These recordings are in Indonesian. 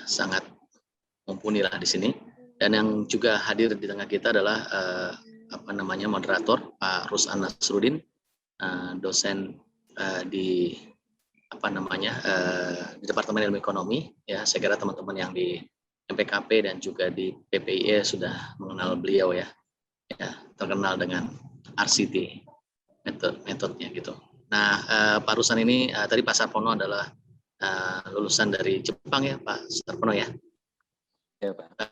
sangat mumpuni lah di sini. Dan yang juga hadir di tengah kita adalah moderator Pak Ruslan Nasrudin, dosen di di Departemen Ilmu Ekonomi. Ya, saya kira teman-teman yang di MPKP dan juga di PPIE sudah mengenal beliau ya, terkenal dengan RCT metodenya gitu. Nah, Pak Ruslan ini tadi Pak Sarpono adalah lulusan dari Jepang ya, Pak Sarpono ya. Ya, Pak.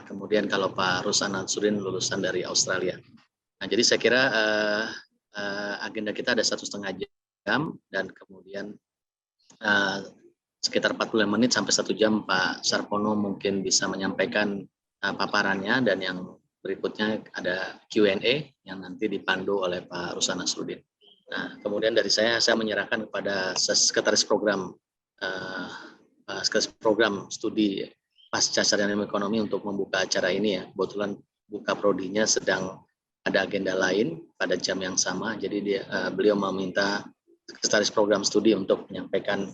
Kemudian kalau Pak Ruslan Nasrudin lulusan dari Australia. Nah, jadi saya kira agenda kita ada 1,5 jam dan kemudian sekitar 45 menit sampai 1 jam Pak Sarpono mungkin bisa menyampaikan paparannya, dan yang berikutnya ada Q&A yang nanti dipandu oleh Pak Ruslan Nasrudin. Nah, kemudian dari saya menyerahkan kepada Sekretaris Program Studi Pasca Sarjana Ilmu Ekonomi untuk membuka acara ini ya. Kebetulan buka prodinya sedang ada agenda lain pada jam yang sama, jadi beliau meminta Sekretaris Program Studi untuk menyampaikan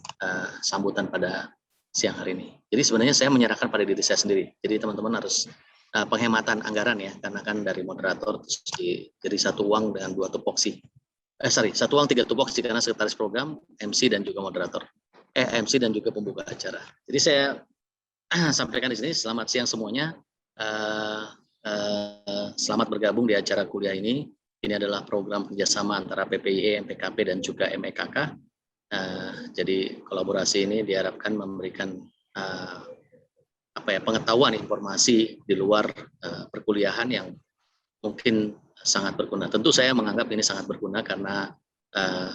sambutan pada siang hari ini. Jadi sebenarnya saya menyerahkan pada diri saya sendiri. Jadi teman-teman harus penghematan anggaran ya, karena kan dari moderator jadi 1 uang dengan 2 tupoksi. 1 uang 3 tupoksi karena Sekretaris Program, MC dan juga moderator. MC dan juga pembuka acara. Jadi saya sampaikan di sini, selamat siang semuanya. Selamat bergabung di acara kuliah ini. Ini adalah program kerjasama antara PPIE, MPKP, dan juga MEKK. Jadi kolaborasi ini diharapkan memberikan pengetahuan, informasi di luar perkuliahan yang mungkin sangat berguna. Tentu saya menganggap ini sangat berguna karena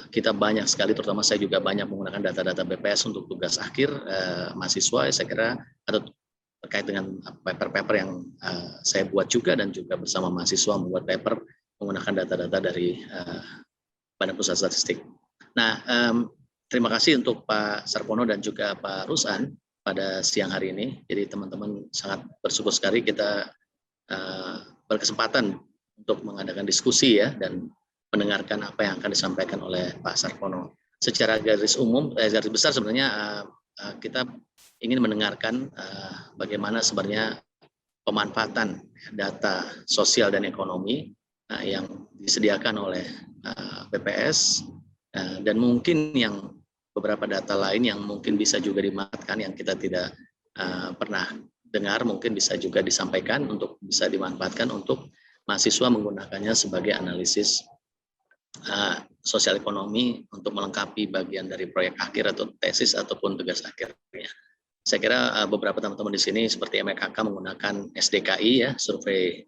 kita banyak sekali, terutama saya juga banyak menggunakan data-data BPS untuk tugas akhir mahasiswa. Saya kira atau terkait dengan paper-paper yang saya buat juga, dan juga bersama mahasiswa membuat paper menggunakan data-data dari Badan Pusat Statistik. Nah, terima kasih untuk Pak Sarpono dan juga Pak Ruslan pada siang hari ini. Jadi teman-teman sangat bersyukur sekali kita berkesempatan untuk mengadakan diskusi ya, dan mendengarkan apa yang akan disampaikan oleh Pak Sarpono. Secara garis besar sebenarnya kita ingin mendengarkan bagaimana sebenarnya pemanfaatan data sosial dan ekonomi yang disediakan oleh BPS, dan mungkin yang beberapa data lain yang mungkin bisa juga dimanfaatkan yang kita tidak pernah dengar, mungkin bisa juga disampaikan untuk bisa dimanfaatkan untuk mahasiswa menggunakannya sebagai analisis sosial ekonomi untuk melengkapi bagian dari proyek akhir atau tesis ataupun tugas akhirnya. Saya kira beberapa teman-teman di sini seperti MEKK menggunakan SDKI ya, Survei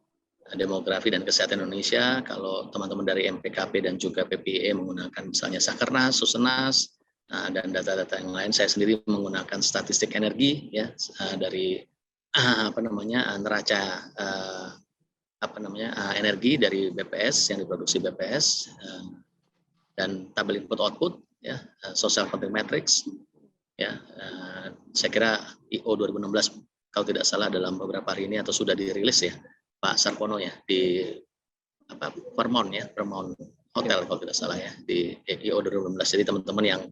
Demografi dan Kesehatan Indonesia. Kalau teman-teman dari MPKP dan juga PPIE menggunakan misalnya Sakernas, Susenas, dan data-data yang lain. Saya sendiri menggunakan statistik energi ya, dari neraca energi dari BPS yang diproduksi BPS, dan tabel input output ya, social content matrix ya. Saya kira IO 2016 kalau tidak salah dalam beberapa hari ini atau sudah dirilis ya Pak Sarpono ya, di Vermont ya, Vermont Hotel kalau tidak salah ya, di IO 2016. Jadi teman-teman yang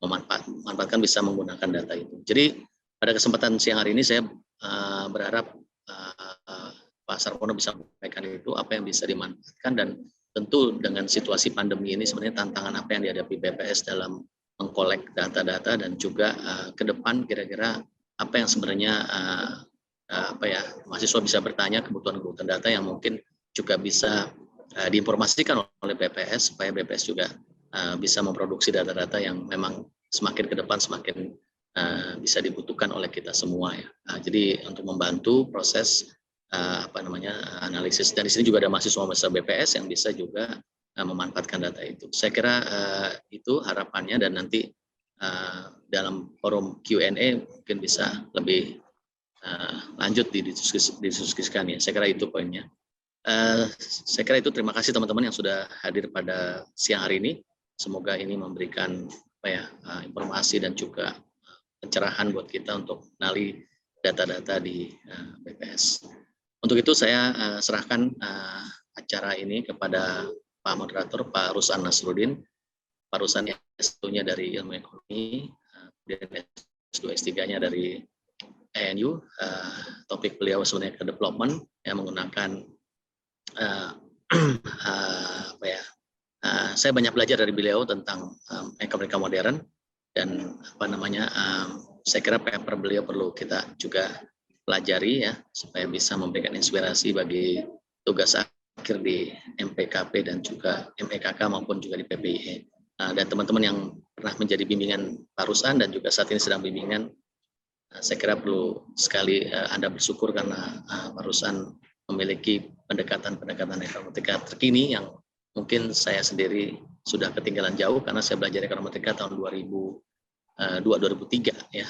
memanfaatkan bisa menggunakan data itu. Jadi pada kesempatan siang hari ini saya berharap Pak Sarpono bisa menyampaikan itu apa yang bisa dimanfaatkan, dan tentu dengan situasi pandemi ini sebenarnya tantangan apa yang dihadapi BPS dalam mengkolek data-data, dan juga ke depan kira-kira apa yang sebenarnya mahasiswa bisa bertanya kebutuhan-kebutuhan data yang mungkin juga bisa diinformasikan oleh BPS supaya BPS juga bisa memproduksi data-data yang memang semakin ke depan semakin bisa dibutuhkan oleh kita semua ya. Jadi untuk membantu proses analisis, dan di sini juga ada mahasiswa BPS yang bisa juga memanfaatkan data itu. Saya kira itu harapannya, dan nanti dalam forum Q&A mungkin bisa lebih lanjut didiskusikan ya. Saya kira itu poinnya. Saya kira itu. Terima kasih teman-teman yang sudah hadir pada siang hari ini. Semoga ini memberikan informasi dan juga pencerahan buat kita untuk mengenali data-data di BPS. Untuk itu saya serahkan acara ini kepada Pak Moderator, Pak Ruslan Nasrudin. Pak Ruslan S2-nya dari Ilmu Ekonomi, kemudian S2 S3-nya dari ANU. Topik beliau sebenarnya ke development yang menggunakan saya banyak belajar dari beliau tentang mereka modern dan saya kira paper beliau perlu kita juga pelajari ya supaya bisa memberikan inspirasi bagi tugas akhir di MPKP dan juga MEKK maupun juga di PPIE. Dan teman-teman yang pernah menjadi bimbingan Pak Ruslan dan juga saat ini sedang bimbingan, saya kira perlu sekali Anda bersyukur karena Pak Ruslan memiliki pendekatan ekonometrika terkini yang mungkin saya sendiri sudah ketinggalan jauh karena saya belajar ekonometrika tahun 2003 ya,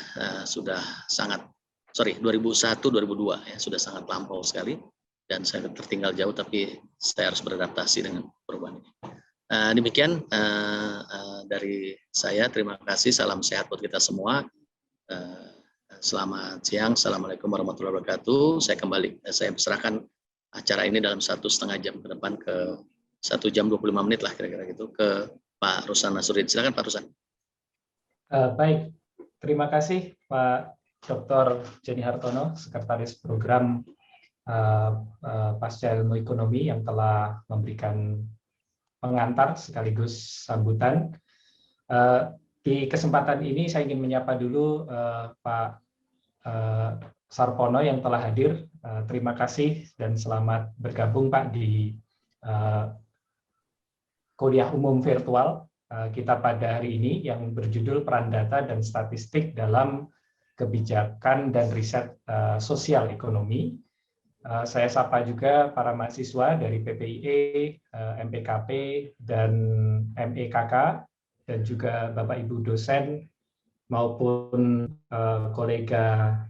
sudah sangat 2001 2002 ya, sudah sangat lampau sekali dan saya tertinggal jauh, tapi saya harus beradaptasi dengan perubahan ini. Demikian dari saya, terima kasih, salam sehat buat kita semua. Selamat siang, assalamualaikum warahmatullahi wabarakatuh. Saya serahkan acara ini dalam 1,5 jam ke depan, ke 1 jam 25 menit lah kira-kira gitu, ke Pak Ruslan Nasruddin. Silakan Pak Ruslan. Baik, terima kasih Pak Dr. Joni Hartono, Sekretaris Program Pasca Ilmu Ekonomi yang telah memberikan pengantar sekaligus sambutan. Di kesempatan ini saya ingin menyapa dulu Pak Sarpono yang telah hadir. Terima kasih dan selamat bergabung Pak di kuliah umum virtual kita pada hari ini yang berjudul Peran Data dan Statistik dalam Kebijakan dan Riset Sosial Ekonomi. Saya sapa juga para mahasiswa dari PPIE, MPKP, dan MEKK, dan juga Bapak Ibu dosen maupun kolega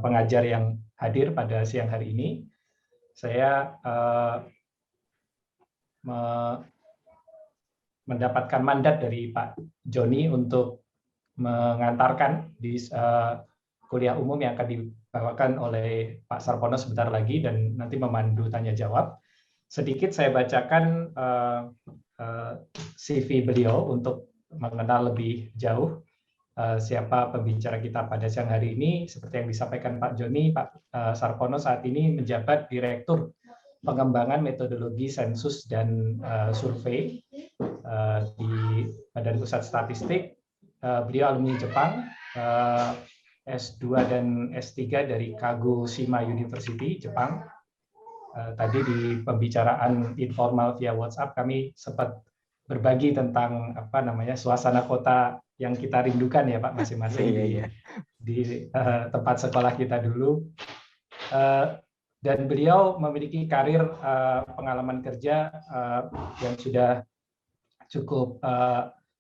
pengajar yang hadir pada siang hari ini. Saya mendapatkan mandat dari Pak Joni untuk mengantarkan di kuliah umum yang akan dibawakan oleh Pak Sarpono sebentar lagi dan nanti memandu tanya jawab. Sedikit saya bacakan CV beliau untuk mengenal lebih jauh siapa pembicara kita pada siang hari ini. Seperti yang disampaikan Pak Joni, Pak Sarpono saat ini menjabat Direktur Pengembangan Metodologi Sensus dan Survei di Badan Pusat Statistik. Beliau alumni Jepang, S2 dan S3 dari Kagoshima University, Jepang. Tadi di pembicaraan informal via WhatsApp kami sempat berbagi tentang suasana kota yang kita rindukan ya Pak masing-masing di tempat sekolah kita dulu. Dan beliau memiliki karir pengalaman kerja yang sudah cukup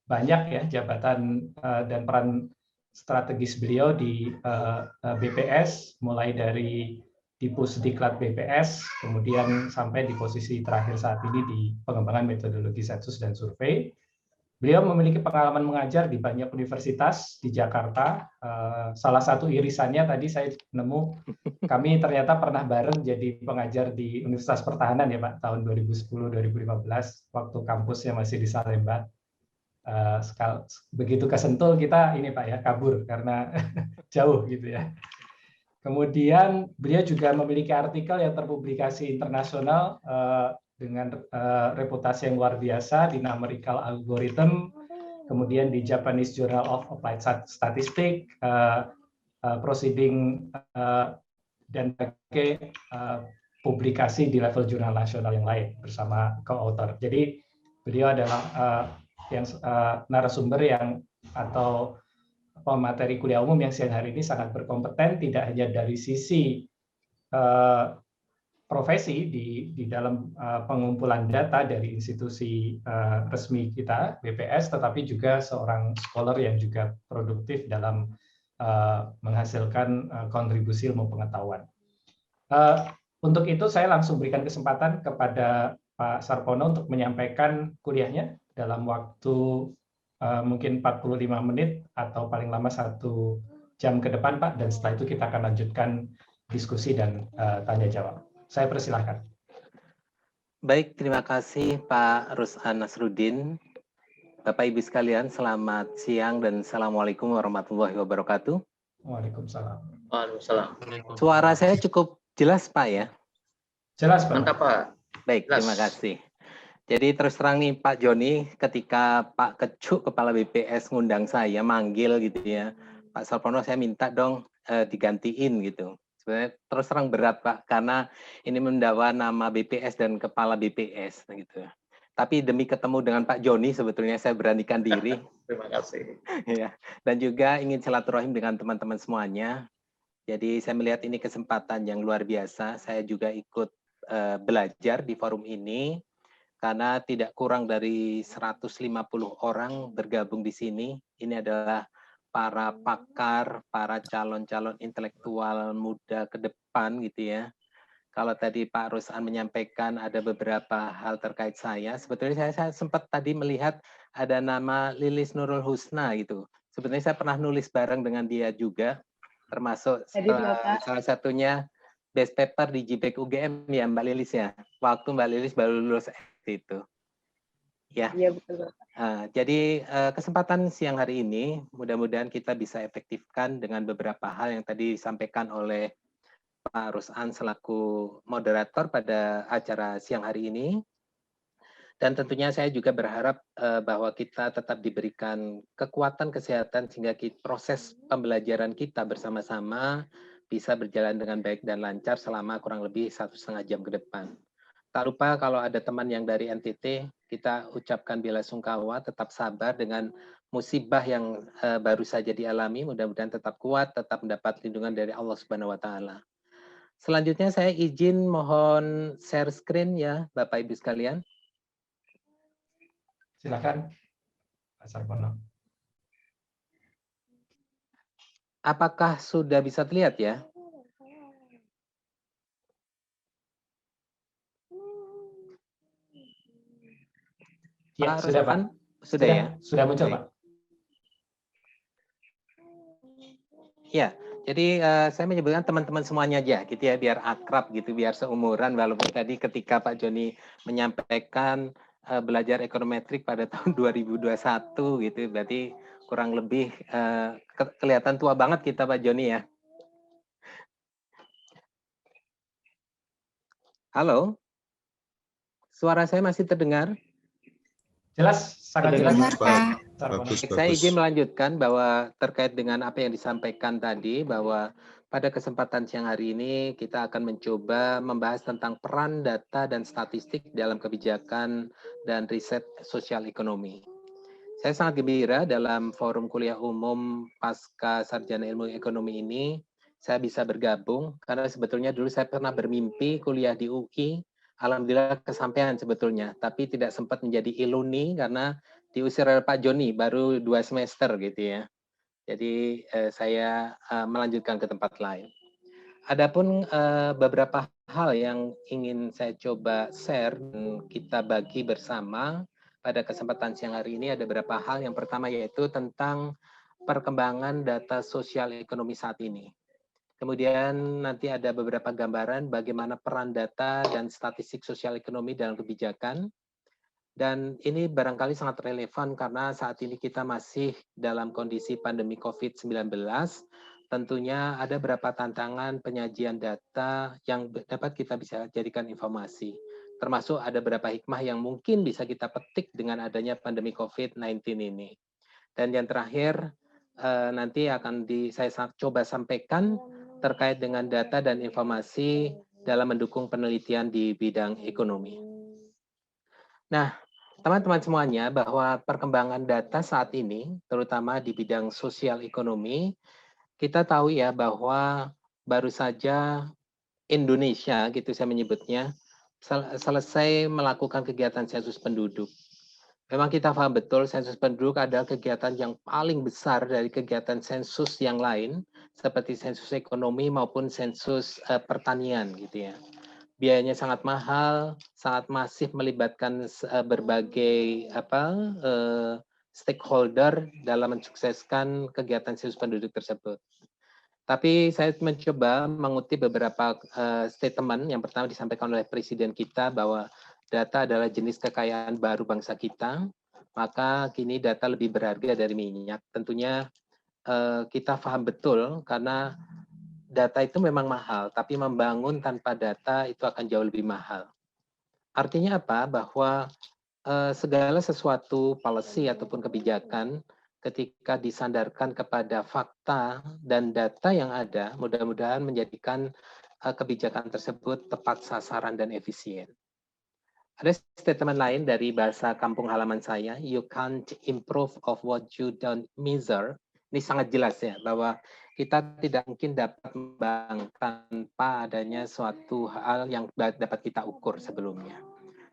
banyak ya, jabatan dan peran strategis beliau di BPS, mulai dari di Pusdiklat BPS, kemudian sampai di posisi terakhir saat ini di pengembangan metodologi sensus dan survei. Beliau memiliki pengalaman mengajar di banyak universitas di Jakarta. Salah satu irisannya tadi saya nemu, kami ternyata pernah bareng jadi pengajar di Universitas Pertahanan ya Pak, tahun 2010-2015, waktu kampusnya masih di Salemba. Begitu ke Sentul kita ini Pak ya, kabur karena jauh gitu ya. Kemudian beliau juga memiliki artikel yang terpublikasi internasional dengan reputasi yang luar biasa di Numerical Algorithm, kemudian di Japanese Journal of Applied Statistics, Proceeding, dan berbagai publikasi di level jurnal nasional yang lain bersama co-author. Jadi beliau adalah narasumber yang atau pemateri kuliah umum yang siang hari ini sangat berkompeten, tidak hanya dari sisi profesi di dalam pengumpulan data dari institusi resmi kita BPS, tetapi juga seorang scholar yang juga produktif dalam menghasilkan kontribusi ilmu pengetahuan. Untuk itu saya langsung berikan kesempatan kepada Pak Sarpono untuk menyampaikan kuliahnya dalam waktu mungkin 45 menit atau paling lama 1 jam ke depan Pak, dan setelah itu kita akan lanjutkan diskusi dan tanya jawab. Saya persilahkan. Baik, terima kasih Pak Ruslan Nasruddin. Bapak Ibu sekalian, selamat siang dan Assalamualaikum warahmatullahi wabarakatuh. Waalaikumsalam. Waalaikumsalam. Suara saya cukup jelas, Pak ya? Jelas, Pak. Mantap, Pak. Baik, Jelas. terima kasih. Jadi terus terang nih Pak Joni, ketika Pak Kecuk, Kepala BPS ngundang saya, manggil gitu ya, Pak Sarpono saya minta dong digantiin gitu. Sebenarnya terus terang berat Pak, karena ini membawa nama BPS dan Kepala BPS gitu. Tapi demi ketemu dengan Pak Joni sebetulnya saya beranikan diri. Terima kasih. Ya, dan juga ingin silaturahim dengan teman-teman semuanya. Jadi saya melihat ini kesempatan yang luar biasa. Saya juga ikut belajar di forum ini karena tidak kurang dari 150 orang bergabung di sini. Ini adalah para pakar, para calon-calon intelektual muda ke depan gitu ya. Kalau tadi Pak Ruslan menyampaikan ada beberapa hal terkait saya, sebetulnya saya sempat tadi melihat ada nama Lilis Nurul Husna gitu. Sebetulnya saya pernah nulis bareng dengan dia juga, termasuk salah satunya best paper di JPEG UGM ya Mbak Lilis ya. Waktu Mbak Lilis baru lulus itu. Ya. Iya betul. Jadi kesempatan siang hari ini mudah-mudahan kita bisa efektifkan dengan beberapa hal yang tadi disampaikan oleh Pak Ruslan selaku moderator pada acara siang hari ini. Dan tentunya saya juga berharap bahwa kita tetap diberikan kekuatan kesehatan sehingga proses pembelajaran kita bersama-sama bisa berjalan dengan baik dan lancar selama kurang lebih 1,5 jam ke depan. Tak lupa kalau ada teman yang dari NTT, kita ucapkan bela sungkawa, tetap sabar dengan musibah yang baru saja dialami, mudah-mudahan tetap kuat, tetap mendapat lindungan dari Allah Subhanahu wa taala. Selanjutnya saya izin mohon share screen ya Bapak Ibu sekalian. Silakan, Pak Sarpono. Apakah sudah bisa terlihat ya? Ya, Pak sudah, Pak. Ruslan? Sudah ya? Sudah muncul, Pak. Ya, jadi saya menyebutkan teman-teman semuanya aja gitu ya, biar akrab gitu, biar seumuran. Walaupun tadi ketika Pak Joni menyampaikan belajar ekonometrik pada tahun 2021 gitu, berarti kurang lebih kelihatan tua banget kita Pak Joni ya. Halo? Suara saya masih terdengar? Jelas, sangat jelas. Dengar, Pak. Sarpono. Saya izin melanjutkan bahwa terkait dengan apa yang disampaikan tadi, bahwa pada kesempatan siang hari ini kita akan mencoba membahas tentang peran data dan statistik dalam kebijakan dan riset sosial ekonomi. Saya sangat gembira dalam forum kuliah umum pasca sarjana ilmu ekonomi ini, saya bisa bergabung, karena sebetulnya dulu saya pernah bermimpi kuliah di UI, alhamdulillah kesampaian sebetulnya, tapi tidak sempat menjadi iluni karena diusir oleh Pak Joni baru 2 semester gitu ya. Jadi saya melanjutkan ke tempat lain. Adapun beberapa hal yang ingin saya coba share dan kita bagi bersama pada kesempatan siang hari ini ada beberapa hal. Yang pertama yaitu tentang perkembangan data sosial ekonomi saat ini. Kemudian nanti ada beberapa gambaran bagaimana peran data dan statistik sosial ekonomi dalam kebijakan. Dan ini barangkali sangat relevan karena saat ini kita masih dalam kondisi pandemi COVID-19. Tentunya ada beberapa tantangan penyajian data yang dapat kita bisa jadikan informasi. Termasuk ada beberapa hikmah yang mungkin bisa kita petik dengan adanya pandemi COVID-19 ini. Dan yang terakhir, nanti akan saya coba sampaikan terkait dengan data dan informasi dalam mendukung penelitian di bidang ekonomi. Nah, teman-teman semuanya, bahwa perkembangan data saat ini, terutama di bidang sosial ekonomi, kita tahu ya bahwa baru saja Indonesia, gitu saya menyebutnya, selesai melakukan kegiatan sensus penduduk. Memang kita paham betul sensus penduduk adalah kegiatan yang paling besar dari kegiatan sensus yang lain, seperti sensus ekonomi maupun sensus pertanian gitu ya. Biayanya sangat mahal, sangat masif, melibatkan berbagai stakeholder dalam mensukseskan kegiatan sensus penduduk tersebut. Tapi saya mencoba mengutip beberapa statement. Yang pertama disampaikan oleh Presiden kita bahwa data adalah jenis kekayaan baru bangsa kita, maka kini data lebih berharga dari minyak. Tentunya kita paham betul karena data itu memang mahal, tapi membangun tanpa data itu akan jauh lebih mahal. Artinya apa? Bahwa segala sesuatu policy ataupun kebijakan ketika disandarkan kepada fakta dan data yang ada, mudah-mudahan menjadikan kebijakan tersebut tepat sasaran dan efisien. Ada statement lain dari bahasa kampung halaman saya, you can't improve of what you don't measure. Ini sangat jelas ya, bahwa kita tidak mungkin dapat membangun tanpa adanya suatu hal yang dapat kita ukur sebelumnya.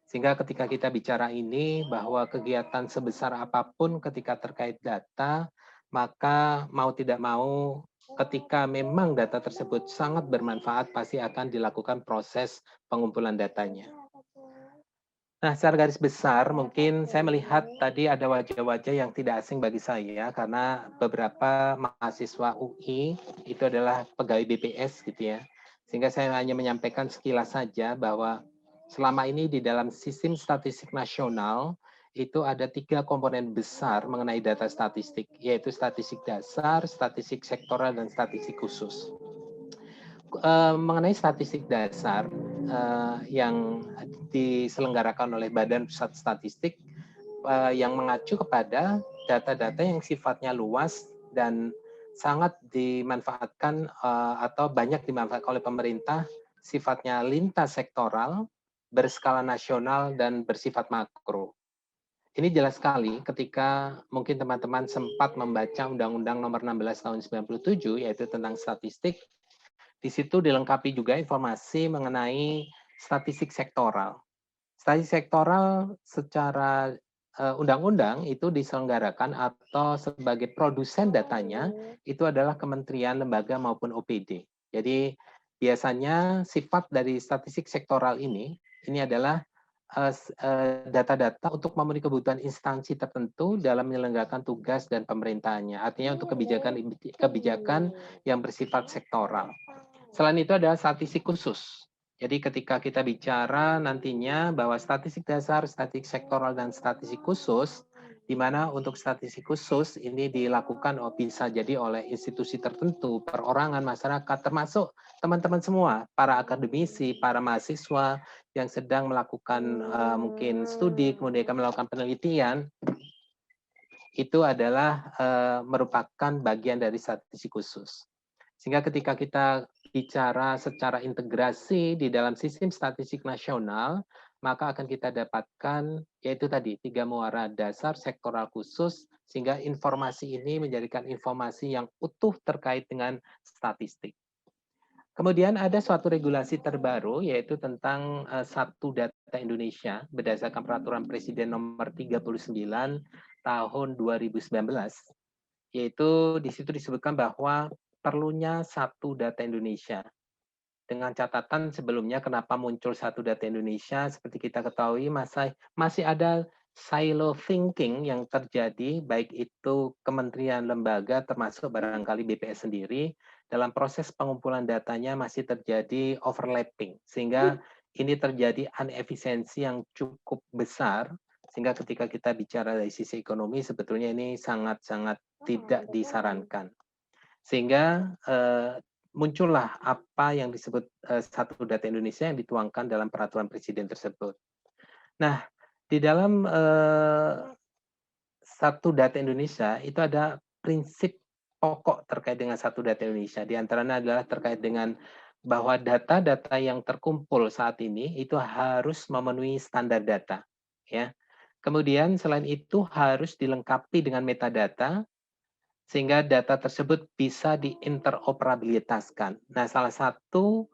Sehingga ketika kita bicara ini, bahwa kegiatan sebesar apapun ketika terkait data, maka mau tidak mau ketika memang data tersebut sangat bermanfaat, pasti akan dilakukan proses pengumpulan datanya. Nah, secara garis besar, mungkin saya melihat tadi ada wajah-wajah yang tidak asing bagi saya, karena beberapa mahasiswa UI itu adalah pegawai BPS gitu ya. Sehingga saya hanya menyampaikan sekilas saja bahwa selama ini di dalam sistem statistik nasional, itu ada 3 komponen besar mengenai data statistik, yaitu statistik dasar, statistik sektoral, dan statistik khusus. Mengenai statistik dasar yang diselenggarakan oleh Badan Pusat Statistik yang mengacu kepada data-data yang sifatnya luas dan sangat dimanfaatkan atau banyak dimanfaatkan oleh pemerintah, sifatnya lintas sektoral, berskala nasional, dan bersifat makro. Ini jelas sekali ketika mungkin teman-teman sempat membaca Undang-Undang Nomor 16 Tahun 97, yaitu tentang statistik. Di situ dilengkapi juga informasi mengenai statistik sektoral. Statistik sektoral secara undang-undang itu diselenggarakan atau sebagai produsen datanya itu adalah kementerian, lembaga maupun OPD. Jadi biasanya sifat dari statistik sektoral ini adalah data-data untuk memenuhi kebutuhan instansi tertentu dalam menyelenggarakan tugas dan pemerintahannya. Artinya untuk kebijakan yang bersifat sektoral. Selain itu ada statistik khusus. Jadi ketika kita bicara nantinya bahwa statistik dasar, statistik sektoral, dan statistik khusus, di mana untuk statistik khusus ini dilakukan bisa jadi oleh institusi tertentu, perorangan, masyarakat, termasuk teman-teman semua, para akademisi, para mahasiswa yang sedang melakukan mungkin studi, kemudian melakukan penelitian, itu adalah merupakan bagian dari statistik khusus. Sehingga ketika kita bicara secara integrasi di dalam sistem statistik nasional, maka akan kita dapatkan yaitu tadi 3 muara dasar, sektoral, khusus, sehingga informasi ini menjadikan informasi yang utuh terkait dengan statistik. Kemudian ada suatu regulasi terbaru yaitu tentang Satu Data Indonesia berdasarkan Peraturan Presiden Nomor 39 Tahun 2019. Yaitu di situ disebutkan bahwa perlunya Satu Data Indonesia. Dengan catatan sebelumnya kenapa muncul Satu Data Indonesia, seperti kita ketahui masih ada silo thinking yang terjadi, baik itu kementerian, lembaga, termasuk barangkali BPS sendiri, dalam proses pengumpulan datanya masih terjadi overlapping, sehingga ini terjadi inefisiensi yang cukup besar, sehingga ketika kita bicara dari sisi ekonomi, sebetulnya ini sangat-sangat tidak disarankan. Sehingga muncullah apa yang disebut Satu Data Indonesia yang dituangkan dalam peraturan presiden tersebut. Nah, di dalam Satu Data Indonesia itu ada prinsip pokok terkait dengan Satu Data Indonesia. Di antaranya adalah terkait dengan bahwa data-data yang terkumpul saat ini itu harus memenuhi standar data, ya. Kemudian selain itu harus dilengkapi dengan metadata sehingga data tersebut bisa diinteroperabilitaskan. Nah, salah satu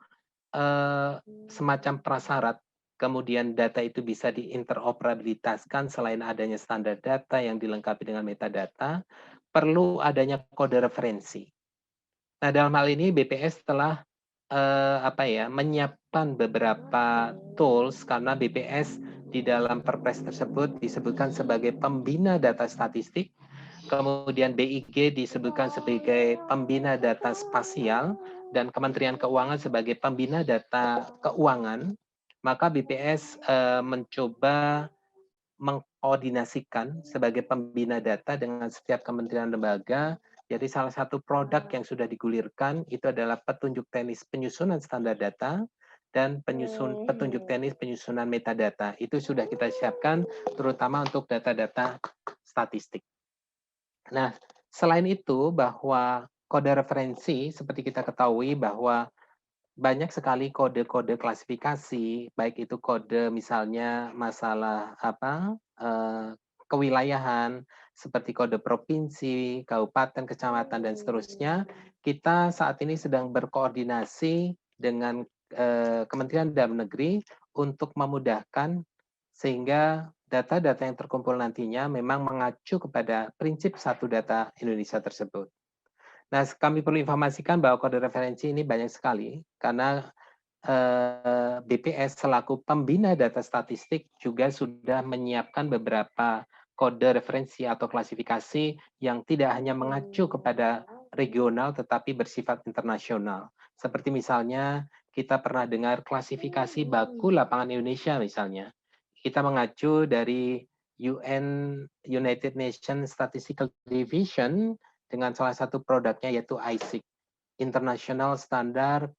semacam prasyarat kemudian data itu bisa diinteroperabilitaskan selain adanya standar data yang dilengkapi dengan metadata, perlu adanya kode referensi. Nah, dalam hal ini BPS telah menyiapkan beberapa tools karena BPS di dalam Perpres tersebut disebutkan sebagai pembina data statistik, kemudian BIG disebutkan sebagai pembina data spasial, dan Kementerian Keuangan sebagai pembina data keuangan. Maka BPS mencoba mengkoordinasikan sebagai pembina data dengan setiap kementerian lembaga Jadi salah satu produk yang sudah digulirkan itu adalah petunjuk teknis penyusunan standar data dan petunjuk teknis penyusunan metadata. Itu sudah kita siapkan terutama untuk data-data statistik. Nah, selain itu bahwa kode referensi seperti kita ketahui bahwa banyak sekali kode-kode klasifikasi, baik itu kode misalnya masalah kewilayahan, seperti kode provinsi, kabupaten, kecamatan, dan seterusnya. Kita saat ini sedang berkoordinasi dengan Kementerian Dalam Negeri untuk memudahkan sehingga data-data yang terkumpul nantinya memang mengacu kepada prinsip satu data Indonesia tersebut. Nah, kami perlu informasikan bahwa kode referensi ini banyak sekali karena BPS selaku pembina data statistik juga sudah menyiapkan beberapa kode referensi atau klasifikasi yang tidak hanya mengacu kepada regional tetapi bersifat internasional. Seperti misalnya kita pernah dengar klasifikasi baku lapangan Indonesia misalnya. Kita mengacu dari United Nations Statistical Division dengan salah satu produknya yaitu ISIC, International Standard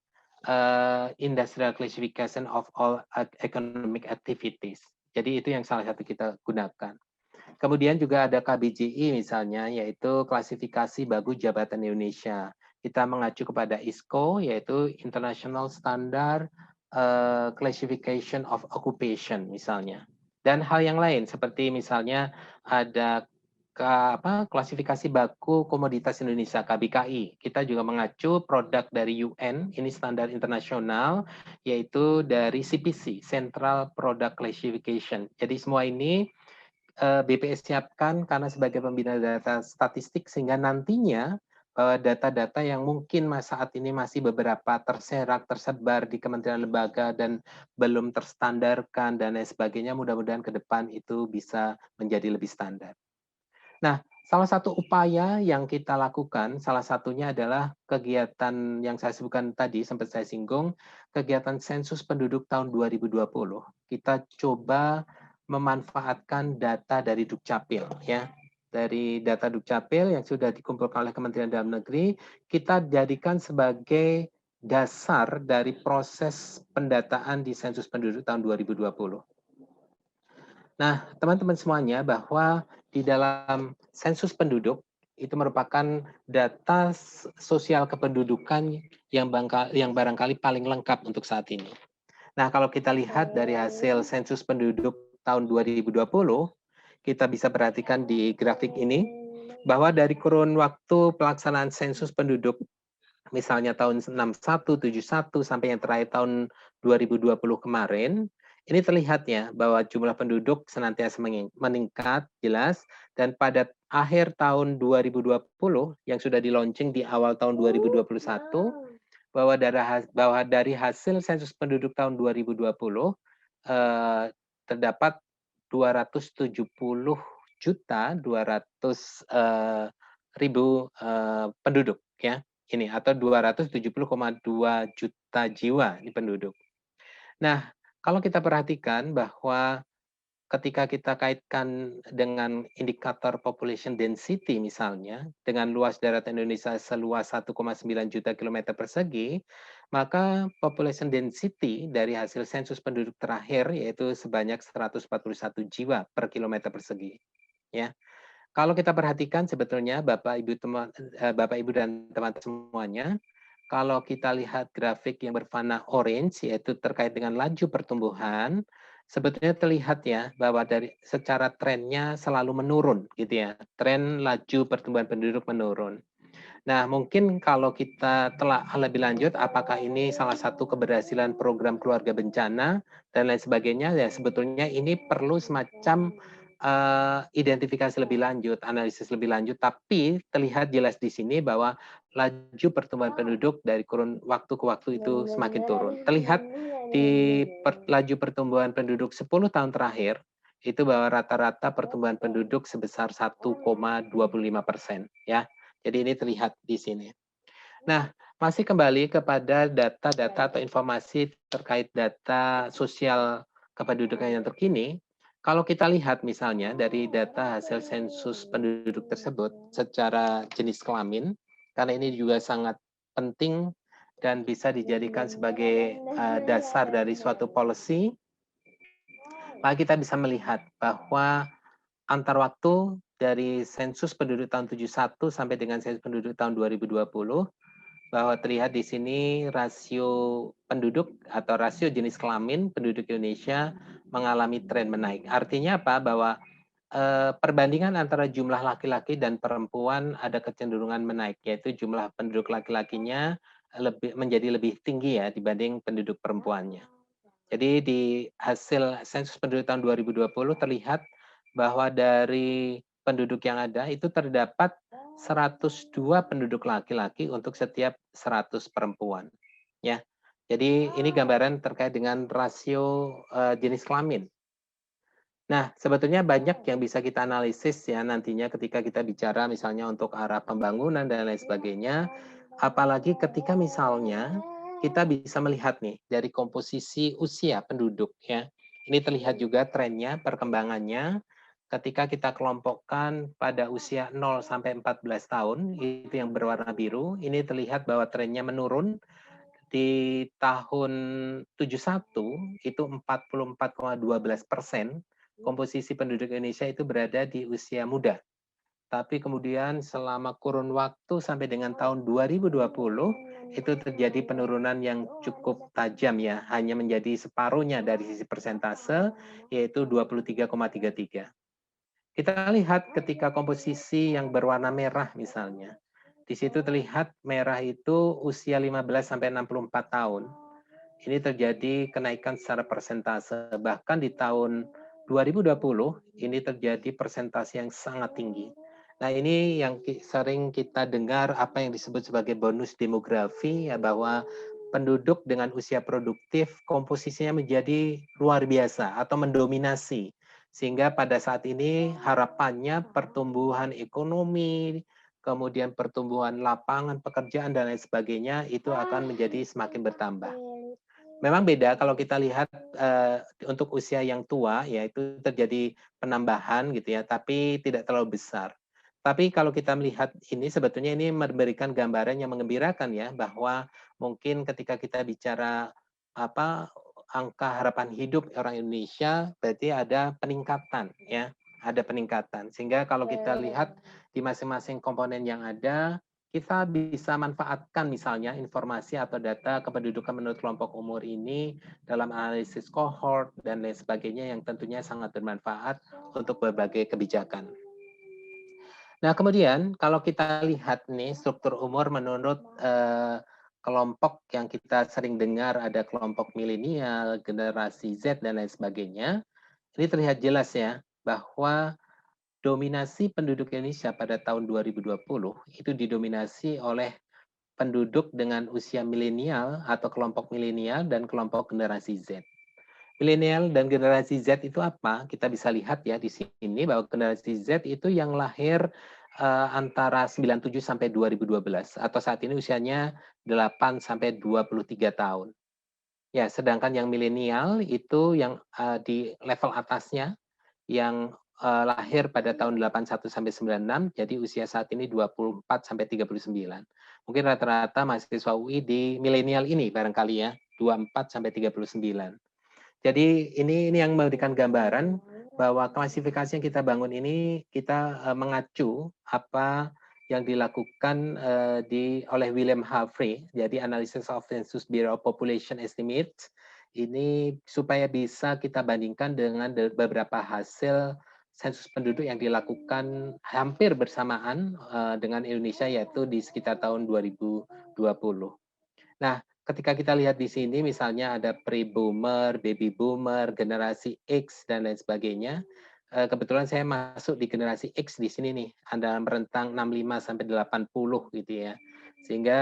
Industrial Classification of All Economic Activities. Jadi itu yang salah satu kita gunakan. Kemudian juga ada KBJI misalnya, yaitu klasifikasi baku jabatan Indonesia. Kita mengacu kepada ISCO, yaitu International Standard Classification of Occupation misalnya. Dan hal yang lain seperti misalnya ada klasifikasi baku komoditas Indonesia KBKI. Kita juga mengacu produk dari UN, ini standar internasional, yaitu dari CPC, Central Product Classification. Jadi semua ini BPS siapkan karena sebagai pembina data statistik sehingga nantinya bahwa data-data yang mungkin saat ini masih beberapa terserak, tersebar di kementerian lembaga dan belum terstandarkan dan lain sebagainya, mudah-mudahan ke depan itu bisa menjadi lebih standar. Nah, salah satu upaya yang kita lakukan, salah satunya adalah kegiatan yang saya sebutkan tadi, sempat saya singgung, kegiatan sensus penduduk tahun 2020. Kita coba memanfaatkan data dari Dukcapil, ya. Dari data Dukcapil yang sudah dikumpulkan oleh Kementerian Dalam Negeri, kita jadikan sebagai dasar dari proses pendataan di sensus penduduk tahun 2020. Nah, teman-teman semuanya, bahwa di dalam sensus penduduk itu merupakan data sosial kependudukan yang barangkali paling lengkap untuk saat ini. Nah, kalau kita lihat dari hasil sensus penduduk tahun 2020, kita bisa perhatikan di grafik ini, bahwa dari kurun waktu pelaksanaan sensus penduduk, misalnya tahun 61, 71, sampai yang terakhir tahun 2020 kemarin, ini terlihat ya bahwa jumlah penduduk senantiasa meningkat jelas, dan pada akhir tahun 2020 yang sudah di-launching di awal tahun 2021, bahwa dari hasil sensus penduduk tahun 2020 terdapat 270.200.000 penduduk, ya ini, atau 270,2 juta jiwa di penduduk. Nah, kalau kita perhatikan bahwa ketika kita kaitkan dengan indikator population density misalnya, dengan luas daratan Indonesia seluas 1,9 juta kilometer persegi, maka population density dari hasil sensus penduduk terakhir yaitu sebanyak 141 jiwa per kilometer persegi. Ya. Kalau kita perhatikan sebetulnya Bapak Ibu dan teman-teman semuanya, kalau kita lihat grafik yang berwarna orange yaitu terkait dengan laju pertumbuhan, sebetulnya terlihat ya bahwa dari secara trennya selalu menurun gitu ya. Tren laju pertumbuhan penduduk menurun. Nah, mungkin kalau kita telah lebih lanjut apakah ini salah satu keberhasilan program keluarga bencana dan lain sebagainya, ya sebetulnya ini perlu semacam identifikasi lebih lanjut, analisis lebih lanjut, tapi terlihat jelas di sini bahwa laju pertumbuhan penduduk dari kurun waktu ke waktu itu semakin turun. Terlihat di laju pertumbuhan penduduk 10 tahun terakhir, itu bahwa rata-rata pertumbuhan penduduk sebesar 1,25%. Ya. Jadi ini terlihat di sini. Nah, masih kembali kepada data-data atau informasi terkait data sosial kependudukan yang terkini, Kalau kita lihat misalnya dari data hasil sensus penduduk tersebut secara jenis kelamin, karena ini juga sangat penting dan bisa dijadikan sebagai dasar dari suatu policy, maka kita bisa melihat bahwa antar waktu dari sensus penduduk tahun 71 sampai dengan sensus penduduk tahun 2020, bahwa terlihat di sini rasio penduduk atau rasio jenis kelamin penduduk Indonesia mengalami tren menaik. Artinya apa? Bahwa perbandingan antara jumlah laki-laki dan perempuan ada kecenderungan menaik, yaitu jumlah penduduk laki-lakinya menjadi lebih tinggi ya dibanding penduduk perempuannya. Jadi di hasil sensus penduduk tahun 2020 terlihat bahwa dari penduduk yang ada itu terdapat 102 penduduk laki-laki untuk setiap 100 perempuan. Ya, jadi ini gambaran terkait dengan rasio jenis kelamin. Nah, sebetulnya banyak yang bisa kita analisis ya nantinya ketika kita bicara misalnya untuk arah pembangunan dan lain sebagainya. Apalagi ketika misalnya kita bisa melihat nih dari komposisi usia penduduk ya. Ini terlihat juga trennya, perkembangannya. Ketika kita kelompokkan pada usia 0 sampai 14 tahun, itu yang berwarna biru, ini terlihat bahwa trennya menurun. Di tahun 71 itu 44,12% komposisi penduduk Indonesia itu berada di usia muda. Tapi kemudian selama kurun waktu sampai dengan tahun 2020 itu terjadi penurunan yang cukup tajam ya, hanya menjadi separuhnya dari sisi persentase yaitu 23,33. Kita lihat ketika komposisi yang berwarna merah misalnya. Di situ terlihat merah itu usia 15 sampai 64 tahun. Ini terjadi kenaikan secara persentase. Bahkan di tahun 2020 ini terjadi persentase yang sangat tinggi. Nah, ini yang sering kita dengar apa yang disebut sebagai bonus demografi ya, bahwa penduduk dengan usia produktif komposisinya menjadi luar biasa atau mendominasi. Sehingga pada saat ini harapannya pertumbuhan ekonomi, kemudian pertumbuhan lapangan pekerjaan dan lain sebagainya itu akan menjadi semakin bertambah. Memang beda kalau kita lihat untuk usia yang tua, yaitu terjadi penambahan gitu ya, tapi tidak terlalu besar. Tapi kalau kita melihat ini sebetulnya ini memberikan gambaran yang mengembirakan ya, bahwa mungkin ketika kita bicara apa angka harapan hidup orang Indonesia, berarti ada peningkatan ya, ada peningkatan. Sehingga kalau kita lihat di masing-masing komponen yang ada, kita bisa manfaatkan misalnya informasi atau data kependudukan menurut kelompok umur ini dalam analisis cohort dan lain sebagainya yang tentunya sangat bermanfaat untuk berbagai kebijakan. Nah, kemudian kalau kita lihat nih struktur umur menurut kelompok yang kita sering dengar ada kelompok milenial, generasi Z dan lain sebagainya, ini terlihat jelas ya bahwa dominasi penduduk Indonesia pada tahun 2020 itu didominasi oleh penduduk dengan usia milenial atau kelompok milenial dan kelompok generasi Z. Milenial dan generasi Z itu apa? Kita bisa lihat ya di sini bahwa generasi Z itu yang lahir antara 97 sampai 2012 atau saat ini usianya 8 sampai 23 tahun. Ya, sedangkan yang milenial itu yang di level atasnya yang lahir pada tahun 81 sampai 96, jadi usia saat ini 24 sampai 39. Mungkin rata-rata mahasiswa UI di milenial ini barangkali ya, 24 sampai 39. Jadi ini yang memberikan gambaran bahwa klasifikasi yang kita bangun ini kita mengacu apa yang dilakukan oleh William Humphrey, jadi Analysis of Census Bureau of Population Estimates, ini supaya bisa kita bandingkan dengan beberapa hasil sensus penduduk yang dilakukan hampir bersamaan dengan Indonesia, yaitu di sekitar tahun 2020. Nah, ketika kita lihat di sini misalnya ada pre-boomer, baby boomer, generasi X, dan lain sebagainya, kebetulan saya masuk di generasi X di sini nih, ada rentang 65 sampai 80 gitu ya. Sehingga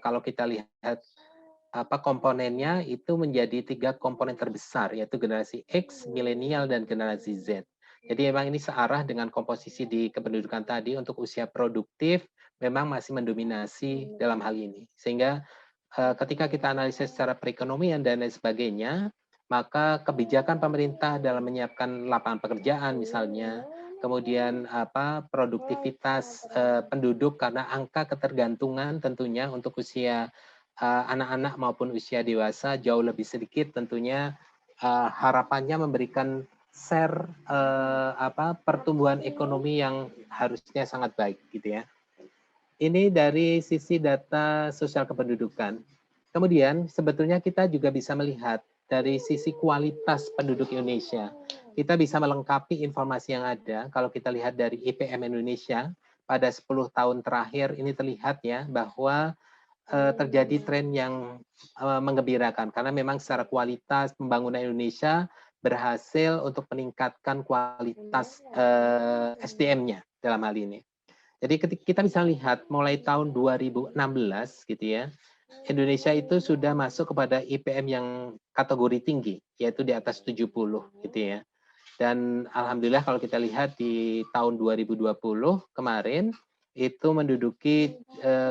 kalau kita lihat apa komponennya itu menjadi 3 komponen terbesar, yaitu generasi X, milenial, dan generasi Z. Jadi memang ini searah dengan komposisi di kependudukan tadi untuk usia produktif memang masih mendominasi dalam hal ini. Sehingga ketika kita analisis secara perekonomian dan lain sebagainya, maka kebijakan pemerintah dalam menyiapkan lapangan pekerjaan misalnya, kemudian produktivitas penduduk karena angka ketergantungan tentunya untuk usia anak-anak maupun usia dewasa jauh lebih sedikit, tentunya harapannya memberikan share pertumbuhan ekonomi yang harusnya sangat baik gitu ya. Ini dari sisi data sosial kependudukan. Kemudian sebetulnya kita juga bisa melihat dari sisi kualitas penduduk Indonesia. Kita bisa melengkapi informasi yang ada. Kalau kita lihat dari IPM Indonesia pada 10 tahun terakhir ini terlihat ya bahwa terjadi tren yang menggembirakan karena memang secara kualitas pembangunan Indonesia berhasil untuk meningkatkan kualitas SDM-nya dalam hal ini. Jadi kita bisa lihat mulai tahun 2016 gitu ya, Indonesia itu sudah masuk kepada IPM yang kategori tinggi, yaitu di atas 70 gitu ya. Dan alhamdulillah kalau kita lihat di tahun 2020 kemarin itu menduduki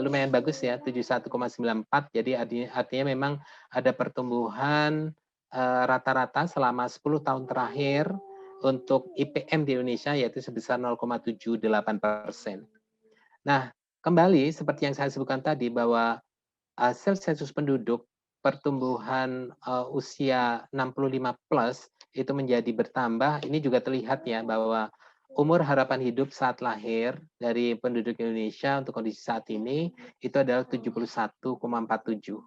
lumayan bagus ya, 71,94. Jadi artinya memang ada pertumbuhan rata-rata selama 10 tahun terakhir untuk IPM di Indonesia yaitu sebesar 0,78%. Nah, kembali seperti yang saya sebutkan tadi bahwa hasil sensus penduduk pertumbuhan usia 65 plus itu menjadi bertambah. Ini juga terlihat ya bahwa umur harapan hidup saat lahir dari penduduk Indonesia untuk kondisi saat ini itu adalah 71,47.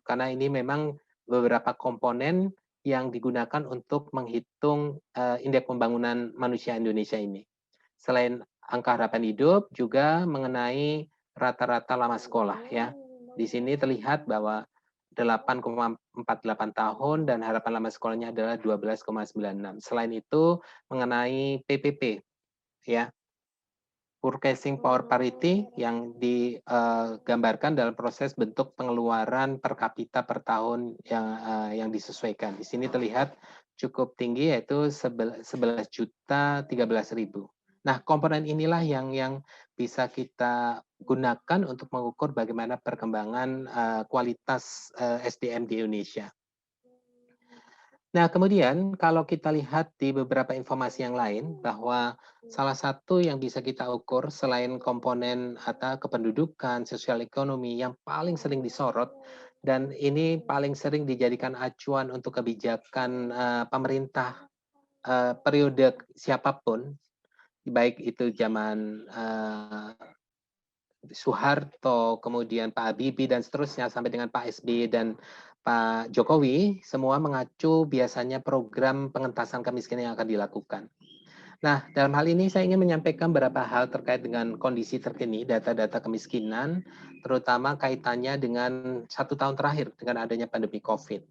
Karena ini memang beberapa komponen yang digunakan untuk menghitung indeks pembangunan manusia Indonesia ini. Selain angka harapan hidup juga mengenai rata-rata lama sekolah ya. Di sini terlihat bahwa 8,48 tahun dan harapan lama sekolahnya adalah 12,96. Selain itu mengenai PPP ya. Purchasing Power Parity yang digambarkan dalam proses bentuk pengeluaran per kapita per tahun yang disesuaikan. Di sini terlihat cukup tinggi yaitu 11.013.000. Nah, komponen inilah yang bisa kita gunakan untuk mengukur bagaimana perkembangan kualitas SDM di Indonesia. Nah, kemudian kalau kita lihat di beberapa informasi yang lain, bahwa salah satu yang bisa kita ukur selain komponen atau kependudukan, sosial ekonomi yang paling sering disorot, dan ini paling sering dijadikan acuan untuk kebijakan pemerintah periode siapapun, baik itu zaman Soeharto, kemudian Pak Habibie, dan seterusnya, sampai dengan Pak SBY dan Pak Jokowi, semua mengacu biasanya program pengentasan kemiskinan yang akan dilakukan. Nah, dalam hal ini saya ingin menyampaikan beberapa hal terkait dengan kondisi terkini, data-data kemiskinan, terutama kaitannya dengan 1 tahun terakhir dengan adanya pandemi COVID.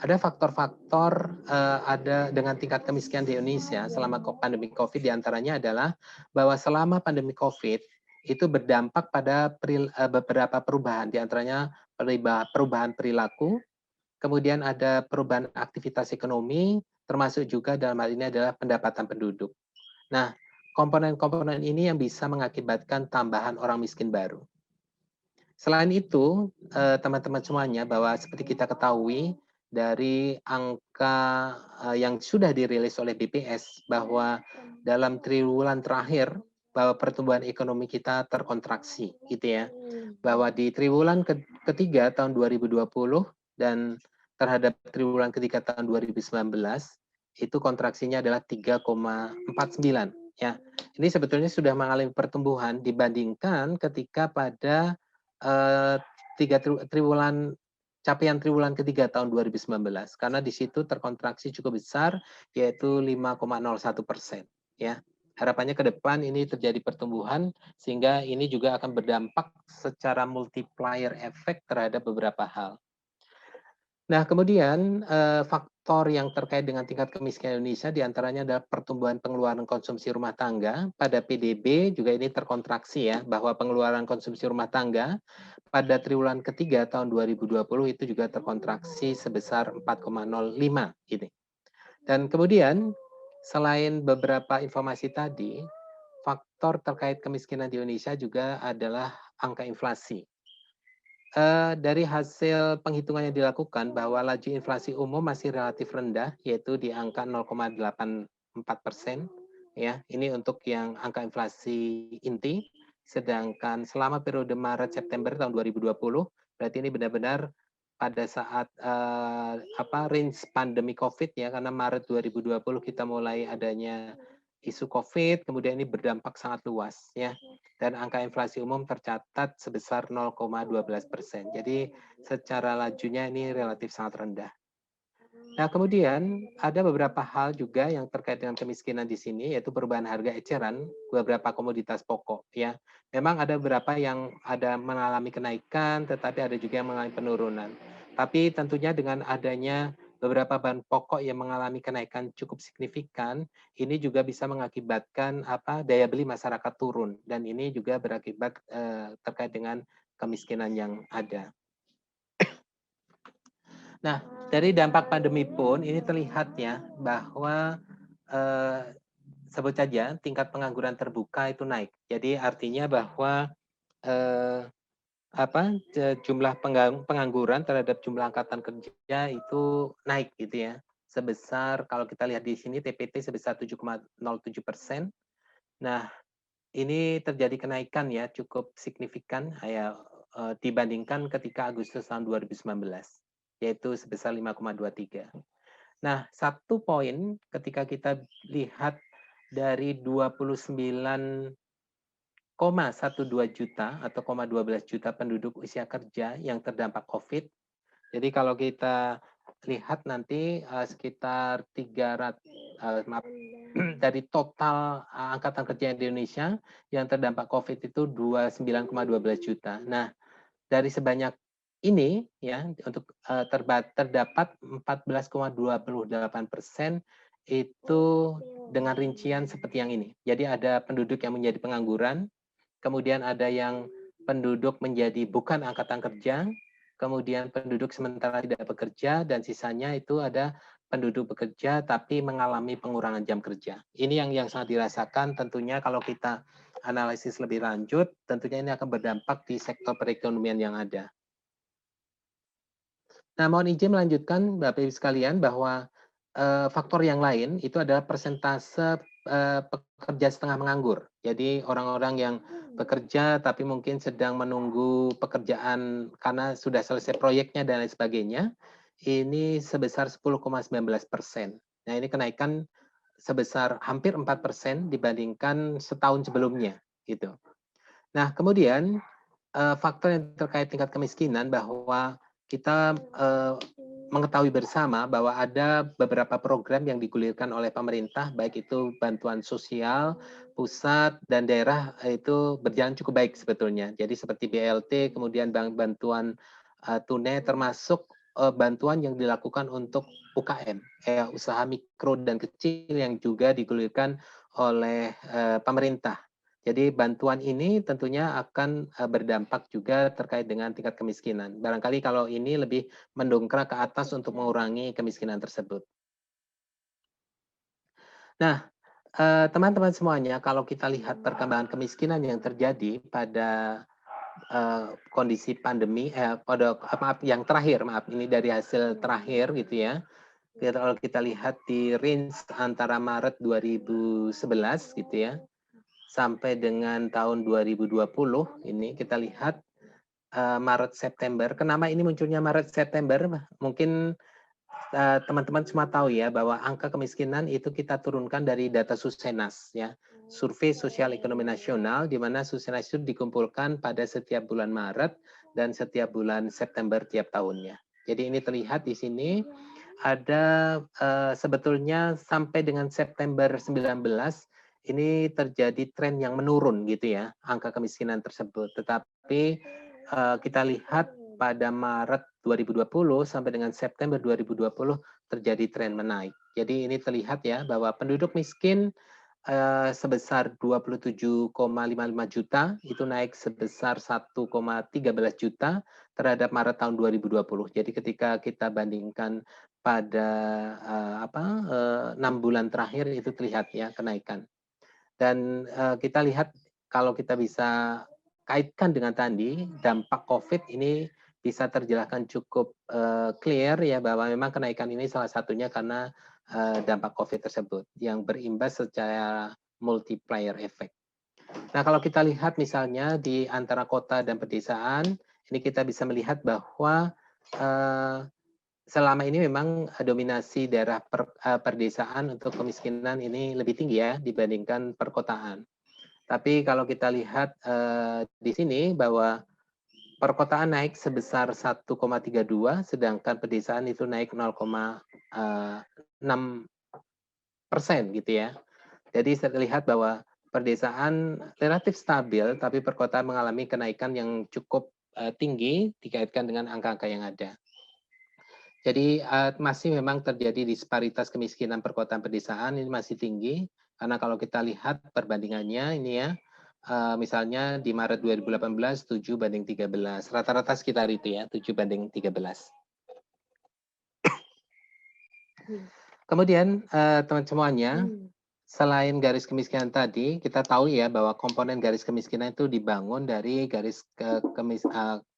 Ada faktor-faktor ada dengan tingkat kemiskinan di Indonesia selama pandemi COVID, diantaranya adalah bahwa selama pandemi COVID, itu berdampak pada beberapa perubahan, diantaranya perubahan perilaku, kemudian ada perubahan aktivitas ekonomi, termasuk juga dalam hal ini adalah pendapatan penduduk. Nah, komponen-komponen ini yang bisa mengakibatkan tambahan orang miskin baru. Selain itu, teman-teman semuanya, bahwa seperti kita ketahui dari angka yang sudah dirilis oleh BPS, bahwa dalam triwulan terakhir, bahwa pertumbuhan ekonomi kita terkontraksi, gitu ya. Bahwa di triwulan ketiga tahun 2020 dan terhadap triwulan ketiga tahun 2019, itu kontraksinya adalah 3,49 ya. Ini sebetulnya sudah mengalami pertumbuhan dibandingkan ketika pada capaian triwulan ketiga tahun 2019, karena di situ terkontraksi cukup besar yaitu 5,01% ya. Harapannya ke depan ini terjadi pertumbuhan sehingga ini juga akan berdampak secara multiplier efek terhadap beberapa hal. Nah, kemudian faktor yang terkait dengan tingkat kemiskinan Indonesia diantaranya adalah pertumbuhan pengeluaran konsumsi rumah tangga. Pada PDB juga ini terkontraksi ya, bahwa pengeluaran konsumsi rumah tangga pada triwulan ketiga tahun 2020 itu juga terkontraksi sebesar 4,05 ini. Dan kemudian selain beberapa informasi tadi, faktor terkait kemiskinan di Indonesia juga adalah angka inflasi. dari hasil penghitungan yang dilakukan bahwa laju inflasi umum masih relatif rendah, yaitu di angka 0,84%. Ya, ini untuk yang angka inflasi inti. Sedangkan selama periode Maret September tahun 2020, berarti ini benar-benar pada saat range pandemi COVID ya, karena Maret 2020 kita mulai adanya isu COVID, kemudian ini berdampak sangat luas ya, dan angka inflasi umum tercatat sebesar 0,12%. Jadi secara lajunya ini relatif sangat rendah. Nah, kemudian ada beberapa hal juga yang terkait dengan kemiskinan di sini, yaitu perubahan harga eceran beberapa komoditas pokok ya. Memang ada beberapa yang ada mengalami kenaikan, tetapi ada juga yang mengalami penurunan. Tapi tentunya dengan adanya beberapa bahan pokok yang mengalami kenaikan cukup signifikan, ini juga bisa mengakibatkan daya beli masyarakat turun, dan ini juga berakibat terkait dengan kemiskinan yang ada. Nah, dari dampak pandemi pun ini terlihat ya bahwa sebut saja tingkat pengangguran terbuka itu naik. Jadi artinya bahwa jumlah pengangguran terhadap jumlah angkatan kerja itu naik gitu ya. Sebesar kalau kita lihat di sini TPT sebesar 7,07%. Nah, ini terjadi kenaikan ya cukup signifikan ya dibandingkan ketika Agustus tahun 2019, yaitu sebesar 5,23. Nah, satu poin ketika kita lihat dari 29,12 juta atau 0,12 juta penduduk usia kerja yang terdampak COVID. Jadi kalau kita lihat nanti sekitar 300 dari total angkatan kerja di Indonesia yang terdampak COVID itu 29,12 juta. Nah, dari sebanyak ini ya untuk terdapat 14,28% itu dengan rincian seperti yang ini. Jadi ada penduduk yang menjadi pengangguran, kemudian ada yang penduduk menjadi bukan angkatan kerja, kemudian penduduk sementara tidak bekerja, dan sisanya itu ada penduduk bekerja tapi mengalami pengurangan jam kerja. Ini yang sangat dirasakan tentunya kalau kita analisis lebih lanjut, tentunya ini akan berdampak di sektor perekonomian yang ada. Nah, mohon izin melanjutkan Bapak Ibu sekalian bahwa faktor yang lain itu adalah persentase pekerja setengah menganggur. Jadi orang-orang yang bekerja tapi mungkin sedang menunggu pekerjaan karena sudah selesai proyeknya dan lain sebagainya, ini sebesar 10,19%. Nah, ini kenaikan sebesar hampir 4% dibandingkan setahun sebelumnya, gitu. Nah, kemudian faktor yang terkait tingkat kemiskinan bahwa kita mengetahui bersama bahwa ada beberapa program yang digulirkan oleh pemerintah, baik itu bantuan sosial, pusat, dan daerah itu berjalan cukup baik sebetulnya. Jadi seperti BLT, kemudian bantuan tunai, termasuk bantuan yang dilakukan untuk UKM, usaha mikro dan kecil yang juga digulirkan oleh pemerintah. Jadi bantuan ini tentunya akan berdampak juga terkait dengan tingkat kemiskinan. Barangkali kalau ini lebih mendongkrak ke atas untuk mengurangi kemiskinan tersebut. Nah, teman-teman semuanya, kalau kita lihat perkembangan kemiskinan yang terjadi pada kondisi pandemi, yang terakhir, ini dari hasil terakhir gitu ya. Kalau kita lihat di range antara Maret 2011 gitu ya, sampai dengan tahun 2020 ini kita lihat Maret September. Kenapa ini munculnya Maret September? Mungkin teman-teman semua tahu ya bahwa angka kemiskinan itu kita turunkan dari data Susenas ya. Survei Sosial Ekonomi Nasional di mana Susenas itu dikumpulkan pada setiap bulan Maret dan setiap bulan September tiap tahunnya. Jadi ini terlihat di sini ada sebetulnya sampai dengan September 19 ini terjadi tren yang menurun gitu ya, angka kemiskinan tersebut. Tetapi kita lihat pada Maret 2020 sampai dengan September 2020 terjadi tren menaik. Jadi ini terlihat ya bahwa penduduk miskin sebesar 27,55 juta, itu naik sebesar 1,13 juta terhadap Maret tahun 2020. Jadi ketika kita bandingkan pada 6 bulan terakhir itu terlihat ya kenaikan. Dan kita lihat kalau kita bisa kaitkan dengan tadi dampak COVID ini bisa terjelaskan cukup clear ya, bahwa memang kenaikan ini salah satunya karena dampak COVID tersebut yang berimbas secara multiplier effect. Nah, kalau kita lihat misalnya di antara kota dan pedesaan, ini kita bisa melihat bahwa selama ini memang dominasi daerah perdesaan untuk kemiskinan ini lebih tinggi ya dibandingkan perkotaan. Tapi kalau kita lihat di sini bahwa perkotaan naik sebesar 1,32, sedangkan pedesaan itu naik 0,6% gitu ya. Jadi terlihat bahwa pedesaan relatif stabil, tapi perkotaan mengalami kenaikan yang cukup tinggi dikaitkan dengan angka-angka yang ada. Jadi masih memang terjadi disparitas kemiskinan perkotaan pedesaan ini masih tinggi, karena kalau kita lihat perbandingannya ini ya, misalnya di Maret 2018 7 banding 13, rata-rata sekitar itu ya, 7 banding 13. Kemudian teman semuanya, selain garis kemiskinan tadi, kita tahu ya bahwa komponen garis kemiskinan itu dibangun dari garis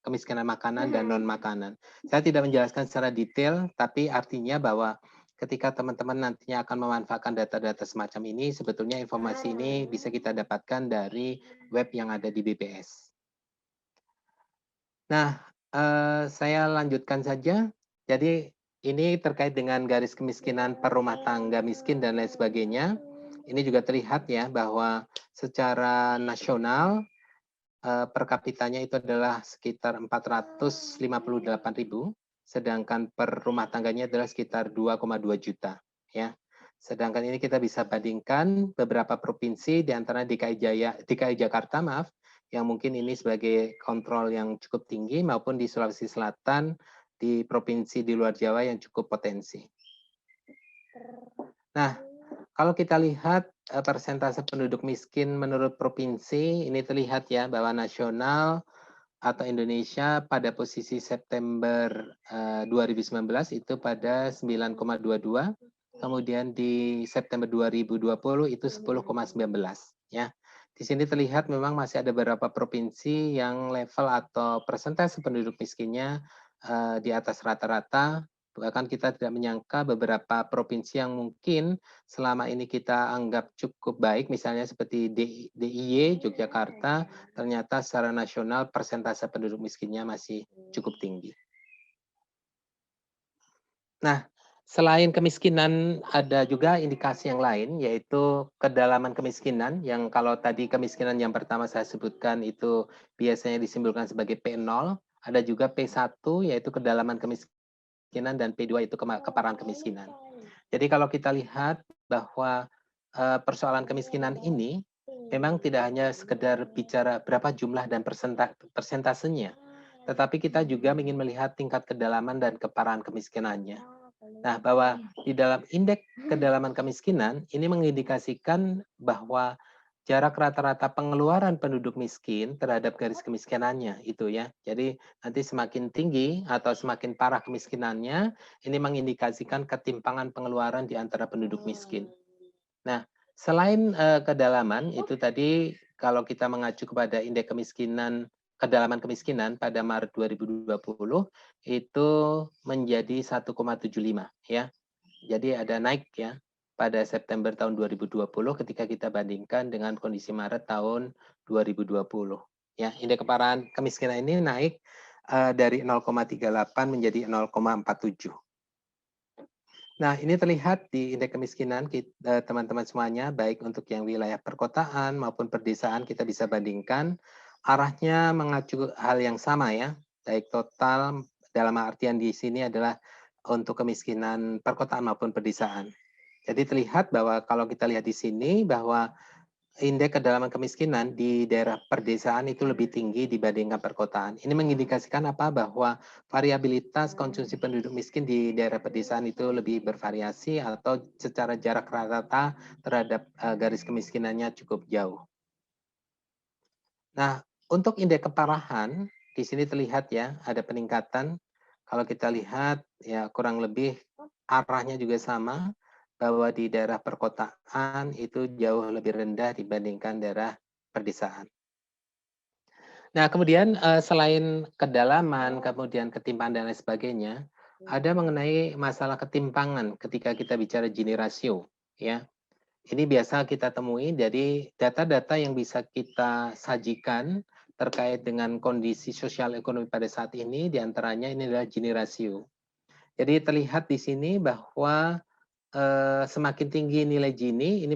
kemiskinan makanan dan non-makanan. Saya tidak menjelaskan secara detail, tapi artinya bahwa ketika teman-teman nantinya akan memanfaatkan data-data semacam ini, sebetulnya informasi ini bisa kita dapatkan dari web yang ada di BPS. Nah, saya lanjutkan saja. Jadi ini terkait dengan garis kemiskinan per rumah tangga miskin dan lain sebagainya. Ini juga terlihat ya bahwa secara nasional per kapitanya itu adalah sekitar 458.000, sedangkan per rumah tangganya adalah sekitar 2,2 juta ya. Sedangkan ini kita bisa bandingkan beberapa provinsi di antara DKI Jakarta yang mungkin ini sebagai kontrol yang cukup tinggi, maupun di Sulawesi Selatan, di provinsi di luar Jawa yang cukup potensi. Nah, kalau kita lihat persentase penduduk miskin menurut provinsi, ini terlihat ya bahwa nasional atau Indonesia pada posisi September 2019 itu pada 9,22, kemudian di September 2020 itu 10,19 ya. Di sini terlihat memang masih ada beberapa provinsi yang level atau persentase penduduk miskinnya di atas rata-rata. Bahkan kita tidak menyangka beberapa provinsi yang mungkin selama ini kita anggap cukup baik, misalnya seperti DIY, Yogyakarta, ternyata secara nasional persentase penduduk miskinnya masih cukup tinggi. Nah, selain kemiskinan ada juga indikasi yang lain, yaitu kedalaman kemiskinan, yang kalau tadi kemiskinan yang pertama saya sebutkan itu biasanya disimpulkan sebagai P0, ada juga P1 yaitu kedalaman kemiskinan, dan P2 itu keparahan kemiskinan. Jadi kalau kita lihat bahwa persoalan kemiskinan ini memang tidak hanya sekedar bicara berapa jumlah dan persentasenya, tetapi kita juga ingin melihat tingkat kedalaman dan keparahan kemiskinannya. Nah, bahwa di dalam indeks kedalaman kemiskinan ini mengindikasikan bahwa jarak rata-rata pengeluaran penduduk miskin terhadap garis kemiskinannya itu ya. Jadi nanti semakin tinggi atau semakin parah kemiskinannya, ini mengindikasikan ketimpangan pengeluaran di antara penduduk miskin. Nah, selain kedalaman itu tadi kalau kita mengacu kepada indeks kedalaman kemiskinan pada Maret 2020 itu menjadi 1,75 ya. Jadi ada naik ya pada September tahun 2020 ketika kita bandingkan dengan kondisi Maret tahun 2020. Ya, indeks keparahan kemiskinan ini naik dari 0,38 menjadi 0,47. Nah, ini terlihat di indeks kemiskinan teman-teman semuanya, baik untuk yang wilayah perkotaan maupun perdesaan, kita bisa bandingkan arahnya mengacu hal yang sama ya, baik total dalam artian di sini adalah untuk kemiskinan perkotaan maupun perdesaan. Jadi terlihat bahwa kalau kita lihat di sini bahwa indeks kedalaman kemiskinan di daerah perdesaan itu lebih tinggi dibandingkan perkotaan. Ini mengindikasikan apa? Bahwa variabilitas konsumsi penduduk miskin di daerah pedesaan itu lebih bervariasi atau secara jarak rata-rata terhadap garis kemiskinannya cukup jauh. Nah, untuk indeks keparahan di sini terlihat ya ada peningkatan. Kalau kita lihat ya kurang lebih arahnya juga sama, bahwa di daerah perkotaan itu jauh lebih rendah dibandingkan daerah perdesaan. Nah, kemudian selain kedalaman, kemudian ketimpangan dan lain sebagainya, ada mengenai masalah ketimpangan ketika kita bicara Gini rasio, ya. Ini biasa kita temui, jadi data-data yang bisa kita sajikan terkait dengan kondisi sosial ekonomi pada saat ini, diantaranya ini adalah Gini rasio. Jadi terlihat di sini bahwa semakin tinggi nilai Gini, ini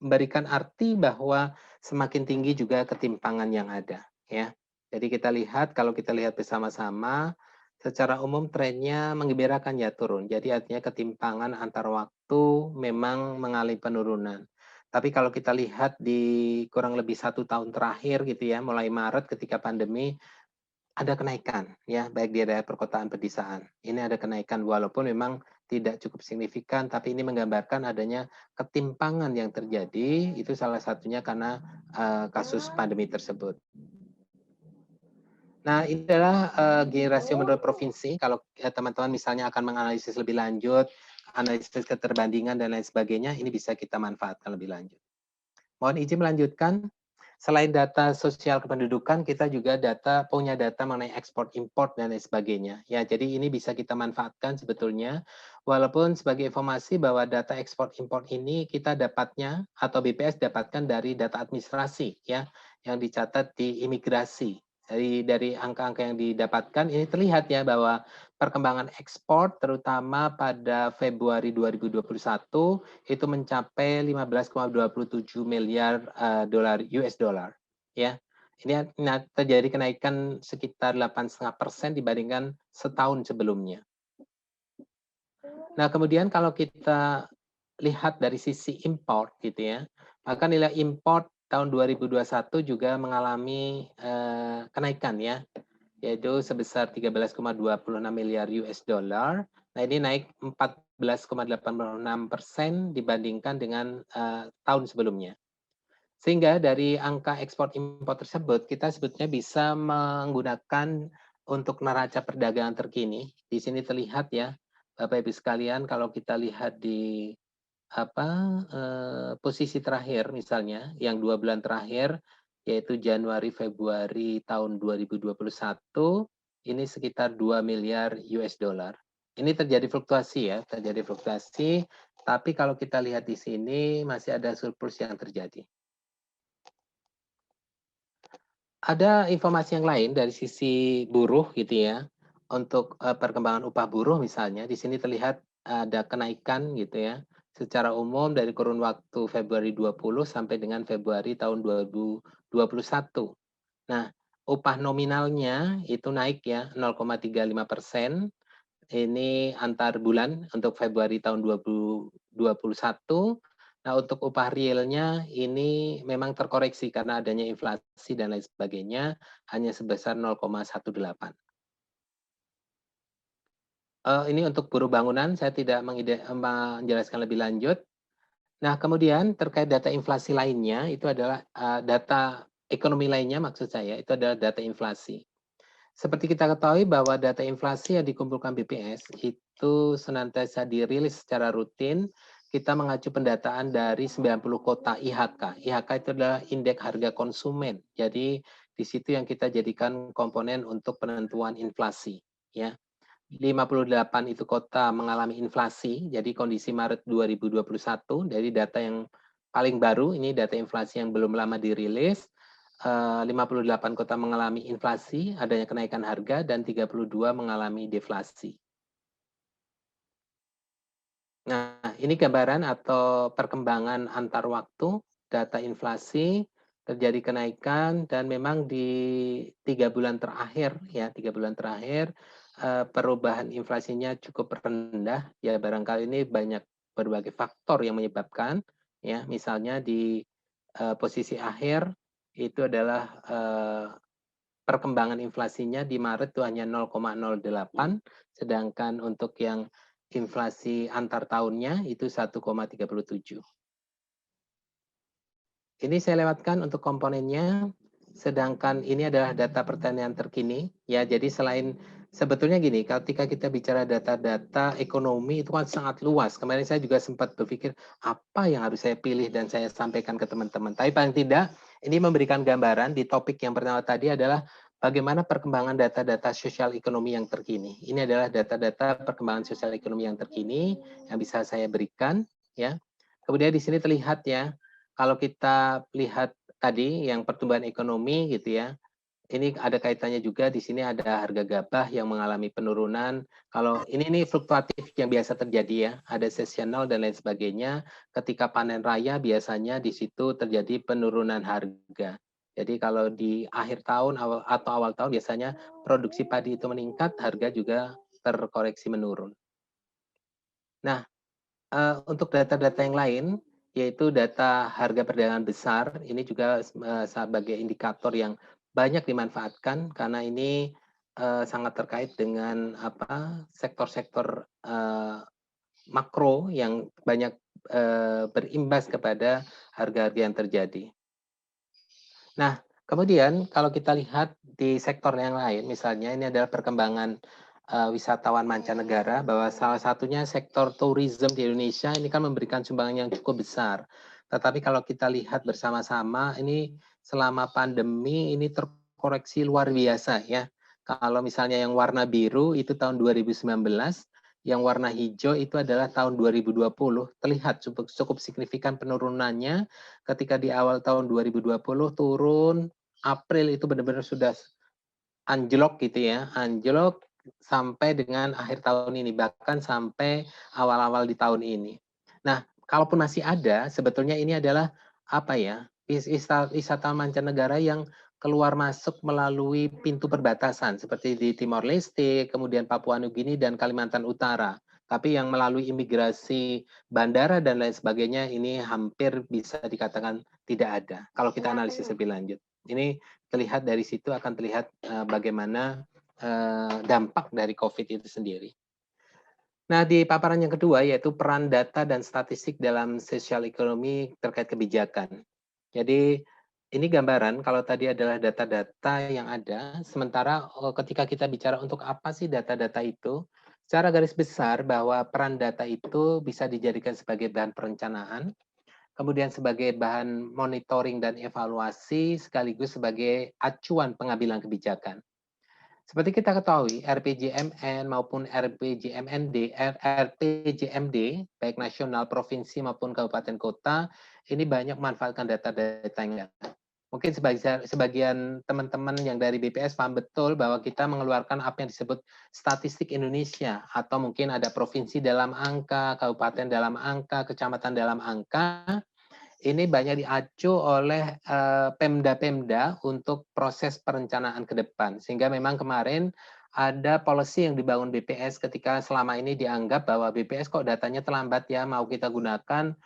memberikan arti bahwa semakin tinggi juga ketimpangan yang ada, ya. Jadi kita lihat, kalau kita lihat bersama-sama, secara umum trennya menggembirakan ya turun. Jadi artinya ketimpangan antar waktu memang mengalami penurunan. Tapi kalau kita lihat di kurang lebih 1 tahun terakhir gitu ya, mulai Maret ketika pandemi, ada kenaikan ya, baik di daerah perkotaan pedesaan. Ini ada kenaikan walaupun memang tidak cukup signifikan, tapi ini menggambarkan adanya ketimpangan yang terjadi, itu salah satunya karena kasus pandemi tersebut. Nah, ini adalah Gini rasio menurut provinsi. Kalau teman-teman misalnya akan menganalisis lebih lanjut, analisis keterbandingan dan lain sebagainya, ini bisa kita manfaatkan lebih lanjut. Mohon izin melanjutkan. Selain data sosial kependudukan, kita juga punya data mengenai ekspor import dan lain sebagainya. Ya, jadi ini bisa kita manfaatkan sebetulnya. Walaupun sebagai informasi bahwa data ekspor import ini kita dapatnya atau BPS dapatkan dari data administrasi ya, yang dicatat di imigrasi. Dari angka-angka yang didapatkan ini terlihat ya bahwa perkembangan ekspor terutama pada Februari 2021 itu mencapai 15,27 miliar dolar US dollar ya. Ini terjadi kenaikan sekitar 8,5% dibandingkan setahun sebelumnya. Nah, kemudian kalau kita lihat dari sisi import gitu ya, maka nilai import tahun 2021 juga mengalami kenaikan ya, yaitu sebesar 13,26 miliar US dollar. Nah, ini naik 14,86% dibandingkan dengan tahun sebelumnya. Sehingga dari angka ekspor impor tersebut, kita sebetulnya bisa menggunakan untuk neraca perdagangan terkini. Di sini terlihat ya, Bapak Ibu sekalian, kalau kita lihat di posisi terakhir misalnya, yang 2 bulan terakhir, yaitu Januari Februari tahun 2021, ini sekitar 2 miliar US dollar. Ini terjadi fluktuasi ya, tapi kalau kita lihat di sini masih ada surplus yang terjadi. Ada informasi yang lain dari sisi buruh gitu ya. Untuk perkembangan upah buruh misalnya, di sini terlihat ada kenaikan gitu ya. Secara umum dari kurun waktu Februari 20 sampai dengan Februari tahun 2021. Nah, upah nominalnya itu naik ya 0,35%. Ini antar bulan untuk Februari tahun 2021. Nah, untuk upah realnya ini memang terkoreksi karena adanya inflasi dan lain sebagainya, hanya sebesar 0,18. Ini untuk buruh bangunan, saya tidak menjelaskan lebih lanjut. Nah, kemudian terkait data inflasi lainnya, itu adalah data ekonomi lainnya maksud saya, itu adalah data inflasi. Seperti kita ketahui bahwa data inflasi yang dikumpulkan BPS itu senantiasa dirilis secara rutin. Kita mengacu pendataan dari 90 kota IHK. IHK itu adalah indeks harga konsumen. Jadi di situ yang kita jadikan komponen untuk penentuan inflasi. Ya, 58 itu kota mengalami inflasi. Jadi kondisi Maret 2021 dari data yang paling baru, ini data inflasi yang belum lama dirilis. 58 kota mengalami inflasi, adanya kenaikan harga, dan 32 mengalami deflasi. Nah, ini gambaran atau perkembangan antar waktu, data inflasi, terjadi kenaikan, dan memang di 3 bulan terakhir, ya 3 bulan terakhir, perubahan inflasinya cukup rendah, ya barangkali ini banyak berbagai faktor yang menyebabkan, ya misalnya di posisi akhir, itu adalah perkembangan inflasinya di Maret itu hanya 0,08, sedangkan untuk yang inflasi antar tahunnya itu 1,37. Ini saya lewatkan untuk komponennya, sedangkan ini adalah data pertanian terkini. Ya, jadi selain sebetulnya gini, ketika kita bicara data-data ekonomi itu kan sangat luas. Kemarin saya juga sempat berpikir apa yang harus saya pilih dan saya sampaikan ke teman-teman. Tapi paling tidak Ini memberikan gambaran di topik yang pertama tadi adalah bagaimana perkembangan data-data sosial ekonomi yang terkini. Ini adalah data-data perkembangan sosial ekonomi yang terkini yang bisa saya berikan, ya. Kemudian di sini terlihat ya, kalau kita lihat tadi yang pertumbuhan ekonomi gitu ya, ini ada kaitannya juga di sini ada harga gabah yang mengalami penurunan. Kalau ini fluktuatif yang biasa terjadi ya, ada seasonal dan lain sebagainya. Ketika panen raya biasanya di situ terjadi penurunan harga. Jadi kalau di akhir tahun atau awal tahun biasanya produksi padi itu meningkat, harga juga terkoreksi menurun. Nah, untuk data-data yang lain, yaitu data harga perdagangan besar, ini juga sebagai indikator yang banyak dimanfaatkan karena ini sangat terkait dengan sektor-sektor makro yang banyak berimbas kepada harga-harga yang terjadi. Nah, kemudian kalau kita lihat di sektor yang lain, misalnya ini adalah perkembangan wisatawan mancanegara, bahwa salah satunya sektor tourism di Indonesia ini kan memberikan sumbangan yang cukup besar. Tetapi kalau kita lihat bersama-sama, ini selama pandemi ini terkoreksi luar biasa ya. Kalau misalnya yang warna biru itu tahun 2019, yang warna hijau itu adalah tahun 2020. Terlihat cukup signifikan penurunannya ketika di awal tahun 2020 turun, April itu benar-benar sudah anjlok gitu ya, anjlok sampai dengan akhir tahun ini, bahkan sampai awal-awal di tahun ini. Nah, kalaupun masih ada, sebetulnya ini adalah apa ya, wisata mancanegara yang keluar masuk melalui pintu perbatasan seperti di Timor Leste, kemudian Papua Nugini dan Kalimantan Utara. Tapi yang melalui imigrasi bandara dan lain sebagainya ini hampir bisa dikatakan tidak ada kalau kita analisis lebih lanjut. Ini terlihat dari situ akan terlihat bagaimana dampak dari COVID itu sendiri. Nah, di paparan yang kedua yaitu peran data dan statistik dalam sosial ekonomi terkait kebijakan. Jadi ini gambaran kalau tadi adalah data-data yang ada, sementara ketika kita bicara untuk apa sih data-data itu, secara garis besar bahwa peran data itu bisa dijadikan sebagai bahan perencanaan, kemudian sebagai bahan monitoring dan evaluasi, sekaligus sebagai acuan pengambilan kebijakan. Seperti kita ketahui, RPJMN maupun RPJMD, baik nasional, provinsi maupun kabupaten kota, ini banyak memanfaatkan data-data yang ada. Mungkin sebagian teman-teman yang dari BPS paham betul bahwa kita mengeluarkan apa yang disebut statistik Indonesia, atau mungkin ada provinsi dalam angka, kabupaten dalam angka, kecamatan dalam angka. Ini banyak diacu oleh Pemda-Pemda untuk proses perencanaan ke depan. Sehingga memang kemarin ada policy yang dibangun BPS ketika selama ini dianggap bahwa BPS kok datanya terlambat ya, mau kita gunakan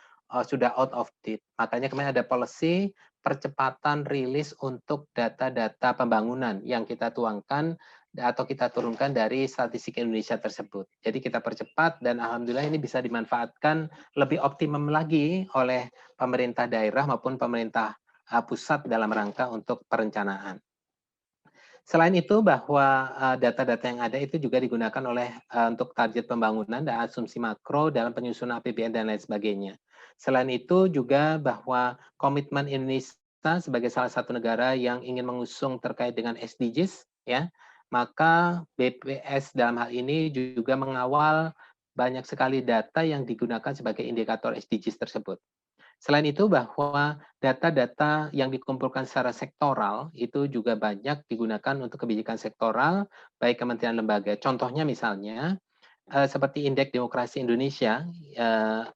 sudah out of date. Makanya kemarin ada policy percepatan rilis untuk data-data pembangunan yang kita tuangkan atau kita turunkan dari statistik Indonesia tersebut. Jadi kita percepat dan alhamdulillah ini bisa dimanfaatkan lebih optimum lagi oleh pemerintah daerah maupun pemerintah pusat dalam rangka untuk perencanaan. Selain itu bahwa data-data yang ada itu juga digunakan oleh untuk target pembangunan dan asumsi makro dalam penyusunan APBN dan lain sebagainya. Selain itu juga bahwa komitmen Indonesia sebagai salah satu negara yang ingin mengusung terkait dengan SDGs ya, maka BPS dalam hal ini juga mengawal banyak sekali data yang digunakan sebagai indikator SDGs tersebut. Selain itu bahwa data-data yang dikumpulkan secara sektoral itu juga banyak digunakan untuk kebijakan sektoral, baik kementerian lembaga. Contohnya misalnya, seperti Indeks Demokrasi Indonesia,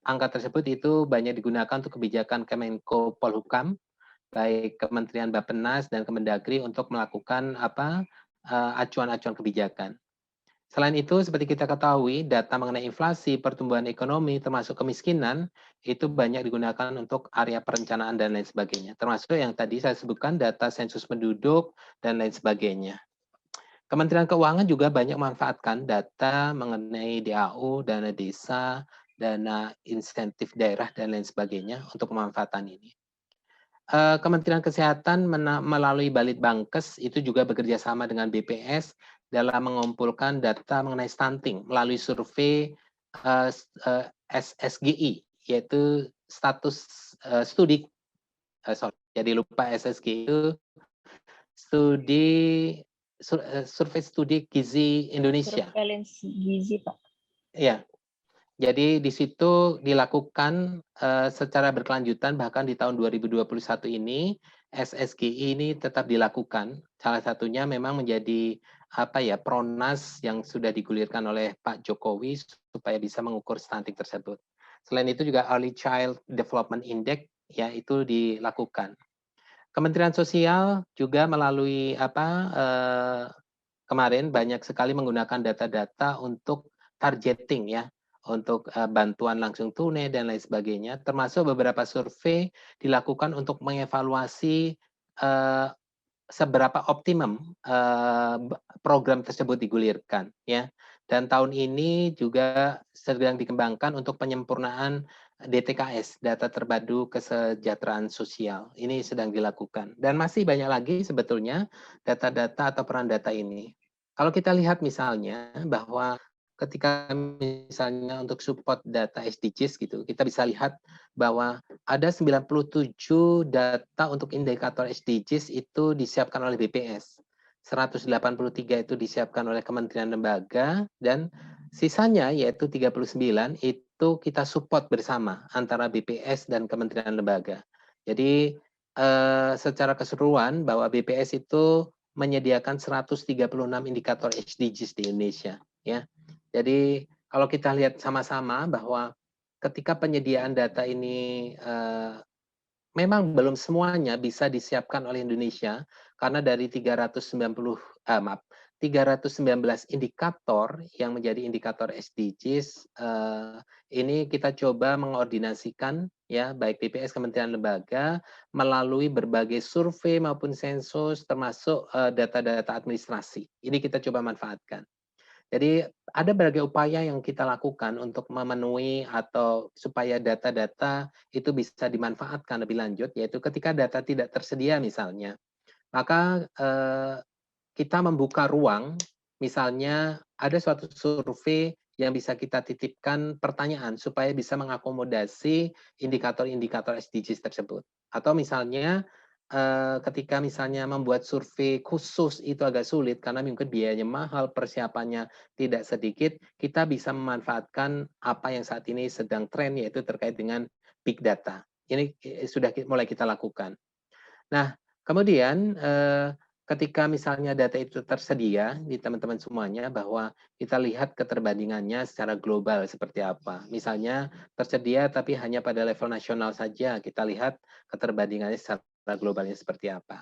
angka tersebut itu banyak digunakan untuk kebijakan Kemenko Polhukam, baik Kementerian Bappenas dan Kemendagri untuk melakukan acuan-acuan kebijakan. Selain itu, seperti kita ketahui, data mengenai inflasi, pertumbuhan ekonomi, termasuk kemiskinan, itu banyak digunakan untuk area perencanaan dan lain sebagainya. Termasuk yang tadi saya sebutkan, data sensus penduduk, dan lain sebagainya. Kementerian Keuangan juga banyak memanfaatkan data mengenai DAU, dana desa, dana insentif daerah, dan lain sebagainya untuk pemanfaatan ini. Kementerian Kesehatan melalui Balitbangkes itu juga bekerja sama dengan BPS dalam mengumpulkan data mengenai stunting melalui survei SSGI, yaitu status studi Jadi lupa SSG itu survei studi gizi Indonesia. Surveillance gizi, Pak. Ya, jadi di situ dilakukan secara berkelanjutan, bahkan di tahun 2021 ini SSGI ini tetap dilakukan. Salah satunya memang menjadi Pronas yang sudah digulirkan oleh Pak Jokowi supaya bisa mengukur stunting tersebut. Selain itu juga Early Child Development Index ya itu dilakukan. Kementerian Sosial juga melalui kemarin banyak sekali menggunakan data-data untuk targeting ya, untuk bantuan langsung tunai dan lain sebagainya, termasuk beberapa survei dilakukan untuk mengevaluasi seberapa optimum program tersebut digulirkan ya. Dan tahun ini juga sedang dikembangkan untuk penyempurnaan DTKS, data terpadu kesejahteraan sosial. Ini sedang dilakukan dan masih banyak lagi sebetulnya data-data atau peran data ini. Kalau kita lihat misalnya bahwa ketika misalnya untuk support data SDGs gitu, kita bisa lihat bahwa ada 97 data untuk indikator SDGs itu disiapkan oleh BPS. 183 itu disiapkan oleh kementerian lembaga dan sisanya yaitu 39 itu kita support bersama antara BPS dan kementerian lembaga. Jadi secara keseluruhan bahwa BPS itu menyediakan 136 indikator SDGs di Indonesia ya. Jadi kalau kita lihat sama-sama bahwa ketika penyediaan data ini memang belum semuanya bisa disiapkan oleh Indonesia karena dari 319 indikator yang menjadi indikator SDGs ini kita coba mengordinasikan ya baik BPS Kementerian Lembaga melalui berbagai survei maupun sensus termasuk data-data administrasi. Ini kita coba manfaatkan. Jadi ada berbagai upaya yang kita lakukan untuk memenuhi atau supaya data-data itu bisa dimanfaatkan lebih lanjut, yaitu ketika data tidak tersedia misalnya, maka kita membuka ruang, misalnya ada suatu survei yang bisa kita titipkan pertanyaan supaya bisa mengakomodasi indikator-indikator SDGs tersebut. Atau misalnya ketika misalnya membuat survei khusus itu agak sulit karena mungkin biayanya mahal, persiapannya tidak sedikit, kita bisa memanfaatkan apa yang saat ini sedang tren yaitu terkait dengan big data. Ini sudah mulai kita lakukan. Nah, kemudian ketika misalnya data itu tersedia di teman-teman semuanya bahwa kita lihat keterbandingannya secara global seperti apa. Misalnya tersedia tapi hanya pada level nasional saja, kita lihat keterbandingannya secara globalnya seperti apa.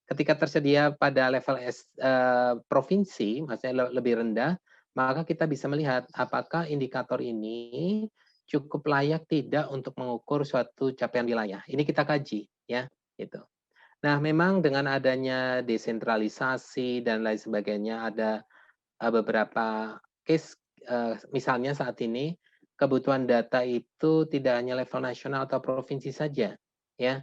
Ketika tersedia pada level provinsi, maksudnya lebih rendah, maka kita bisa melihat apakah indikator ini cukup layak tidak untuk mengukur suatu capaian wilayah. Ini kita kaji, ya, gitu. Nah, memang dengan adanya desentralisasi dan lain sebagainya, ada beberapa case, misalnya saat ini kebutuhan data itu tidak hanya level nasional atau provinsi saja, ya.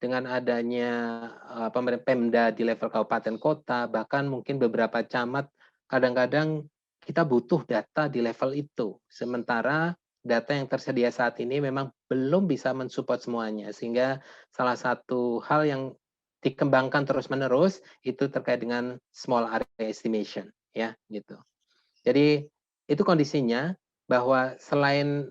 Dengan adanya Pemda di level kabupaten kota, bahkan mungkin beberapa camat, kadang-kadang kita butuh data di level itu. Sementara data yang tersedia saat ini memang belum bisa mensupport semuanya, sehingga salah satu hal yang dikembangkan terus-menerus itu terkait dengan small area estimation, ya, gitu. Jadi itu kondisinya bahwa selain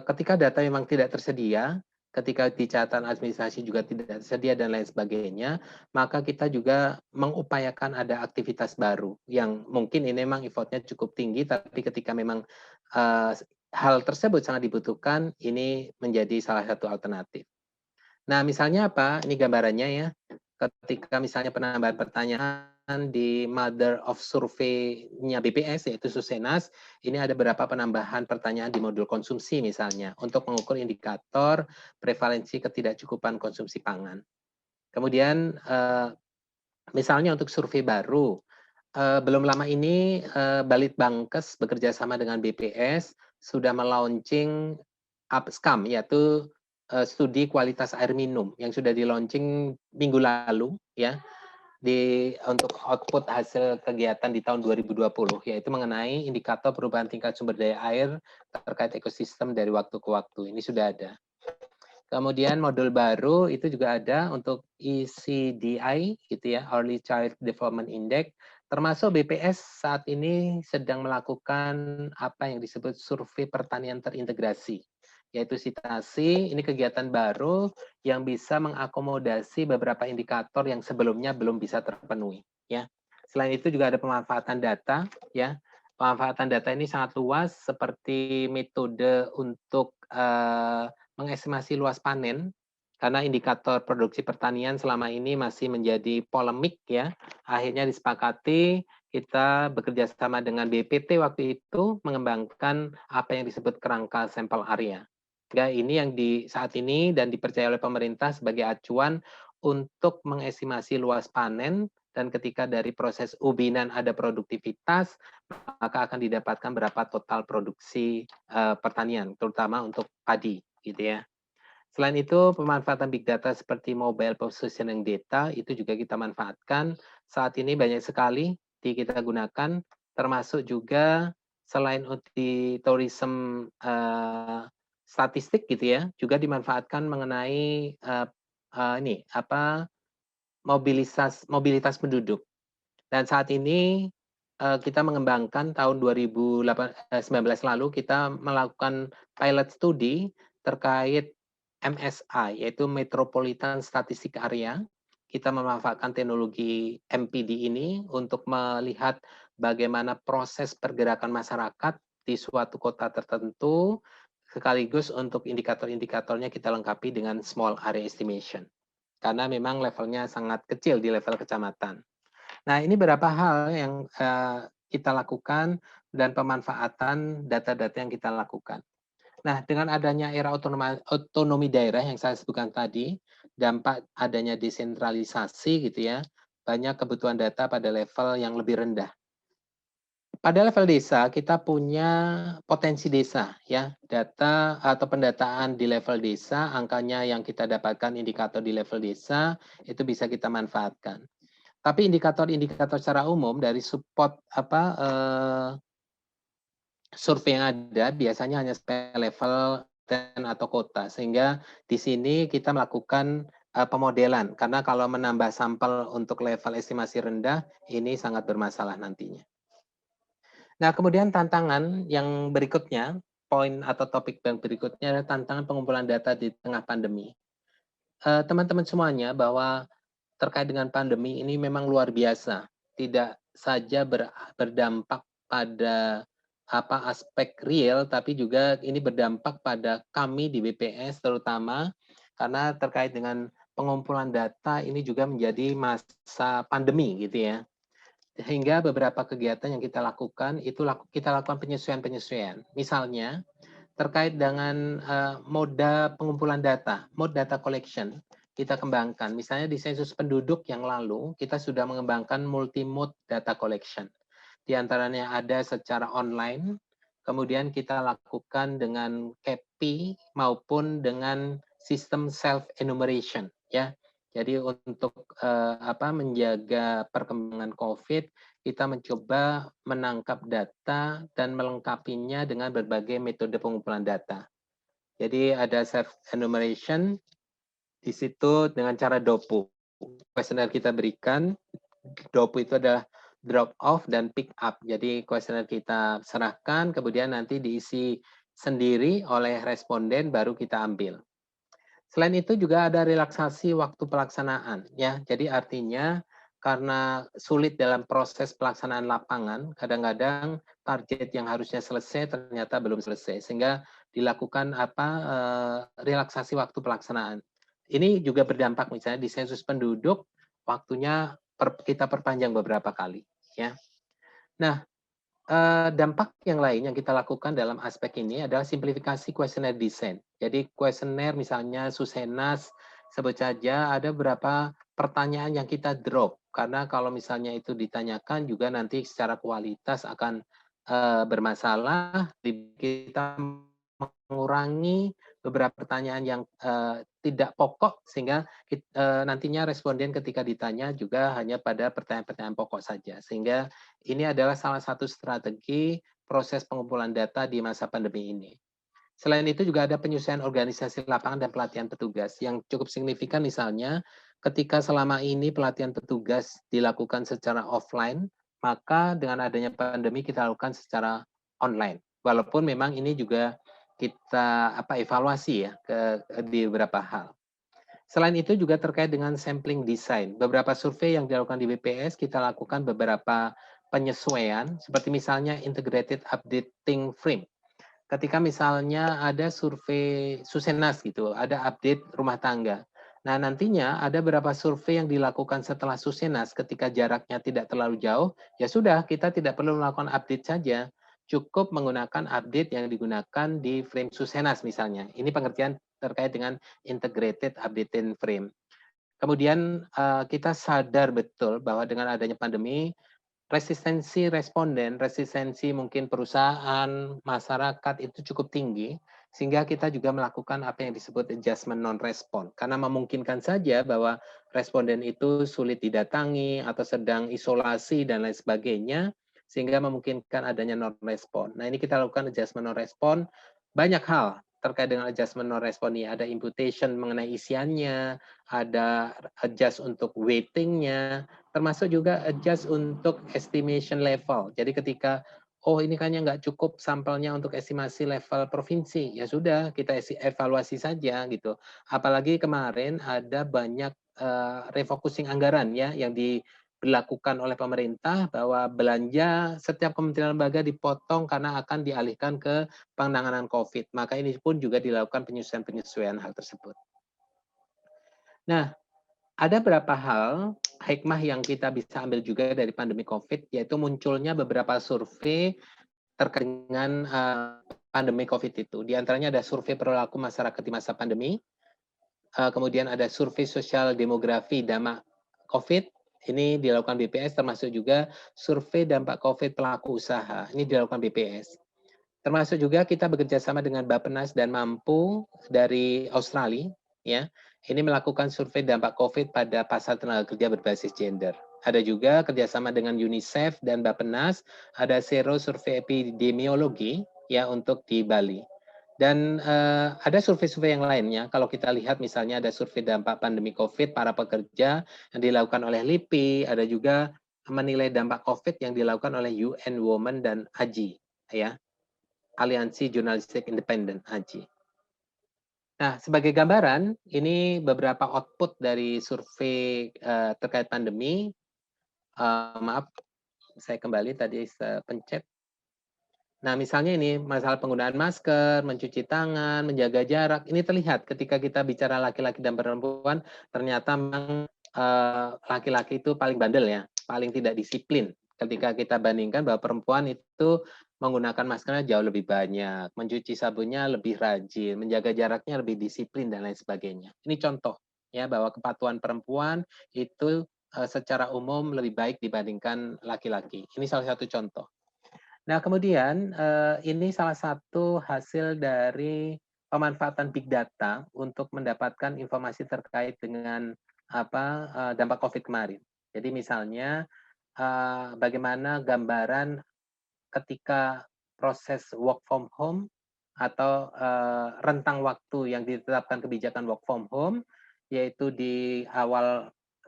ketika data memang tidak tersedia, ketika di catatan administrasi juga tidak tersedia dan lain sebagainya, maka kita juga mengupayakan ada aktivitas baru yang mungkin ini memang effortnya cukup tinggi, tapi ketika memang hal tersebut sangat dibutuhkan, ini menjadi salah satu alternatif. Nah, misalnya apa? Ini gambarannya ya. Ketika misalnya penambahan pertanyaan di Mother of Survey-nya BPS, yaitu Susenas, ini ada beberapa penambahan pertanyaan di modul konsumsi misalnya, untuk mengukur indikator prevalensi ketidakcukupan konsumsi pangan. Kemudian, misalnya untuk survei baru, belum lama ini Balitbangkes bekerja sama dengan BPS sudah melaunching UPSCAM, yaitu studi kualitas air minum yang sudah di-launching minggu lalu ya untuk output hasil kegiatan di tahun 2020 yaitu mengenai indikator perubahan tingkat sumber daya air terkait ekosistem dari waktu ke waktu. Ini sudah ada. Kemudian modul baru itu juga ada untuk ECDI gitu ya, Early Child Development Index, termasuk BPS saat ini sedang melakukan apa yang disebut survei pertanian terintegrasi, yaitu SITASI. Ini kegiatan baru yang bisa mengakomodasi beberapa indikator yang sebelumnya belum bisa terpenuhi ya. Selain itu juga ada pemanfaatan data ya. Pemanfaatan data ini sangat luas seperti metode untuk mengestimasi luas panen, karena indikator produksi pertanian selama ini masih menjadi polemik ya. Akhirnya disepakati kita bekerja sama dengan BPT waktu itu mengembangkan apa yang disebut kerangka sampel area. Ya, ini yang saat ini dan dipercaya oleh pemerintah sebagai acuan untuk mengestimasi luas panen, dan ketika dari proses ubinan ada produktivitas, maka akan didapatkan berapa total produksi pertanian, terutama untuk padi. Gitu ya. Selain itu, pemanfaatan big data seperti mobile positioning data itu juga kita manfaatkan. Saat ini banyak sekali kita gunakan, termasuk juga selain di tourism statistik gitu ya, juga dimanfaatkan mengenai mobilitas penduduk. Dan saat ini kita mengembangkan tahun 2019 lalu kita melakukan pilot study terkait MSI, yaitu Metropolitan Statistic Area. Kita memanfaatkan teknologi MPD ini untuk melihat bagaimana proses pergerakan masyarakat di suatu kota tertentu, sekaligus untuk indikator-indikatornya kita lengkapi dengan small area estimation. Karena memang levelnya sangat kecil di level kecamatan. Nah, ini beberapa hal yang kita lakukan dan pemanfaatan data-data yang kita lakukan. Nah, dengan adanya era otonomi daerah yang saya sebutkan tadi, dampak adanya desentralisasi gitu ya, banyak kebutuhan data pada level yang lebih rendah. Pada level desa, kita punya potensi desa ya, data atau pendataan di level desa, angkanya yang kita dapatkan indikator di level desa, itu bisa kita manfaatkan. Tapi indikator-indikator secara umum dari support survei yang ada biasanya hanya sampai level atau kota, sehingga di sini kita melakukan pemodelan, karena kalau menambah sampel untuk level estimasi rendah ini sangat bermasalah nantinya. Nah, kemudian tantangan yang berikutnya, poin atau topik yang berikutnya adalah tantangan pengumpulan data di tengah pandemi. Teman-teman semuanya, bahwa terkait dengan pandemi ini memang luar biasa, tidak saja berdampak pada aspek real, tapi juga ini berdampak pada kami di BPS terutama, karena terkait dengan pengumpulan data ini juga menjadi masa pandemi gitu ya. Sehingga beberapa kegiatan yang kita lakukan itu kita lakukan penyesuaian-penyesuaian. Misalnya terkait dengan moda pengumpulan data, mode data collection, kita kembangkan. Misalnya di sensus penduduk yang lalu, kita sudah mengembangkan multi-mode data collection. Di antaranya ada secara online, kemudian kita lakukan dengan CAPI maupun dengan sistem self-enumeration. Ya. Jadi untuk menjaga perkembangan COVID, kita mencoba menangkap data dan melengkapinya dengan berbagai metode pengumpulan data. Jadi ada self-enumeration, di situ dengan cara DOPU. Kuesioner kita berikan, DOPU itu adalah drop off dan pick up. Jadi kuesioner kita serahkan, kemudian nanti diisi sendiri oleh responden, baru kita ambil. Selain itu juga ada relaksasi waktu pelaksanaan. Ya, jadi artinya karena sulit dalam proses pelaksanaan lapangan, kadang-kadang target yang harusnya selesai ternyata belum selesai, sehingga dilakukan relaksasi waktu pelaksanaan. Ini juga berdampak misalnya di sensus penduduk, waktunya kita perpanjang beberapa kali. Ya. Nah, dampak yang lain yang kita lakukan dalam aspek ini adalah simplifikasi kuesioner desain. Jadi kuesioner misalnya Susenas, sebut saja ada beberapa pertanyaan yang kita drop, karena kalau misalnya itu ditanyakan juga nanti secara kualitas akan bermasalah. Kita mengurangi beberapa pertanyaan yang tidak pokok, sehingga nantinya responden ketika ditanya juga hanya pada pertanyaan-pertanyaan pokok saja. Sehingga ini adalah salah satu strategi proses pengumpulan data di masa pandemi ini. Selain itu juga ada penyesuaian organisasi lapangan dan pelatihan petugas yang cukup signifikan, misalnya ketika selama ini pelatihan petugas dilakukan secara offline, maka dengan adanya pandemi kita lakukan secara online. Walaupun memang ini juga kita evaluasi ya di beberapa hal. Selain itu juga terkait dengan sampling design. Beberapa survei yang dilakukan di BPS kita lakukan beberapa penyesuaian, seperti misalnya integrated updating frame. Ketika misalnya ada survei Susenas gitu, ada update rumah tangga. Nah, nantinya ada beberapa survei yang dilakukan setelah Susenas ketika jaraknya tidak terlalu jauh, ya sudah, kita tidak perlu melakukan update saja. Cukup menggunakan update yang digunakan di frame Susenas misalnya. Ini pengertian terkait dengan integrated updating frame. Kemudian kita sadar betul bahwa dengan adanya pandemi, resistensi responden, resistensi mungkin perusahaan, masyarakat itu cukup tinggi, sehingga kita juga melakukan apa yang disebut adjustment non-respon. Karena memungkinkan saja bahwa responden itu sulit didatangi atau sedang isolasi dan lain sebagainya, sehingga memungkinkan adanya non-respon. Nah, ini kita lakukan adjustment non-respon, banyak hal terkait dengan adjustment non-respon ini. Ada imputation mengenai isiannya, ada adjust untuk weighting-nya, termasuk juga adjust untuk estimation level. Jadi ketika ini kayaknya nggak cukup sampelnya untuk estimasi level provinsi, ya sudah kita evaluasi saja gitu. Apalagi kemarin ada banyak refocusing anggaran ya yang dilakukan oleh pemerintah, bahwa belanja setiap kementerian lembaga dipotong karena akan dialihkan ke penanganan COVID. Maka ini pun juga dilakukan penyesuaian hal tersebut. Nah, ada beberapa hal hikmah yang kita bisa ambil juga dari pandemi COVID, yaitu munculnya beberapa survei terkait dengan pandemi COVID itu. Di antaranya ada survei perilaku masyarakat di masa pandemi, kemudian ada survei sosial demografi dampak COVID, ini dilakukan BPS, termasuk juga survei dampak COVID pelaku usaha, ini dilakukan BPS. Termasuk juga kita bekerja sama dengan Bappenas dan Mampu dari Australia, ya. Ini melakukan survei dampak COVID pada pasar tenaga kerja berbasis gender. Ada juga kerjasama dengan UNICEF dan Bappenas, ada Sero survei epidemiologi ya untuk di Bali. Dan ada survei-survei yang lainnya. Kalau kita lihat misalnya ada survei dampak pandemi COVID para pekerja yang dilakukan oleh LIPI, ada juga menilai dampak COVID yang dilakukan oleh UN Women dan AJI, ya. Aliansi Jurnalistik Independen, AJI. Nah, sebagai gambaran, ini beberapa output dari survei terkait pandemi. Maaf, saya kembali tadi saya pencet. Nah, misalnya ini masalah penggunaan masker, mencuci tangan, menjaga jarak. Ini terlihat ketika kita bicara laki-laki dan perempuan, ternyata memang laki-laki itu paling bandel ya, paling tidak disiplin. Ketika kita bandingkan bahwa perempuan itu menggunakan maskernya jauh lebih banyak, mencuci sabunnya lebih rajin, menjaga jaraknya lebih disiplin, dan lain sebagainya. Ini contoh ya bahwa kepatuhan perempuan itu secara umum lebih baik dibandingkan laki-laki. Ini salah satu contoh. Nah, kemudian ini salah satu hasil dari pemanfaatan big data untuk mendapatkan informasi terkait dengan dampak COVID kemarin. Jadi misalnya bagaimana gambaran ketika proses work from home atau rentang waktu yang ditetapkan kebijakan work from home, yaitu di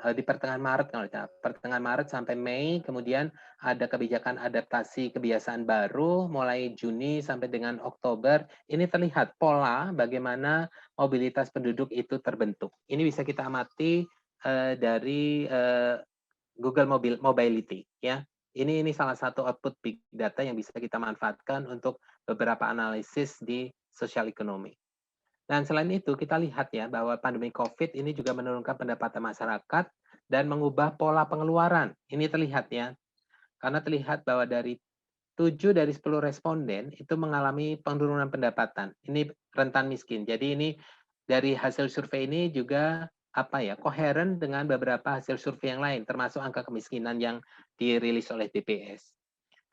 pertengahan Maret, kalau tidak, pertengahan Maret sampai Mei, kemudian ada kebijakan adaptasi kebiasaan baru mulai Juni sampai dengan Oktober. Ini terlihat pola bagaimana mobilitas penduduk itu terbentuk. Ini bisa kita amati dari Google Mobility, ya. Ini salah satu output big data yang bisa kita manfaatkan untuk beberapa analisis di sosial ekonomi. Dan selain itu, kita lihat ya bahwa pandemi COVID ini juga menurunkan pendapatan masyarakat dan mengubah pola pengeluaran. Ini terlihat ya, karena terlihat bahwa dari 7 dari 10 responden itu mengalami penurunan pendapatan. Ini rentan miskin. Jadi ini dari hasil survei ini juga koheren dengan beberapa hasil survei yang lain, termasuk angka kemiskinan yang dirilis oleh BPS.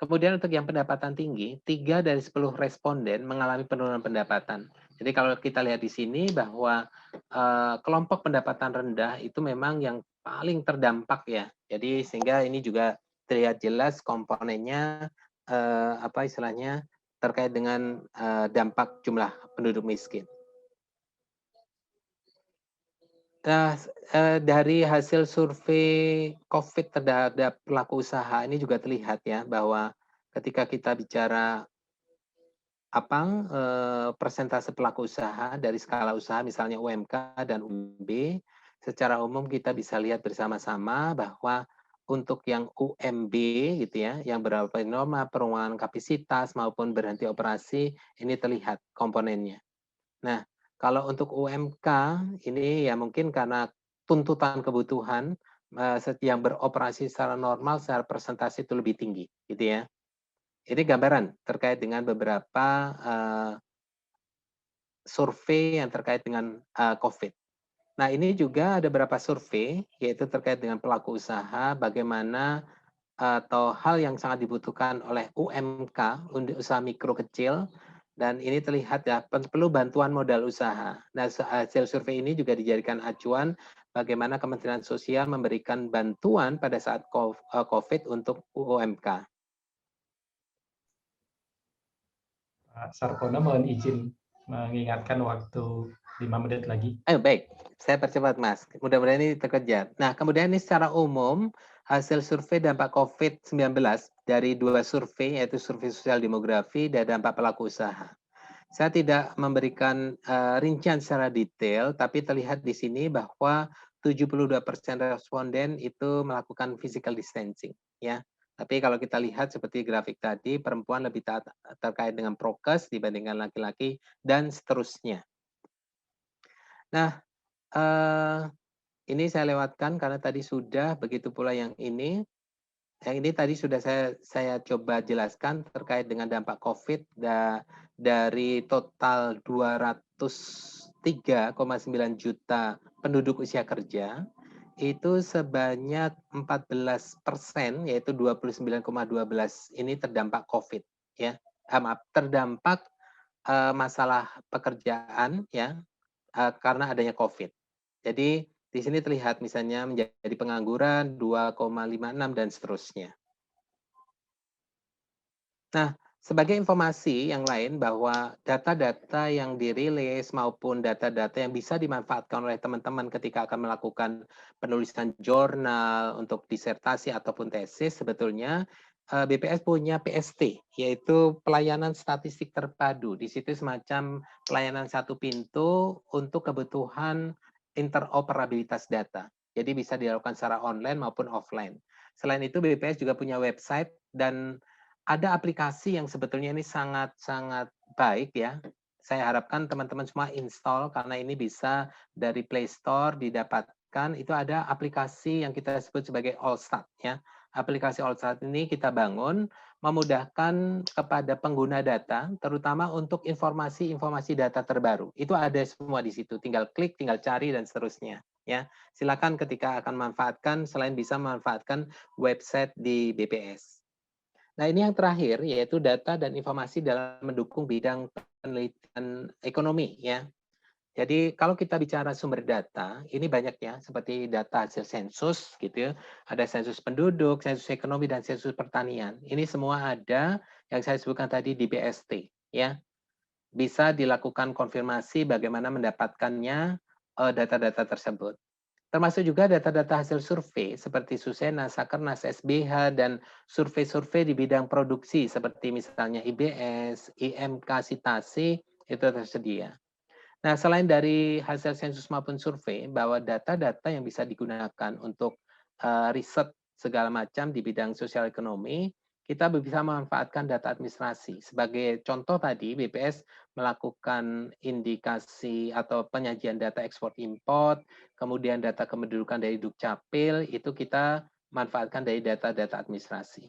Kemudian untuk yang pendapatan tinggi, 3 dari 10 responden mengalami penurunan pendapatan. Jadi kalau kita lihat di sini bahwa kelompok pendapatan rendah itu memang yang paling terdampak ya. Jadi sehingga ini juga terlihat jelas komponennya terkait dengan dampak jumlah penduduk miskin. Nah, dari hasil survei COVID terhadap pelaku usaha ini juga terlihat ya bahwa ketika kita bicara persentase pelaku usaha dari skala usaha misalnya UMK dan UMB, secara umum kita bisa lihat bersama-sama bahwa untuk yang UMB gitu ya, yang berapa norma pengurangan kapasitas maupun berhenti operasi, ini terlihat komponennya. Nah, kalau untuk UMK ini ya mungkin karena tuntutan kebutuhan yang beroperasi secara normal secara persentase itu lebih tinggi gitu ya. Ini gambaran terkait dengan beberapa survei yang terkait dengan COVID. Nah, ini juga ada beberapa survei yaitu terkait dengan pelaku usaha, bagaimana atau hal yang sangat dibutuhkan oleh UMK, unit usaha mikro kecil, dan ini terlihat ya perlu bantuan modal usaha. Nah, hasil survei ini juga dijadikan acuan bagaimana Kementerian Sosial memberikan bantuan pada saat COVID untuk UMK. Pak Sarpono mohon izin mengingatkan waktu 5 menit lagi. Baik, saya percepat Mas. Mudah-mudahan ini terkejar. Nah, kemudian ini secara umum hasil survei dampak COVID-19 dari 2 survei yaitu survei sosial demografi dan dampak pelaku usaha. Saya tidak memberikan rincian secara detail, tapi terlihat di sini bahwa 72% responden itu melakukan physical distancing, ya. Tapi kalau kita lihat seperti grafik tadi, perempuan lebih terkait dengan prokes dibandingkan laki-laki dan seterusnya. Nah, ini saya lewatkan karena tadi sudah, begitu pula yang ini. Yang ini tadi sudah saya coba jelaskan terkait dengan dampak COVID dari total 203,9 juta penduduk usia kerja, itu sebanyak 14%, yaitu 29,12 ini terdampak COVID, ya. Maaf, terdampak masalah pekerjaan, ya, karena adanya COVID. Jadi di sini terlihat misalnya menjadi pengangguran 2,56 dan seterusnya. Nah, sebagai informasi yang lain bahwa data-data yang dirilis maupun data-data yang bisa dimanfaatkan oleh teman-teman ketika akan melakukan penulisan jurnal untuk disertasi ataupun tesis, sebetulnya BPS punya PST, yaitu pelayanan statistik terpadu. Di situ semacam pelayanan satu pintu untuk kebutuhan interoperabilitas data. Jadi bisa dilakukan secara online maupun offline. Selain itu, BPS juga punya website dan ada aplikasi yang sebetulnya ini sangat-sangat baik ya. Saya harapkan teman-teman semua install karena ini bisa dari Play Store didapatkan. Itu ada aplikasi yang kita sebut sebagai Allstat ya. Aplikasi Allstat ini kita bangun memudahkan kepada pengguna data, terutama untuk informasi-informasi data terbaru. Itu ada semua di situ. Tinggal klik, tinggal cari dan seterusnya. Ya, silakan ketika akan memanfaatkan selain bisa memanfaatkan website di BPS. Nah, ini yang terakhir yaitu data dan informasi dalam mendukung bidang penelitian ekonomi ya. Jadi kalau kita bicara sumber data, ini banyak ya, seperti data hasil sensus gitu ya. Ada sensus penduduk, sensus ekonomi dan sensus pertanian. Ini semua ada yang saya sebutkan tadi di BST ya. Bisa dilakukan konfirmasi bagaimana mendapatkannya data-data tersebut. Termasuk juga data-data hasil survei seperti Susena, Sakernas, SBH, dan survei-survei di bidang produksi seperti misalnya IBS, IMK, Sitasi, itu tersedia. Nah, selain dari hasil sensus maupun survei, bahwa data-data yang bisa digunakan untuk riset segala macam di bidang sosial ekonomi, kita bisa memanfaatkan data administrasi. Sebagai contoh tadi, BPS melakukan indikasi atau penyajian data ekspor import, kemudian data kependudukan dari Dukcapil, itu kita manfaatkan dari data-data administrasi.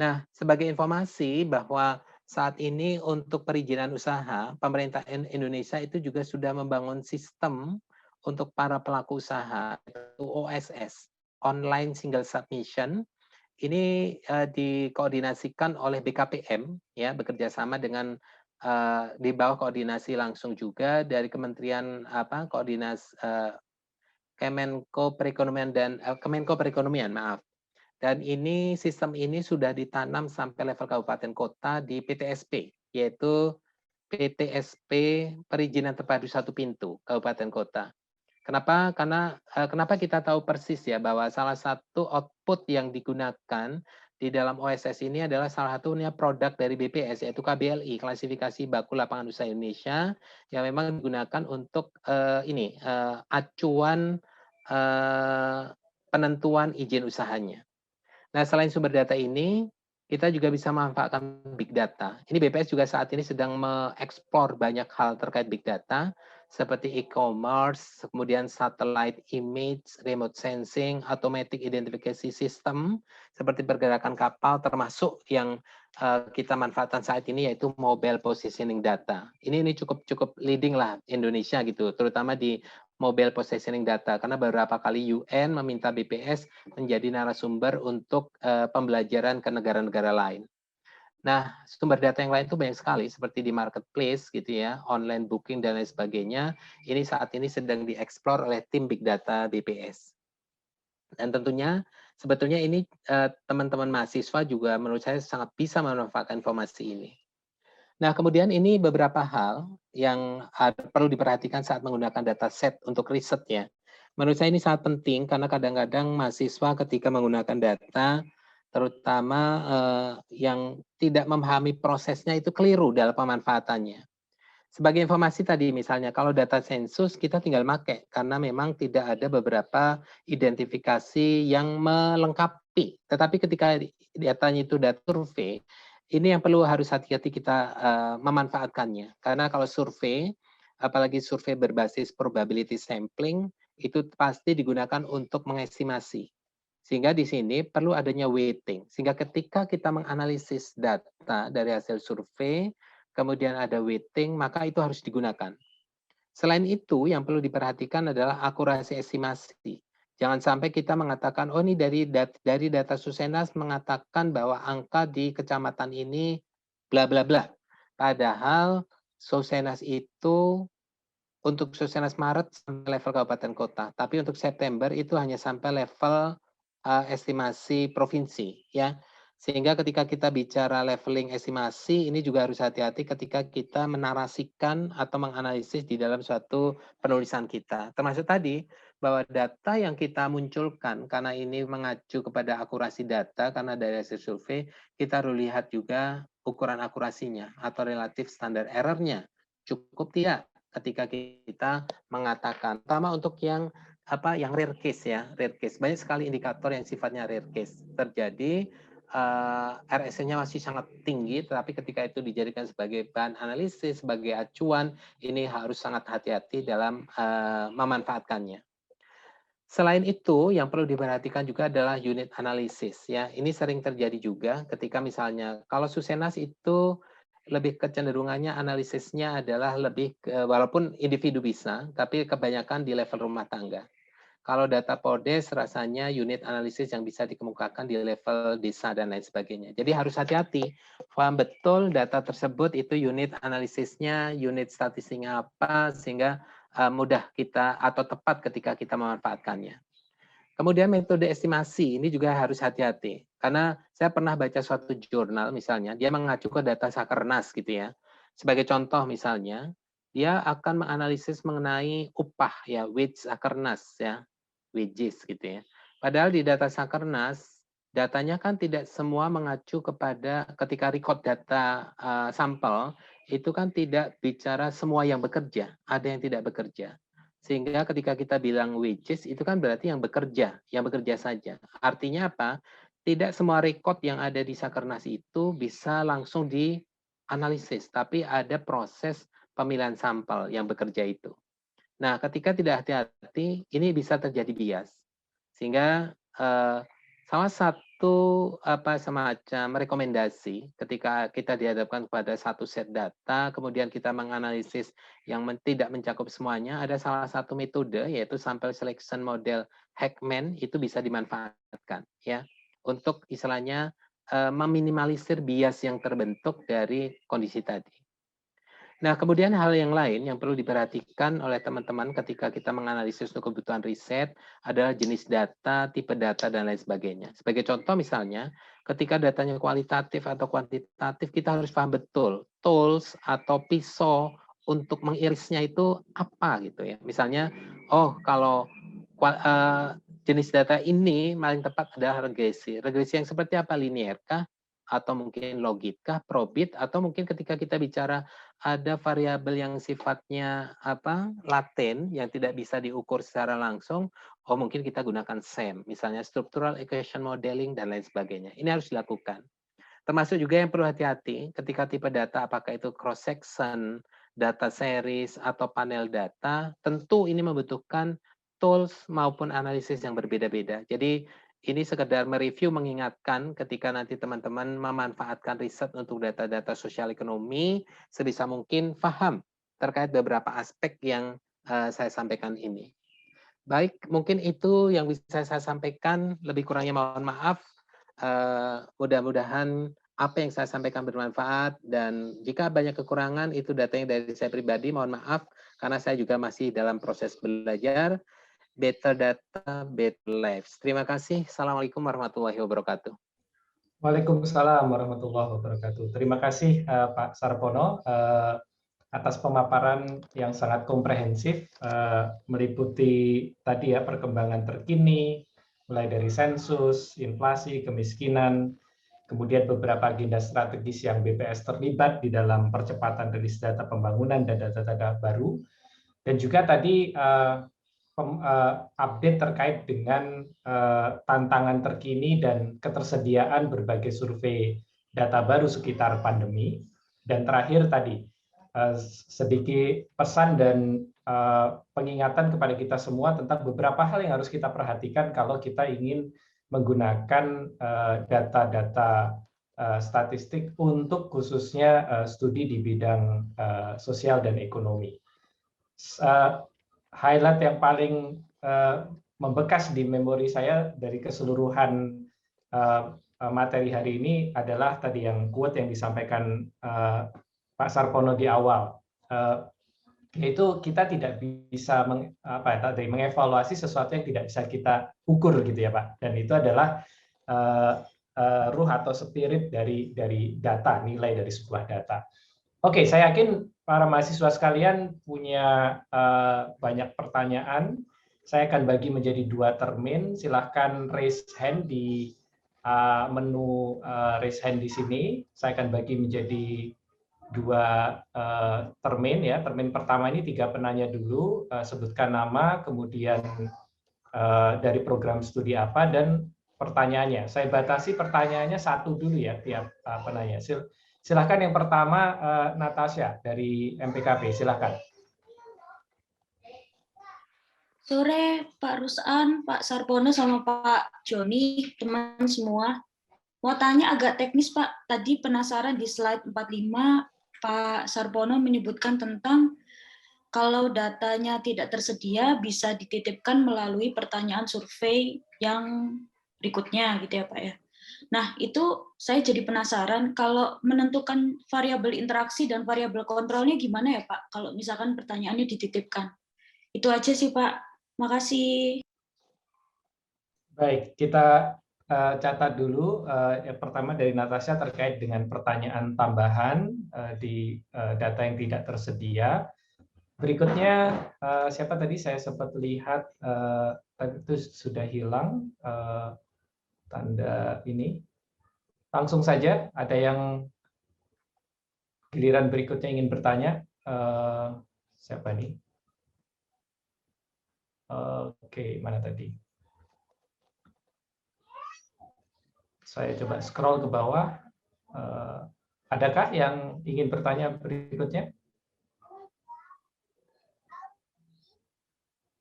Nah, sebagai informasi bahwa saat ini untuk perizinan usaha, pemerintah Indonesia itu juga sudah membangun sistem untuk para pelaku usaha, OSS, Online Single Submission. Ini dikoordinasikan oleh BKPM, ya, bekerja sama dengan di bawah koordinasi langsung juga dari Kementerian Koordinasi Kemenko Perekonomian, maaf. Dan ini sistem ini sudah ditanam sampai level kabupaten kota di PTSP yaitu PTSP perizinan terpadu satu pintu kabupaten kota. Kenapa kita tahu persis ya bahwa salah satu output yang digunakan di dalam OSS ini adalah salah satunya produk dari BPS yaitu KBLI, klasifikasi baku lapangan usaha Indonesia, yang memang digunakan untuk acuan penentuan izin usahanya. Nah, selain sumber data ini, kita juga bisa memanfaatkan big data. Ini BPS juga saat ini sedang mengeksplor banyak hal terkait big data, seperti e-commerce, kemudian satellite image, remote sensing, automatic identification system, seperti pergerakan kapal, termasuk yang kita manfaatkan saat ini yaitu mobile positioning data. Ini cukup leading lah Indonesia gitu, terutama di mobile positioning data, karena beberapa kali UN meminta BPS menjadi narasumber untuk pembelajaran ke negara-negara lain. Nah, sumber data yang lain itu banyak sekali, seperti di marketplace gitu ya, online booking dan lain sebagainya. Ini saat ini sedang dieksplor oleh tim big data BPS. Dan tentunya sebetulnya ini teman-teman mahasiswa juga menurut saya sangat bisa memanfaatkan informasi ini. Nah, kemudian ini beberapa hal yang perlu diperhatikan saat menggunakan dataset untuk riset ya. Menurut saya ini sangat penting karena kadang-kadang mahasiswa ketika menggunakan data, terutama yang tidak memahami prosesnya itu keliru dalam pemanfaatannya. Sebagai informasi tadi misalnya kalau data sensus kita tinggal pakai karena memang tidak ada beberapa identifikasi yang melengkapi. Tetapi ketika datanya itu data survei, ini yang perlu harus hati-hati kita memanfaatkannya. Karena kalau survei, apalagi survei berbasis probability sampling, itu pasti digunakan untuk mengestimasi. Sehingga di sini perlu adanya weighting. Sehingga ketika kita menganalisis data dari hasil survei, kemudian ada weighting, maka itu harus digunakan. Selain itu, yang perlu diperhatikan adalah akurasi estimasi. Jangan sampai kita mengatakan, oh ini dari data Susenas mengatakan bahwa angka di kecamatan ini bla bla bla. Padahal Susenas itu untuk Susenas Maret sampai level kabupaten kota, tapi untuk September itu hanya sampai level estimasi provinsi, ya. Sehingga ketika kita bicara leveling estimasi, ini juga harus hati-hati ketika kita menarasikan atau menganalisis di dalam suatu penulisan kita. Termasuk tadi, bahwa data yang kita munculkan, karena ini mengacu kepada akurasi data, karena dari hasil survei, kita harus lihat juga ukuran akurasinya atau relatif standar error-nya. Cukup tidak ketika kita mengatakan, terutama untuk yang rare case ya, rare case. Banyak sekali indikator yang sifatnya rare case terjadi. RSA-nya masih sangat tinggi, tetapi ketika itu dijadikan sebagai bahan analisis, sebagai acuan, ini harus sangat hati-hati dalam memanfaatkannya. Selain itu, yang perlu diperhatikan juga adalah unit analisis. Ya, ini sering terjadi juga ketika misalnya kalau Susenas itu lebih kecenderungannya analisisnya adalah lebih walaupun individu bisa, tapi kebanyakan di level rumah tangga. Kalau data Podes rasanya unit analisis yang bisa dikemukakan di level desa dan lain sebagainya. Jadi harus hati-hati, paham betul data tersebut itu unit analisisnya, unit statistiknya apa, sehingga mudah kita atau tepat ketika kita memanfaatkannya. Kemudian metode estimasi ini juga harus hati-hati. Karena saya pernah baca suatu jurnal misalnya, dia mengacu ke data Sakernas gitu ya. Sebagai contoh misalnya, dia akan menganalisis mengenai upah ya, wage Sakernas ya, wages gitu ya. Padahal di data Sakernas, datanya kan tidak semua mengacu kepada ketika record data sampel, itu kan tidak bicara semua yang bekerja, ada yang tidak bekerja. Sehingga ketika kita bilang wages, itu kan berarti yang bekerja saja. Artinya apa? Tidak semua record yang ada di Sakernas itu bisa langsung dianalisis, tapi ada proses pemilihan sampel yang bekerja itu. Nah, ketika tidak hati-hati, ini bisa terjadi bias. Sehingga salah satu semacam rekomendasi ketika kita dihadapkan kepada satu set data, kemudian kita menganalisis yang tidak mencakup semuanya, ada salah satu metode yaitu sample selection model Heckman itu bisa dimanfaatkan ya untuk istilahnya meminimalisir bias yang terbentuk dari kondisi tadi. Nah, kemudian hal yang lain yang perlu diperhatikan oleh teman-teman ketika kita menganalisis untuk kebutuhan riset adalah jenis data, tipe data, dan lain sebagainya. Sebagai contoh misalnya, ketika datanya kualitatif atau kuantitatif, kita harus paham betul tools atau pisau untuk mengirisnya itu apa gitu ya. Misalnya, oh kalau jenis data ini paling tepat adalah regresi. Regresi yang seperti apa? Linear kah? Atau mungkin logit kah? Probit? Atau mungkin ketika kita bicara ada variabel yang sifatnya laten yang tidak bisa diukur secara langsung, oh mungkin kita gunakan SEM, misalnya structural equation modeling dan lain sebagainya. Ini harus dilakukan. Termasuk juga yang perlu hati-hati ketika tipe data, apakah itu cross section, data series atau panel data, tentu ini membutuhkan tools maupun analisis yang berbeda-beda. Jadi ini sekedar mereview, mengingatkan ketika nanti teman-teman memanfaatkan riset untuk data-data sosial ekonomi, sebisa mungkin paham terkait beberapa aspek yang saya sampaikan ini. Baik, mungkin itu yang bisa saya sampaikan. Lebih kurangnya mohon maaf. Mudah-mudahan apa yang saya sampaikan bermanfaat, dan jika banyak kekurangan itu datanya dari saya pribadi, mohon maaf karena saya juga masih dalam proses belajar. Better data, better lives. Terima kasih. Assalamualaikum warahmatullahi wabarakatuh. Waalaikumsalam warahmatullahi wabarakatuh. Terima kasih Pak Sarpono atas pemaparan yang sangat komprehensif, meliputi tadi ya perkembangan terkini, mulai dari sensus, inflasi, kemiskinan, kemudian beberapa agenda strategis yang BPS terlibat di dalam percepatan rilis data pembangunan dan data-data baru, dan juga tadi update terkait dengan tantangan terkini dan ketersediaan berbagai survei data baru sekitar pandemi. Dan terakhir tadi, sedikit pesan dan pengingatan kepada kita semua tentang beberapa hal yang harus kita perhatikan kalau kita ingin menggunakan data-data statistik untuk khususnya studi di bidang sosial dan ekonomi. Highlight yang paling membekas di memori saya dari keseluruhan materi hari ini adalah tadi yang quote yang disampaikan Pak Sarpono di awal, yaitu kita tidak bisa mengevaluasi sesuatu yang tidak bisa kita ukur gitu ya Pak, dan itu adalah ruh atau spirit dari data, nilai dari sebuah data. Oke, saya yakin para mahasiswa sekalian punya banyak pertanyaan. Saya akan bagi menjadi 2 termin. Silahkan raise hand di menu raise hand di sini. Saya akan bagi menjadi 2 termin ya. Termin pertama ini 3 penanya dulu. Sebutkan nama, kemudian dari program studi apa, dan pertanyaannya. Saya batasi pertanyaannya 1 dulu ya tiap penanya. Silahkan yang pertama Natasha dari MPKB, silahkan. Sore Pak Ruslan, Pak Sarpono, sama Pak Joni, teman semua. Mau tanya agak teknis Pak, tadi penasaran di slide 45 Pak Sarpono menyebutkan tentang kalau datanya tidak tersedia bisa dititipkan melalui pertanyaan survei yang berikutnya gitu ya Pak ya. Nah, itu saya jadi penasaran kalau menentukan variabel interaksi dan variabel kontrolnya gimana ya Pak? Kalau misalkan pertanyaannya dititipkan. Itu aja sih Pak. Makasih. Baik, kita catat dulu. Yang pertama dari Natasha terkait dengan pertanyaan tambahan di data yang tidak tersedia. Berikutnya, siapa tadi saya sempat lihat tadi itu sudah hilang tanda ini. Langsung saja, ada yang giliran berikutnya ingin bertanya. Siapa nih? Oke, mana tadi? Saya coba scroll ke bawah. Adakah yang ingin bertanya berikutnya?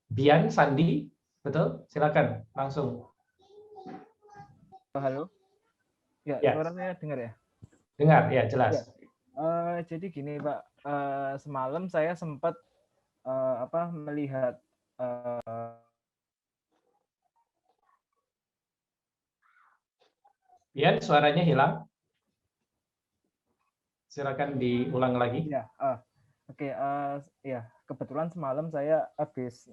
Bian, Sandi, betul? Silakan, langsung. Halo? Ya, Ya. suara saya dengar ya? Dengar, ya jelas. Ya. Jadi gini Pak, semalam saya sempat melihat Bian, suaranya hilang. Silakan diulang lagi. ya, Oke, ya kebetulan semalam saya habis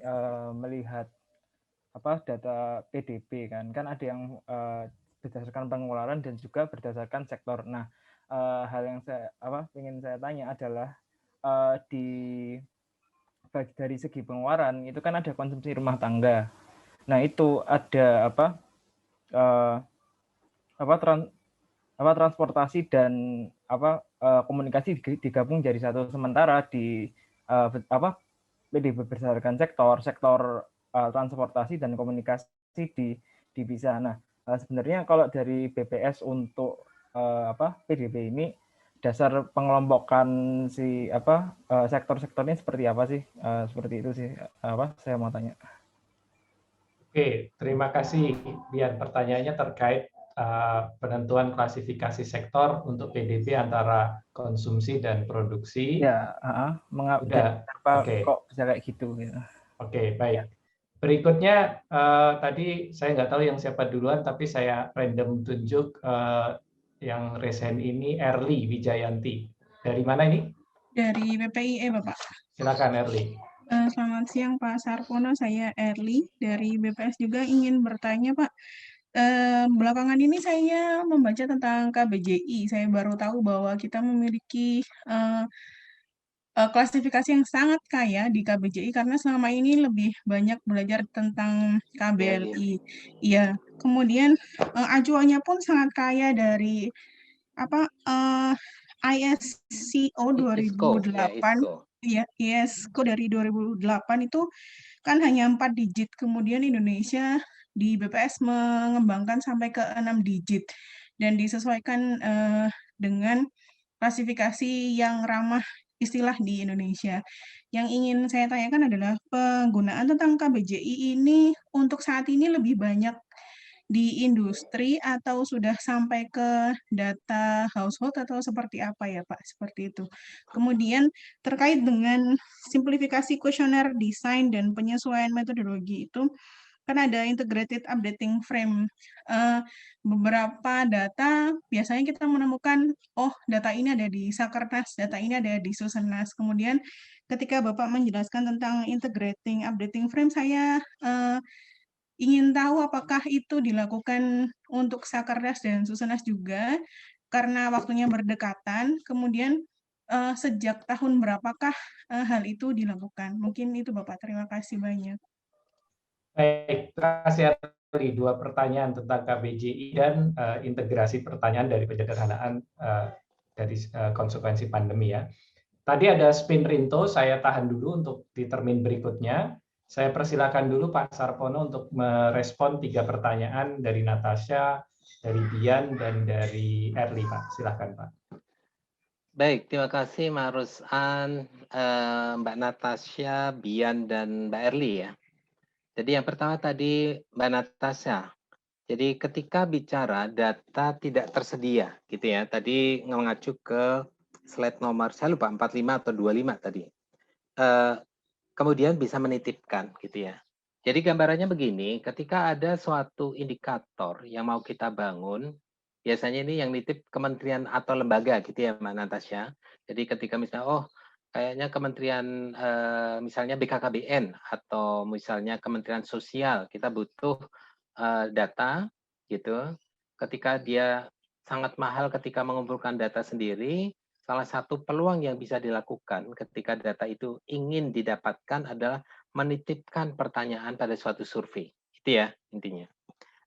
melihat data PDB kan ada yang berdasarkan pengeluaran dan juga berdasarkan sektor. Nah, hal yang ingin saya tanya adalah dari segi pengeluaran itu kan ada konsumsi rumah tangga. Nah, itu ada transportasi dan komunikasi digabung jadi satu. Sementara di PDB berdasarkan sektor transportasi dan komunikasi dipisah. Nah, sebenarnya kalau dari BPS untuk PDB ini dasar pengelompokan si sektor-sektornya seperti apa sih? Seperti itu sih saya mau tanya. Oke, terima kasih Bian. Pertanyaannya terkait penentuan klasifikasi sektor untuk PDB antara konsumsi dan produksi. Ya, kenapa kok bisa kayak gitu? Gitu. Oke, baik. Berikutnya tadi saya nggak tahu yang siapa duluan, tapi saya random tunjuk yang resen ini Erli Wijayanti. Dari mana ini? Dari BPIE, Bapak. Silakan Erli. Selamat siang Pak Sarpono, saya Erli dari BPS juga ingin bertanya Pak. Belakangan ini saya membaca tentang KBJI. Saya baru tahu bahwa kita memiliki klasifikasi yang sangat kaya di KBJI karena selama ini lebih banyak belajar tentang KBLI. Iya. Kemudian acuannya pun sangat kaya dari ISCO 2008. Ya, ISCO dari 2008 itu kan hanya 4 digit. Kemudian Indonesia di BPS mengembangkan sampai ke 6 digit dan disesuaikan dengan klasifikasi yang ramah istilah di Indonesia. Yang ingin saya tanyakan adalah penggunaan tentang KBJI ini untuk saat ini lebih banyak di industri atau sudah sampai ke data household atau seperti apa ya Pak? Seperti itu. Kemudian terkait dengan simplifikasi kuesioner desain dan penyesuaian metodologi itu, kan ada integrated updating frame. Beberapa data biasanya kita menemukan, oh data ini ada di Sakernas, data ini ada di Susenas. Kemudian ketika Bapak menjelaskan tentang integrating updating frame, saya ingin tahu apakah itu dilakukan untuk Sakernas dan Susenas juga, karena waktunya berdekatan, kemudian sejak tahun berapakah hal itu dilakukan? Mungkin itu Bapak, terima kasih banyak. Baik, terima kasih Erli. Dua pertanyaan tentang KBJI dan integrasi pertanyaan dari penyederhanaan dari konsekuensi pandemi ya. Tadi ada spin Rinto, saya tahan dulu untuk di termin berikutnya. Saya persilakan dulu Pak Sarpono untuk merespon 3 pertanyaan dari Natasha, dari Bian, dan dari Erli, Pak. Silakan, Pak. Baik, terima kasih Mbak Rusan, Mbak Natasha, Bian, dan Mbak Erli ya. Jadi yang pertama tadi Mbak Natasha. Jadi ketika bicara data tidak tersedia, gitu ya. Tadi mengacu ke slide nomor, saya lupa 45 atau 25 tadi. Kemudian bisa menitipkan, gitu ya. Jadi gambarannya begini, ketika ada suatu indikator yang mau kita bangun, biasanya ini yang nitip kementerian atau lembaga, gitu ya Mbak Natasha. Jadi ketika misalnya, kayaknya kementerian misalnya BKKBN atau misalnya Kementerian Sosial, kita butuh data, gitu. Ketika dia sangat mahal ketika mengumpulkan data sendiri, salah satu peluang yang bisa dilakukan ketika data itu ingin didapatkan adalah menitipkan pertanyaan pada suatu survei. Itu ya intinya.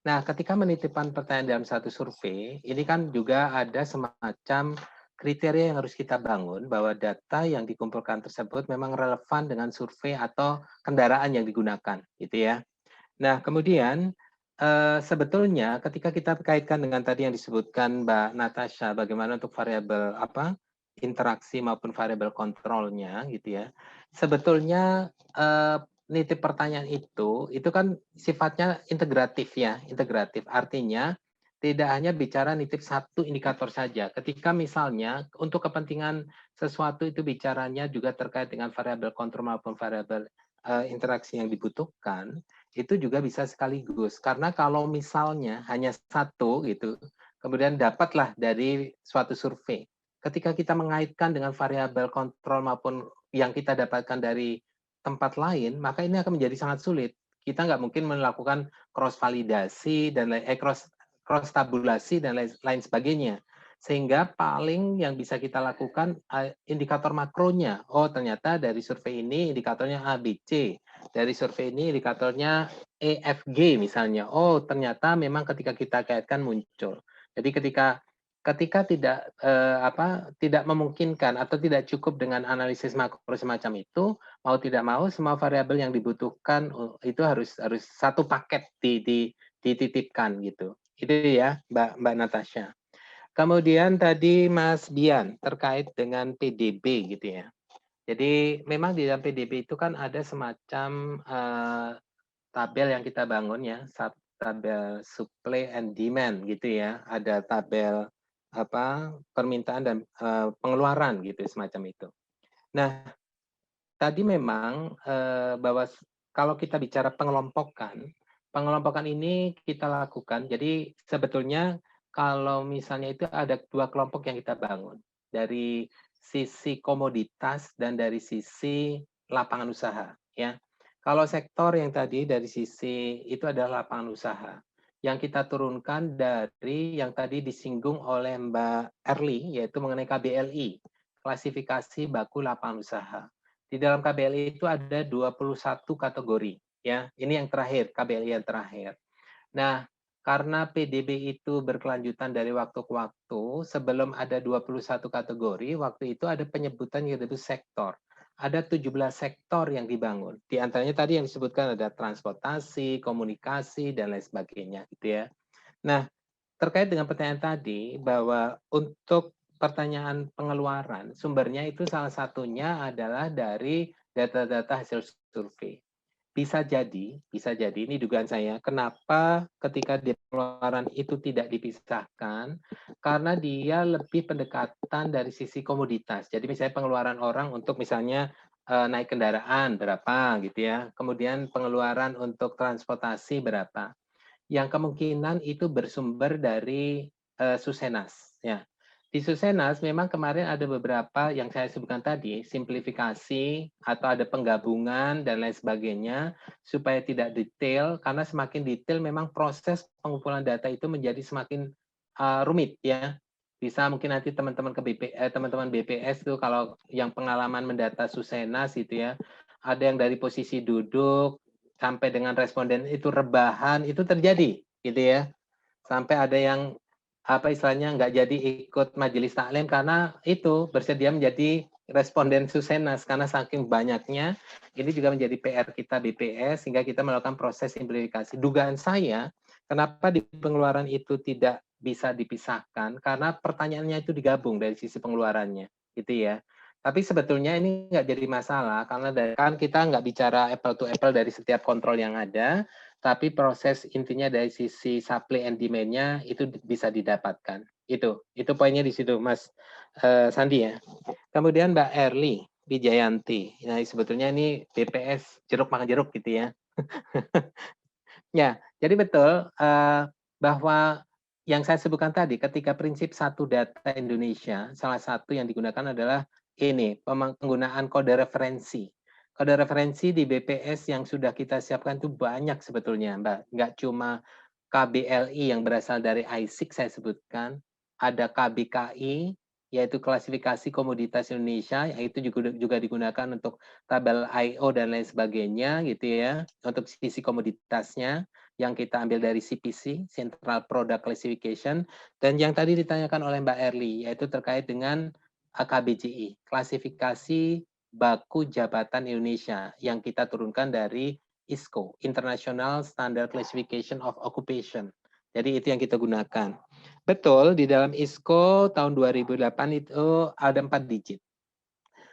Nah, ketika menitipkan pertanyaan dalam satu survei, ini kan juga ada semacam kriteria yang harus kita bangun bahwa data yang dikumpulkan tersebut memang relevan dengan survei atau kendaraan yang digunakan, gitu ya. Nah, kemudian sebetulnya ketika kita kaitkan dengan tadi yang disebutkan Mbak Natasha, bagaimana untuk variabel interaksi maupun variabel kontrolnya, gitu ya. Sebetulnya nitip pertanyaan itu kan sifatnya integratif ya, integratif. Artinya tidak hanya bicara nitip satu indikator saja. Ketika misalnya untuk kepentingan sesuatu itu bicaranya juga terkait dengan variabel kontrol maupun variabel interaksi yang dibutuhkan, itu juga bisa sekaligus. Karena kalau misalnya hanya satu gitu, kemudian dapatlah dari suatu survei, ketika kita mengaitkan dengan variabel kontrol maupun yang kita dapatkan dari tempat lain, maka ini akan menjadi sangat sulit. Kita nggak mungkin melakukan cross validasi dan cross tabulasi dan lain sebagainya. Sehingga paling yang bisa kita lakukan indikator makronya. Oh, ternyata dari survei ini indikatornya A, B, C. Dari survei ini indikatornya E, F, G misalnya. Oh, ternyata memang ketika kita kaitkan muncul. Jadi ketika tidak memungkinkan atau tidak cukup dengan analisis makro semacam itu, mau tidak mau semua variabel yang dibutuhkan itu harus satu paket dititipkan gitu. Itu ya, Mbak Natasha. Kemudian tadi Mas Bian terkait dengan PDB gitu ya. Jadi memang di dalam PDB itu kan ada semacam tabel yang kita bangun ya, tabel supply and demand gitu ya. Ada tabel permintaan dan pengeluaran gitu semacam itu. Nah, tadi memang bahwa kalau kita bicara pengelompokan ini kita lakukan. Jadi sebetulnya kalau misalnya itu ada dua kelompok yang kita bangun, dari sisi komoditas dan dari sisi lapangan usaha ya. Kalau sektor yang tadi dari sisi itu adalah lapangan usaha. Yang kita turunkan dari yang tadi disinggung oleh Mbak Erli, yaitu mengenai KBLI, klasifikasi baku lapangan usaha. Di dalam KBLI itu ada 21 kategori ya. Ini yang terakhir, KBLI yang terakhir. Nah, karena PDB itu berkelanjutan dari waktu ke waktu, sebelum ada 21 kategori, waktu itu ada penyebutan yang disebut sektor. Ada 17 sektor yang dibangun. Di antaranya tadi yang disebutkan ada transportasi, komunikasi, dan lain sebagainya. Gitu ya. Nah, terkait dengan pertanyaan tadi, bahwa untuk pertanyaan pengeluaran, sumbernya itu salah satunya adalah dari data-data hasil survei. Bisa jadi ini dugaan saya, kenapa ketika di pengeluaran itu tidak dipisahkan, karena dia lebih pendekatan dari sisi komoditas. Jadi misalnya pengeluaran orang untuk misalnya naik kendaraan berapa gitu ya, kemudian pengeluaran untuk transportasi berapa. Yang kemungkinan itu bersumber dari Susenas. Ya. Di Susenas memang kemarin ada beberapa yang saya sebutkan tadi, simplifikasi atau ada penggabungan dan lain sebagainya, supaya tidak detail, karena semakin detail memang proses pengumpulan data itu menjadi semakin rumit ya. Bisa mungkin nanti teman-teman teman-teman BPS tuh kalau yang pengalaman mendata Susenas itu ya, ada yang dari posisi duduk sampai dengan responden itu rebahan itu terjadi gitu ya. Sampai ada yang istilahnya nggak jadi ikut majelis taklim karena itu bersedia menjadi responden Susenas karena saking banyaknya. Ini juga menjadi PR kita BPS sehingga kita melakukan proses simplifikasi. Dugaan saya kenapa di pengeluaran itu tidak bisa dipisahkan karena pertanyaannya itu digabung dari sisi pengeluarannya gitu ya. Tapi sebetulnya ini nggak jadi masalah karena kan kita nggak bicara apple to apple dari setiap kontrol yang ada, tapi proses intinya dari sisi supply and demand-nya itu bisa didapatkan. Itu poinnya di situ, Mas Sandi ya. Kemudian Mbak Erli Wijayanti. Nah, sebetulnya ini BPS jeruk makan jeruk gitu ya. Ya, jadi betul bahwa yang saya sebutkan tadi, ketika prinsip satu data Indonesia, salah satu yang digunakan adalah ini, penggunaan kode referensi. Kode referensi di BPS yang sudah kita siapkan itu banyak sebetulnya, Mbak. Nggak cuma KBLI yang berasal dari ISIC saya sebutkan, ada KBKI, yaitu klasifikasi komoditas Indonesia, yaitu juga digunakan untuk tabel I/O dan lain sebagainya, gitu ya, untuk sisi komoditasnya, yang kita ambil dari CPC, Central Product Classification, dan yang tadi ditanyakan oleh Mbak Erli, yaitu terkait dengan KBJI, klasifikasi baku jabatan Indonesia, yang kita turunkan dari ISCO, International Standard Classification of Occupation. Jadi itu yang kita gunakan. Betul, di dalam ISCO tahun 2008 itu ada 4 digit.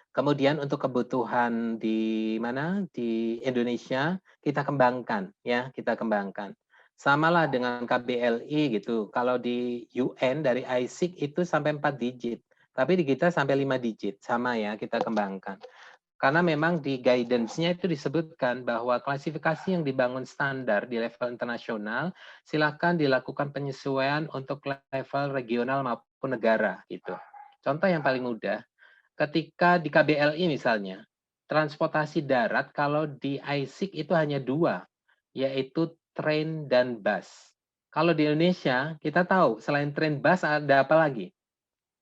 Kemudian untuk kebutuhan di mana? Di Indonesia kita kembangkan ya, kita kembangkan. Samalah dengan KBLI gitu. Kalau di UN dari ISIC itu sampai 4 digit. Tapi di kita sampai 5 digit, sama ya, kita kembangkan. Karena memang di guidance-nya itu disebutkan bahwa klasifikasi yang dibangun standar di level internasional, silakan dilakukan penyesuaian untuk level regional maupun negara gitu. Contoh yang paling mudah, ketika di KBLI misalnya, transportasi darat kalau di ISIC itu hanya 2, yaitu train dan bus. Kalau di Indonesia, kita tahu selain train bus ada apa lagi?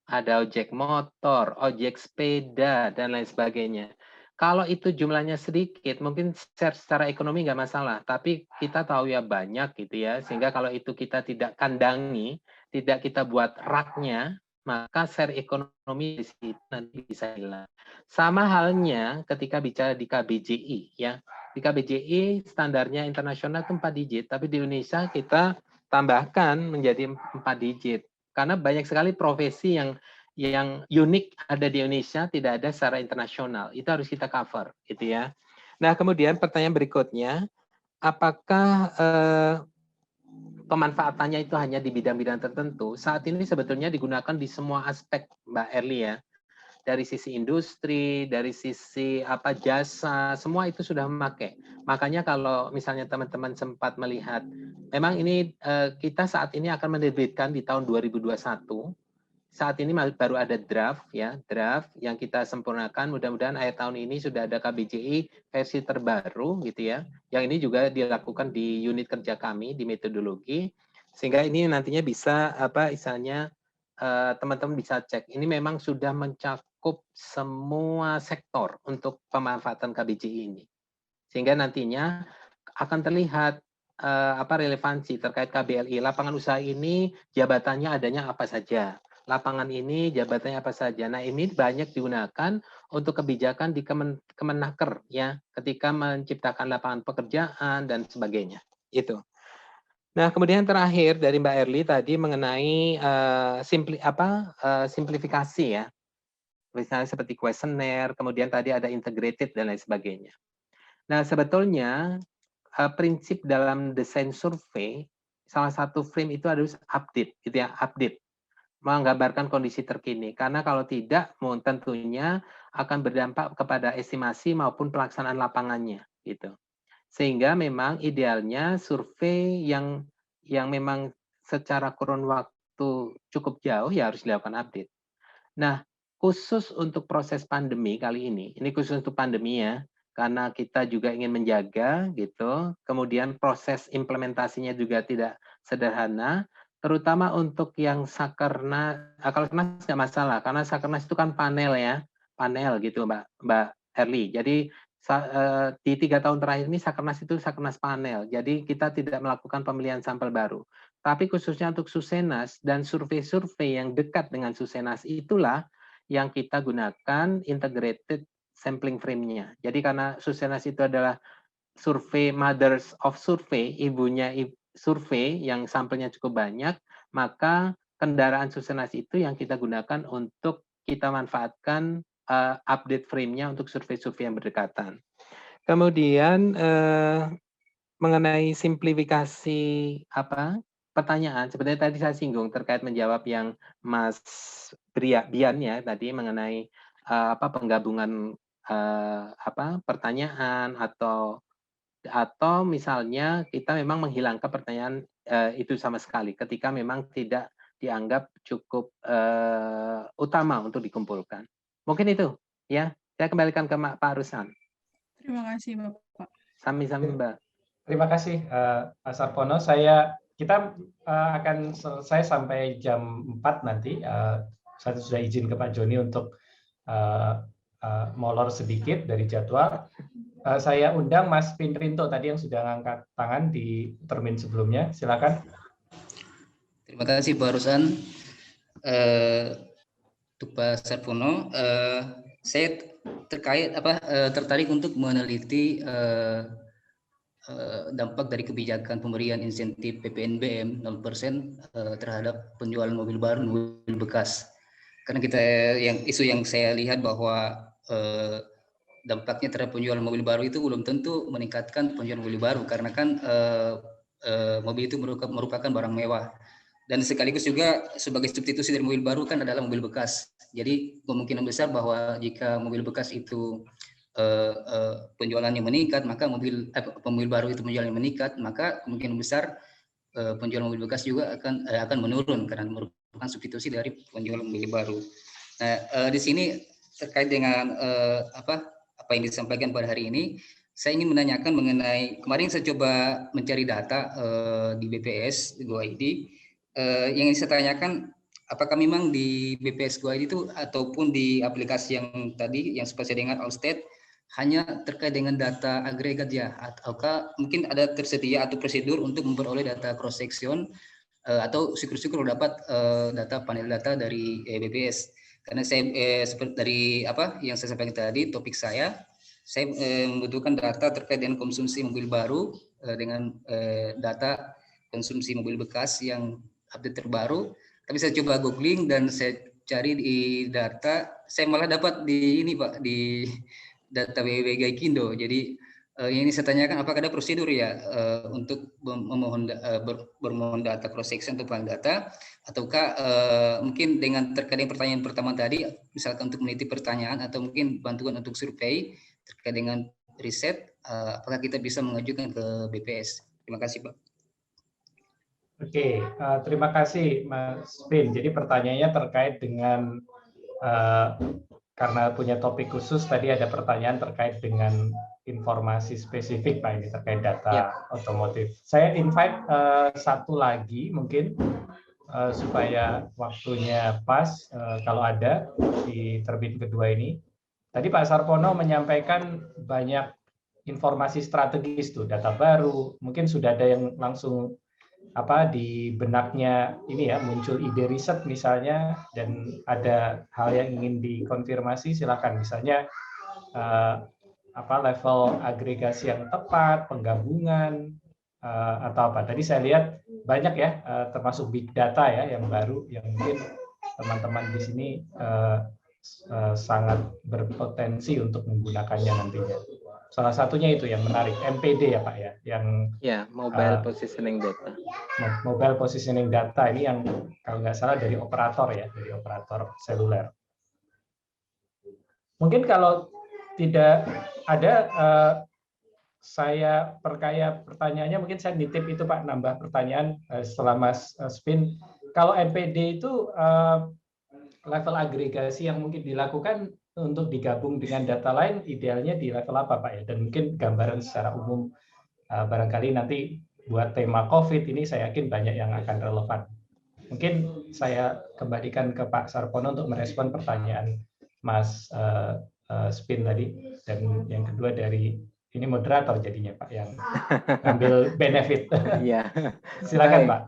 Ada ojek motor, ojek sepeda, dan lain sebagainya. Kalau itu jumlahnya sedikit, mungkin secara ekonomi nggak masalah. Tapi kita tahu ya banyak gitu ya. Sehingga kalau itu kita tidak kandangi, tidak kita buat raknya, maka share ekonomi di situ nanti bisa hilang. Sama halnya ketika bicara di KBJI ya. Di KBJI standarnya internasional itu 4 digit, tapi di Indonesia kita tambahkan menjadi 4 digit. Karena banyak sekali profesi yang unik ada di Indonesia, tidak ada secara internasional. Itu harus kita cover, gitu ya. Nah, kemudian pertanyaan berikutnya, apakah pemanfaatannya itu hanya di bidang-bidang tertentu? Saat ini sebetulnya digunakan di semua aspek, Mbak Erli ya. Dari sisi industri, dari sisi jasa, semua itu sudah memakai. Makanya kalau misalnya teman-teman sempat melihat, memang ini kita saat ini akan menerbitkan di tahun 2021. Saat ini baru ada draft yang kita sempurnakan. Mudah-mudahan akhir tahun ini sudah ada KBJI versi terbaru gitu ya. Yang ini juga dilakukan di unit kerja kami di metodologi, sehingga ini nantinya bisa teman-teman bisa cek. Ini memang sudah mencakup semua sektor untuk pemanfaatan KBJI ini. Sehingga nantinya akan terlihat relevansi terkait KBLI. Lapangan usaha ini jabatannya adanya apa saja. Lapangan ini jabatannya apa saja. Nah, ini banyak digunakan untuk kebijakan di Kemenaker ya, ketika menciptakan lapangan pekerjaan dan sebagainya. Itu. Nah, kemudian terakhir dari Mbak Erli tadi mengenai simplifikasi ya. Misalnya seperti kuesioner, kemudian tadi ada integrated dan lain sebagainya. Nah, sebetulnya prinsip dalam desain survei, salah satu frame itu harus update, gitu ya, update. Menggambarkan kondisi terkini. Karena kalau tidak, tentunya akan berdampak kepada estimasi maupun pelaksanaan lapangannya, gitu. Sehingga memang idealnya survei yang memang secara kurun waktu cukup jauh ya harus dilakukan update. Nah, khusus untuk proses pandemi kali ini khusus untuk pandemi ya, karena kita juga ingin menjaga gitu, kemudian proses implementasinya juga tidak sederhana, terutama untuk yang Sakernas, kalau Sakernas nggak masalah, karena Sakernas itu kan panel ya, panel gitu Mbak Erli. Jadi di 3 tahun terakhir ini Sakernas itu Sakernas panel, jadi kita tidak melakukan pemilihan sampel baru. Tapi khususnya untuk Susenas dan survei-survei yang dekat dengan Susenas itulah yang kita gunakan integrated sampling frame-nya. Jadi karena Susenas itu adalah survei mothers of survey, ibunya survei yang sampelnya cukup banyak, maka kendaraan Susenas itu yang kita gunakan untuk kita manfaatkan update frame-nya untuk survei-survei yang berdekatan. Kemudian mengenai simplifikasi pertanyaan, sebenarnya tadi saya singgung terkait menjawab yang Mas Bian ya tadi mengenai penggabungan pertanyaan atau misalnya kita memang menghilangkan pertanyaan itu sama sekali ketika memang tidak dianggap cukup utama untuk dikumpulkan. Mungkin itu ya. Saya kembalikan ke Pak Ruslan. Terima kasih Bapak. Sami-sami Mbak. Terima kasih Pak Sarpono. Kita akan selesai sampai jam 4 nanti. Saya sudah izin ke Pak Joni untuk molor sedikit dari jadwal. Saya undang Mas Pinrinto tadi yang sudah angkat tangan di termin sebelumnya. Silakan. Terima kasih Pak Ruslan. Untuk Pak Sarpono, saya tertarik untuk meneliti dampak dari kebijakan pemberian insentif PPNBM 0% terhadap penjualan mobil baru, mobil bekas. Karena isu yang saya lihat bahwa dampaknya terhadap penjualan mobil baru itu belum tentu meningkatkan penjualan mobil baru, karena kan mobil itu merupakan barang mewah. Dan sekaligus juga sebagai substitusi dari mobil baru kan adalah mobil bekas. Jadi kemungkinan besar bahwa jika mobil bekas itu penjualannya meningkat, maka mobil baru itu penjualannya meningkat, maka kemungkinan besar penjualan mobil bekas juga akan menurun karena merupakan substitusi dari penjualan mobil baru. Nah, di sini terkait dengan apa yang disampaikan pada hari ini, saya ingin menanyakan mengenai kemarin saya coba mencari data di BPS Go.id. Yang ingin saya tanyakan, apakah memang di BPS Go.id itu ataupun di aplikasi yang tadi yang seperti dengan Allstate hanya terkait dengan data agregat ya, ataukah mungkin ada tersedia atau prosedur untuk memperoleh data cross section atau syukur-syukur dapat data panel data dari BPS. Karena saya seperti dari apa yang saya sampaikan tadi, topik saya membutuhkan data terkait dengan konsumsi mobil baru dengan data konsumsi mobil bekas yang update terbaru. Tapi saya coba googling dan saya cari di data, saya malah dapat di ini Pak, di data WWW Gaikindo. Jadi yang ini saya tanyakan, apakah ada prosedur ya untuk bermohon data cross section atau panel data, ataukah mungkin dengan terkait dengan pertanyaan pertama tadi, misalkan untuk meneliti pertanyaan atau mungkin bantuan untuk survei terkait dengan riset, apakah kita bisa mengajukan ke BPS? Terima kasih Pak. Oke, terima kasih Mas Bin. Jadi pertanyaannya terkait dengan karena punya topik khusus, tadi ada pertanyaan terkait dengan informasi spesifik Pak ini terkait data otomotif. Saya invite satu lagi mungkin supaya waktunya pas kalau ada di terbit kedua ini. Tadi Pak Sarpono menyampaikan banyak informasi strategis tuh, data baru, mungkin sudah ada yang langsung di benaknya ini ya, muncul ide riset misalnya, dan ada hal yang ingin dikonfirmasi, silakan. Misalnya level agregasi yang tepat, penggabungan atau apa. Tadi saya lihat banyak ya, termasuk big data ya yang baru, yang mungkin teman-teman di sini sangat berpotensi untuk menggunakannya nantinya. Salah satunya itu yang menarik, MPD ya Pak ya, yang mobile positioning data. Mobile positioning data ini yang kalau nggak salah dari operator ya, dari operator seluler. Mungkin kalau tidak ada, saya perkaya pertanyaannya, mungkin saya nitip itu Pak, nambah pertanyaan setelah Mas Spin. Kalau MPD itu level agregasi yang mungkin dilakukan untuk digabung dengan data lain, idealnya di level apa Pak ya? Dan mungkin gambaran secara umum, barangkali nanti buat tema COVID ini saya yakin banyak yang akan relevan. Mungkin saya kembalikan ke Pak Sarpono untuk merespon pertanyaan Mas Spin tadi, dan yang kedua dari ini moderator jadinya Pak yang ambil benefit. Iya. Silakan Pak.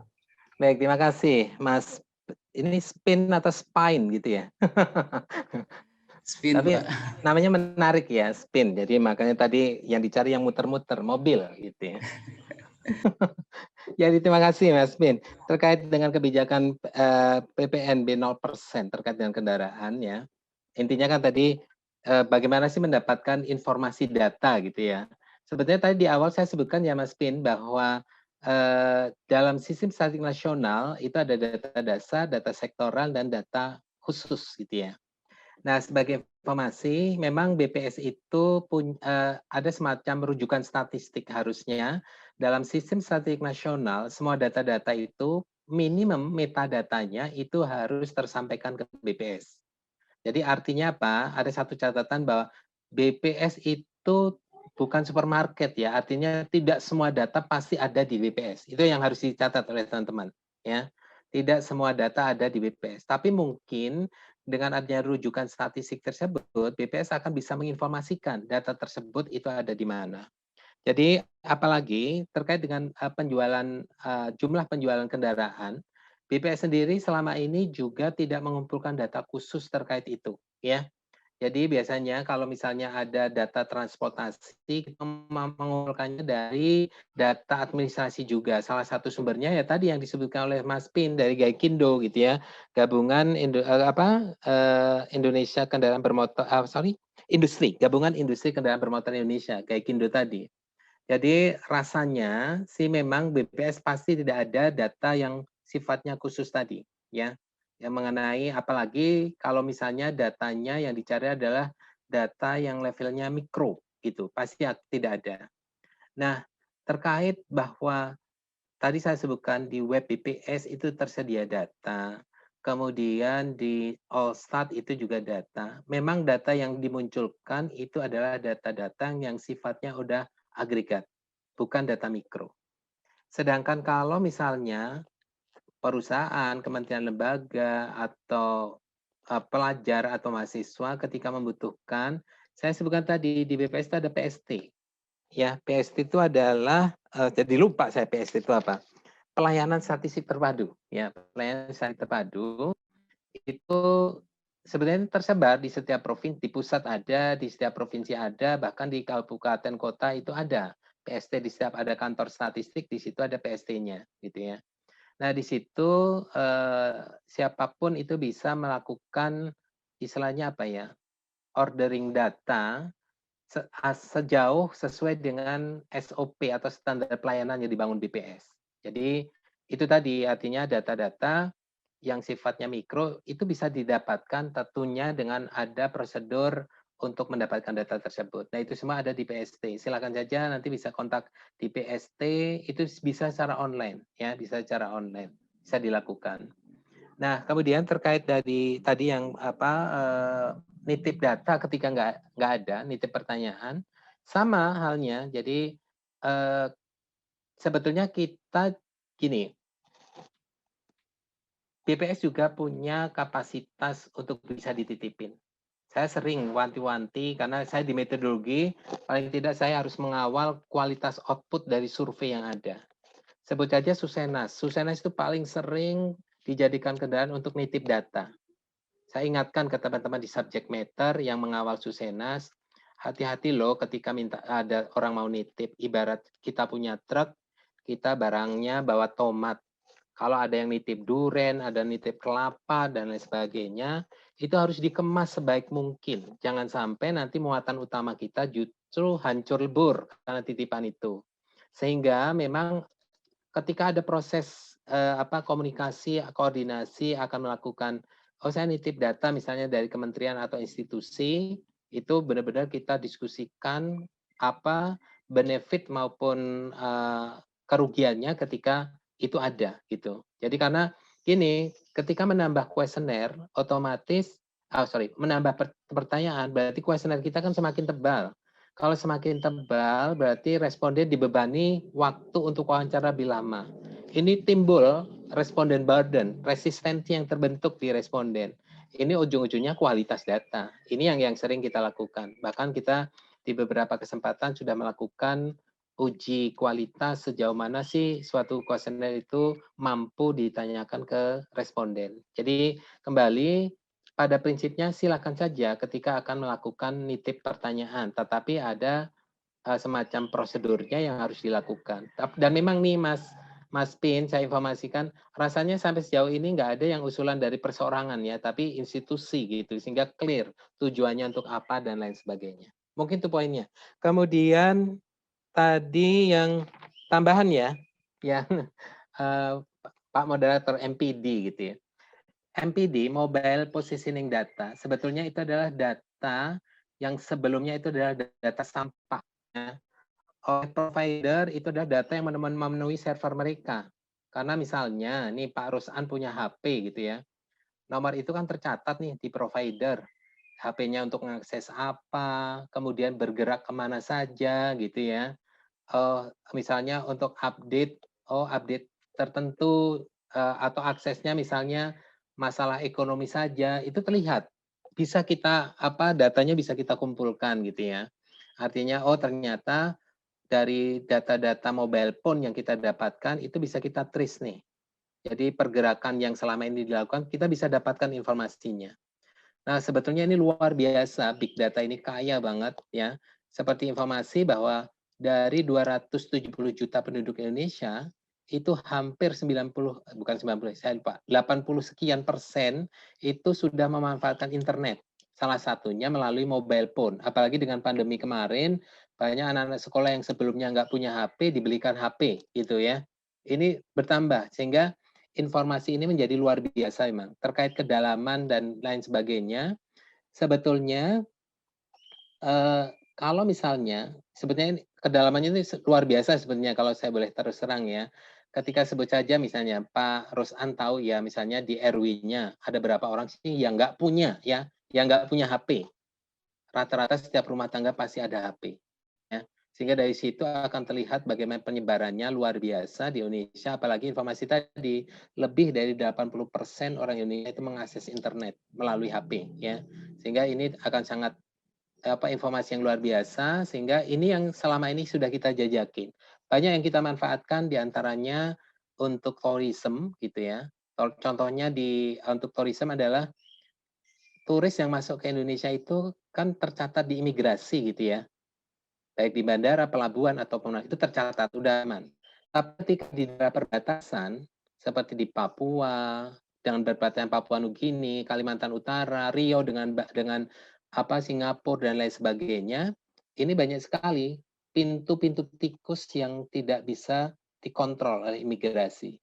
Baik, terima kasih Mas. Ini spin atau spine gitu ya? Spin, tapi Pak. Namanya menarik ya, spin. Jadi makanya tadi yang dicari yang muter-muter, mobil gitu ya. Jadi terima kasih Mas Spin. Terkait dengan kebijakan PPNB 0% terkait dengan kendaraan ya. Intinya kan tadi bagaimana sih mendapatkan informasi data gitu ya. Sebetulnya tadi di awal saya sebutkan ya Mas Spin bahwa dalam sistem statistik nasional itu ada data dasar, data sektoral, dan data khusus gitu ya. Nah, sebagai informasi, memang BPS itu ada semacam rujukan statistik harusnya. Dalam sistem statistik nasional, semua data-data itu minimum metadatanya itu harus tersampaikan ke BPS. Jadi artinya apa? Ada satu catatan bahwa BPS itu bukan supermarket ya, artinya tidak semua data pasti ada di BPS. Itu yang harus dicatat oleh teman-teman ya. Tidak semua data ada di BPS, tapi mungkin dengan adanya rujukan statistik tersebut, BPS akan bisa menginformasikan data tersebut itu ada di mana. Jadi apalagi terkait dengan jumlah penjualan kendaraan, BPS sendiri selama ini juga tidak mengumpulkan data khusus terkait itu ya. Jadi biasanya kalau misalnya ada data transportasi, kita mengumpulkannya dari data administrasi juga. Salah satu sumbernya ya tadi yang disebutkan oleh Mas Pin dari Gaikindo gitu ya, gabungan Indonesia kendaraan bermotor, gabungan industri kendaraan bermotor Indonesia, Gaikindo tadi. Jadi rasanya sih memang BPS pasti tidak ada data yang sifatnya khusus tadi, ya. Yang mengenai apalagi kalau misalnya datanya yang dicari adalah data yang levelnya mikro gitu, pasti tidak ada. Nah, terkait bahwa tadi saya sebutkan di web BPS itu tersedia data, kemudian di Allstat itu juga data. Memang data yang dimunculkan itu adalah data-data yang sifatnya udah agregat, bukan data mikro. Sedangkan kalau misalnya perusahaan, kementerian lembaga, atau pelajar atau mahasiswa ketika membutuhkan, saya sebutkan tadi di BPS itu ada PST. Ya, PST itu adalah, jadi lupa saya PST itu apa. Pelayanan statistik terpadu. Ya, pelayanan statistik terpadu itu sebenarnya tersebar di setiap provinsi, di pusat ada, di setiap provinsi ada, bahkan di kabupaten kota itu ada. PST di setiap ada kantor statistik, di situ ada PST-nya, gitu ya. Nah, di situ siapapun itu bisa melakukan istilahnya apa ya? Ordering data sejauh sesuai dengan SOP atau standar pelayanan yang dibangun BPS. Jadi itu tadi artinya data-data yang sifatnya mikro itu bisa didapatkan tentunya dengan ada prosedur untuk mendapatkan data tersebut. Nah, itu semua ada di PST. Silakan saja nanti bisa kontak di PST, itu bisa secara online ya, bisa secara online, bisa dilakukan. Nah, kemudian terkait dari tadi yang nitip data ketika nggak ada, nitip pertanyaan, sama halnya. Jadi sebetulnya kita gini, BPS juga punya kapasitas untuk bisa dititipin. Saya sering wanti-wanti karena saya di metodologi, paling tidak saya harus mengawal kualitas output dari survei yang ada. Sebut saja Susenas. Susenas itu paling sering dijadikan kendaraan untuk nitip data. Saya ingatkan ke teman-teman di subject matter yang mengawal Susenas, hati-hati loh ketika minta ada orang mau nitip. Ibarat kita punya truk, kita barangnya bawa tomat. Kalau ada yang nitip duren, ada nitip kelapa, dan lain sebagainya, itu harus dikemas sebaik mungkin. Jangan sampai nanti muatan utama kita justru hancur lebur karena titipan itu. Sehingga memang ketika ada proses komunikasi, koordinasi akan melakukan, saya nitip data misalnya dari kementerian atau institusi, itu benar-benar kita diskusikan apa benefit maupun kerugiannya ketika itu ada gitu. Jadi karena gini, ketika menambah kuesioner otomatis menambah pertanyaan berarti kuesioner kita kan semakin tebal. Kalau semakin tebal berarti responden dibebani waktu untuk wawancara lebih lama. Ini timbul responden burden, resistensi yang terbentuk di responden. Ini ujung-ujungnya kualitas data. Ini yang sering kita lakukan. Bahkan kita di beberapa kesempatan sudah melakukan uji kualitas sejauh mana sih suatu kuesioner itu mampu ditanyakan ke responden. Jadi kembali pada prinsipnya silakan saja ketika akan melakukan nitip pertanyaan, tetapi ada semacam prosedurnya yang harus dilakukan. Dan memang nih Mas Pin, saya informasikan rasanya sampai sejauh ini nggak ada yang usulan dari perseorangan ya, tapi institusi gitu, sehingga clear tujuannya untuk apa dan lain sebagainya. Mungkin itu poinnya. Kemudian tadi yang tambahan ya, yang Pak Moderator MPD gitu ya. MPD, Mobile Positioning Data, sebetulnya itu adalah data yang sebelumnya itu adalah data sampah. Oleh provider, itu adalah data yang memenuhi server mereka. Karena misalnya, nih Pak Ruslan punya HP gitu ya, nomor itu kan tercatat nih di provider. HP-nya untuk mengakses apa, kemudian bergerak kemana saja gitu ya. Misalnya untuk update tertentu atau aksesnya misalnya masalah ekonomi saja itu terlihat, bisa kita datanya bisa kita kumpulkan gitu ya. Artinya ternyata dari data-data mobile phone yang kita dapatkan itu bisa kita trace nih. Jadi pergerakan yang selama ini dilakukan kita bisa dapatkan informasinya. Nah, sebetulnya ini luar biasa, big data ini kaya banget ya. Seperti informasi bahwa dari 270 juta penduduk Indonesia, itu hampir 80 sekian persen itu sudah memanfaatkan internet. Salah satunya melalui mobile phone. Apalagi dengan pandemi kemarin, banyak anak-anak sekolah yang sebelumnya nggak punya HP, dibelikan HP gitu ya. Ini bertambah, sehingga informasi ini menjadi luar biasa memang. Terkait kedalaman dan lain sebagainya, sebetulnya kalau misalnya, sebetulnya kedalamannya ini luar biasa sebetulnya kalau saya boleh terus terang ya. ketika sebut saja misalnya Pak Rusan tahu ya misalnya di RW-nya ada berapa orang sih yang nggak punya ya, yang nggak punya HP. Rata-rata setiap rumah tangga pasti ada HP. Ya. Sehingga dari situ akan terlihat bagaimana penyebarannya luar biasa di Indonesia, apalagi informasi tadi lebih dari 80% orang Indonesia itu mengakses internet melalui HP ya. Sehingga ini akan sangat informasi yang luar biasa, sehingga ini yang selama ini sudah kita jajakin. Banyak yang kita manfaatkan diantaranya untuk tourism gitu ya. Contohnya untuk tourism adalah turis yang masuk ke Indonesia itu kan tercatat di imigrasi gitu ya. Baik di bandara, pelabuhan ataupun itu tercatat udah aman. Tapi ketika di daerah perbatasan seperti di Papua dengan perbatasan Papua Nugini, Kalimantan Utara, Riau dengan Singapura dan lain sebagainya, ini banyak sekali pintu-pintu tikus yang tidak bisa dikontrol oleh imigrasi.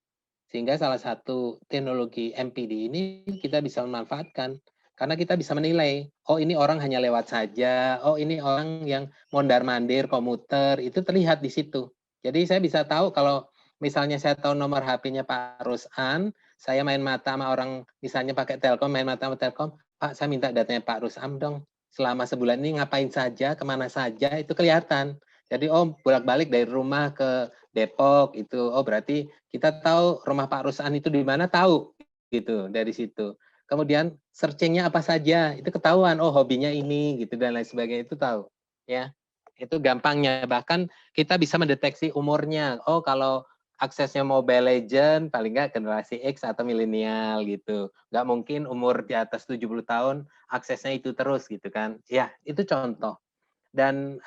Sehingga salah satu teknologi MPD ini kita bisa memanfaatkan karena kita bisa menilai, oh ini orang hanya lewat saja, oh ini orang yang mondar-mandir komuter, itu terlihat di situ. Jadi saya bisa tahu kalau misalnya saya tahu nomor HP-nya Pak Rusan, saya main mata sama orang misalnya pakai Telkom, main mata sama Telkom, Pak, saya minta datanya Pak Rusam dong. Selama sebulan ini ngapain saja, kemana saja, itu kelihatan. Jadi, oh bolak-balik dari rumah ke Depok, itu, oh berarti kita tahu rumah Pak Rusam itu di mana, tahu. Gitu, dari situ. Kemudian searching-nya apa saja, itu ketahuan, oh hobinya ini, gitu, dan lain sebagainya, itu tahu. Ya, itu gampangnya. Bahkan kita bisa mendeteksi umurnya. Oh, kalau aksesnya Mobile Legend paling nggak generasi X atau milenial gitu. Nggak mungkin umur di atas 70 tahun aksesnya itu terus gitu kan. Ya, itu contoh. Dan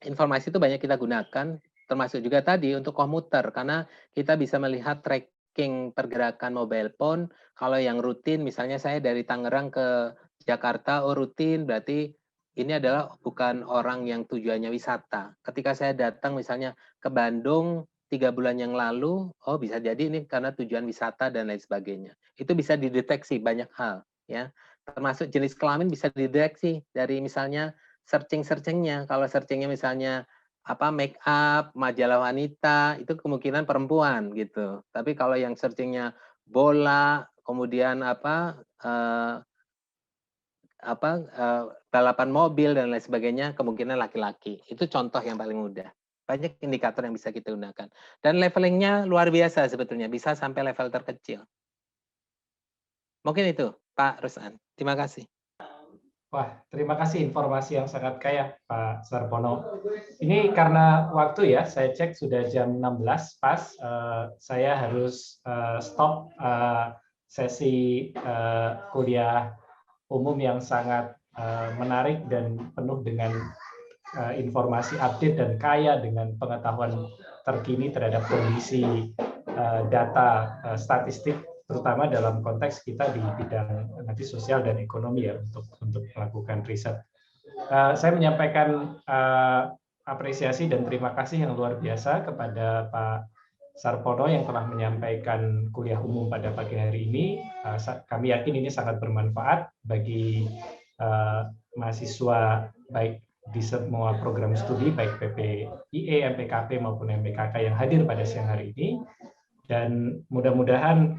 informasi itu banyak kita gunakan, termasuk juga tadi untuk komuter, karena kita bisa melihat tracking pergerakan mobile phone. Kalau yang rutin, misalnya saya dari Tangerang ke Jakarta, oh rutin, berarti ini adalah bukan orang yang tujuannya wisata. Ketika saya datang misalnya ke Bandung, 3 bulan yang lalu, oh bisa jadi ini karena tujuan wisata dan lain sebagainya. Itu bisa dideteksi banyak hal, ya. Termasuk jenis kelamin bisa dideteksi dari misalnya searching-searchingnya. Kalau searchingnya misalnya make up, majalah wanita, itu kemungkinan perempuan gitu. Tapi kalau yang searchingnya bola, kemudian balapan mobil dan lain sebagainya, kemungkinan laki-laki. Itu contoh yang paling mudah. Banyak indikator yang bisa kita gunakan. Dan levelingnya luar biasa sebetulnya, bisa sampai level terkecil. Mungkin itu, Pak Rusan. Terima kasih. Wah, terima kasih informasi yang sangat kaya, Pak Sarpono. Ini karena waktu ya, saya cek sudah jam 16 pas. Saya harus stop sesi kuliah umum yang sangat menarik dan penuh dengan informasi update dan kaya dengan pengetahuan terkini terhadap kondisi data statistik, terutama dalam konteks kita di bidang nanti sosial dan ekonomi ya untuk melakukan riset. Saya menyampaikan apresiasi dan terima kasih yang luar biasa kepada Pak Sarpono yang telah menyampaikan kuliah umum pada pagi hari ini. Kami yakin ini sangat bermanfaat bagi mahasiswa baik di semua program studi, baik PPIE, MPKP maupun MPKK yang hadir pada siang hari ini. Dan mudah-mudahan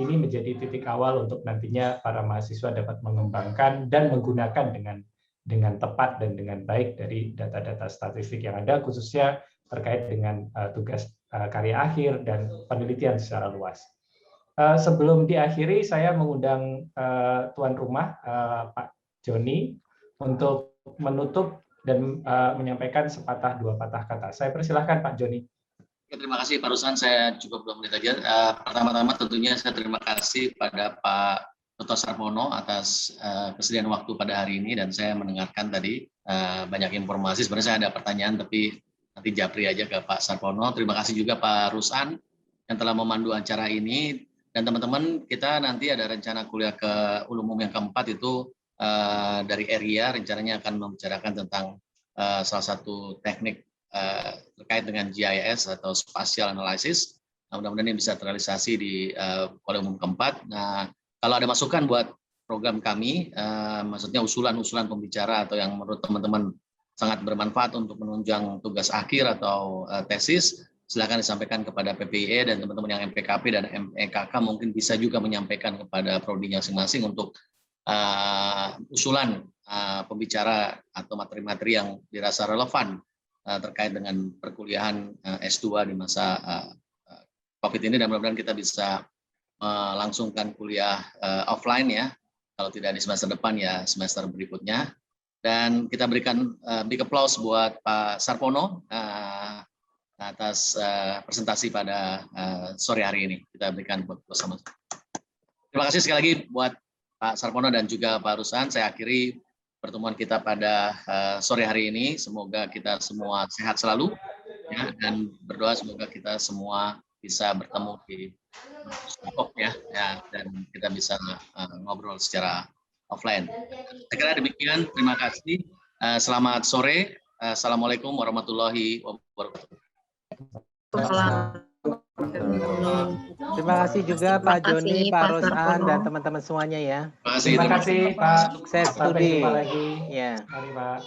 ini menjadi titik awal untuk nantinya para mahasiswa dapat mengembangkan dan menggunakan dengan tepat dan dengan baik dari data-data statistik yang ada, khususnya terkait dengan tugas karya akhir dan penelitian secara luas. Sebelum diakhiri, saya mengundang tuan rumah Pak Joni untuk menutup dan menyampaikan sepatah dua patah kata. Saya persilahkan Pak Joni. Terima kasih Pak Ruslan, saya cukup 2 menit aja. Pertama-tama tentunya saya terima kasih pada Pak Dr. Sarpono atas kesediaan waktu pada hari ini, dan saya mendengarkan tadi banyak informasi. Sebenarnya saya ada pertanyaan tapi nanti japri aja ke Pak Sarpono. Terima kasih juga Pak Ruslan yang telah memandu acara ini, dan teman-teman kita nanti ada rencana kuliah ke umum yang keempat itu dari area rencananya akan membicarakan tentang salah satu teknik terkait dengan GIS atau spatial analysis. Nah, mudah-mudahan ini bisa terrealisasi di kuliah umum keempat. Nah, kalau ada masukan buat program kami, maksudnya usulan-usulan pembicara atau yang menurut teman-teman sangat bermanfaat untuk menunjang tugas akhir atau tesis, silakan disampaikan kepada PPIE dan teman-teman yang MPKP dan MEKK mungkin bisa juga menyampaikan kepada prodinya masing-masing untuk usulan pembicara atau materi-materi yang dirasa relevan terkait dengan perkuliahan S2 di masa COVID ini, dan mudah-mudahan kita bisa melangsungkan kuliah offline ya, kalau tidak di semester depan ya semester berikutnya. Dan kita berikan big applause buat Pak Sarpono atas presentasi pada sore hari ini. Kita berikan bersama. Terima kasih sekali lagi buat Pak Sarpono dan juga Pak Ruslan. Saya akhiri pertemuan kita pada sore hari ini. Semoga kita semua sehat selalu ya, dan berdoa semoga kita semua bisa bertemu di ya, dan kita bisa ngobrol secara offline. Saya kira demikian. Terima kasih. Selamat sore. Assalamualaikum warahmatullahi wabarakatuh. Terima kasih juga Pak Joni, Pak Ruslan, dan teman-teman semuanya ya. Terima kasih Pak. Sukses Sampai studi. jumpa lagi. Ya. Mari Pak.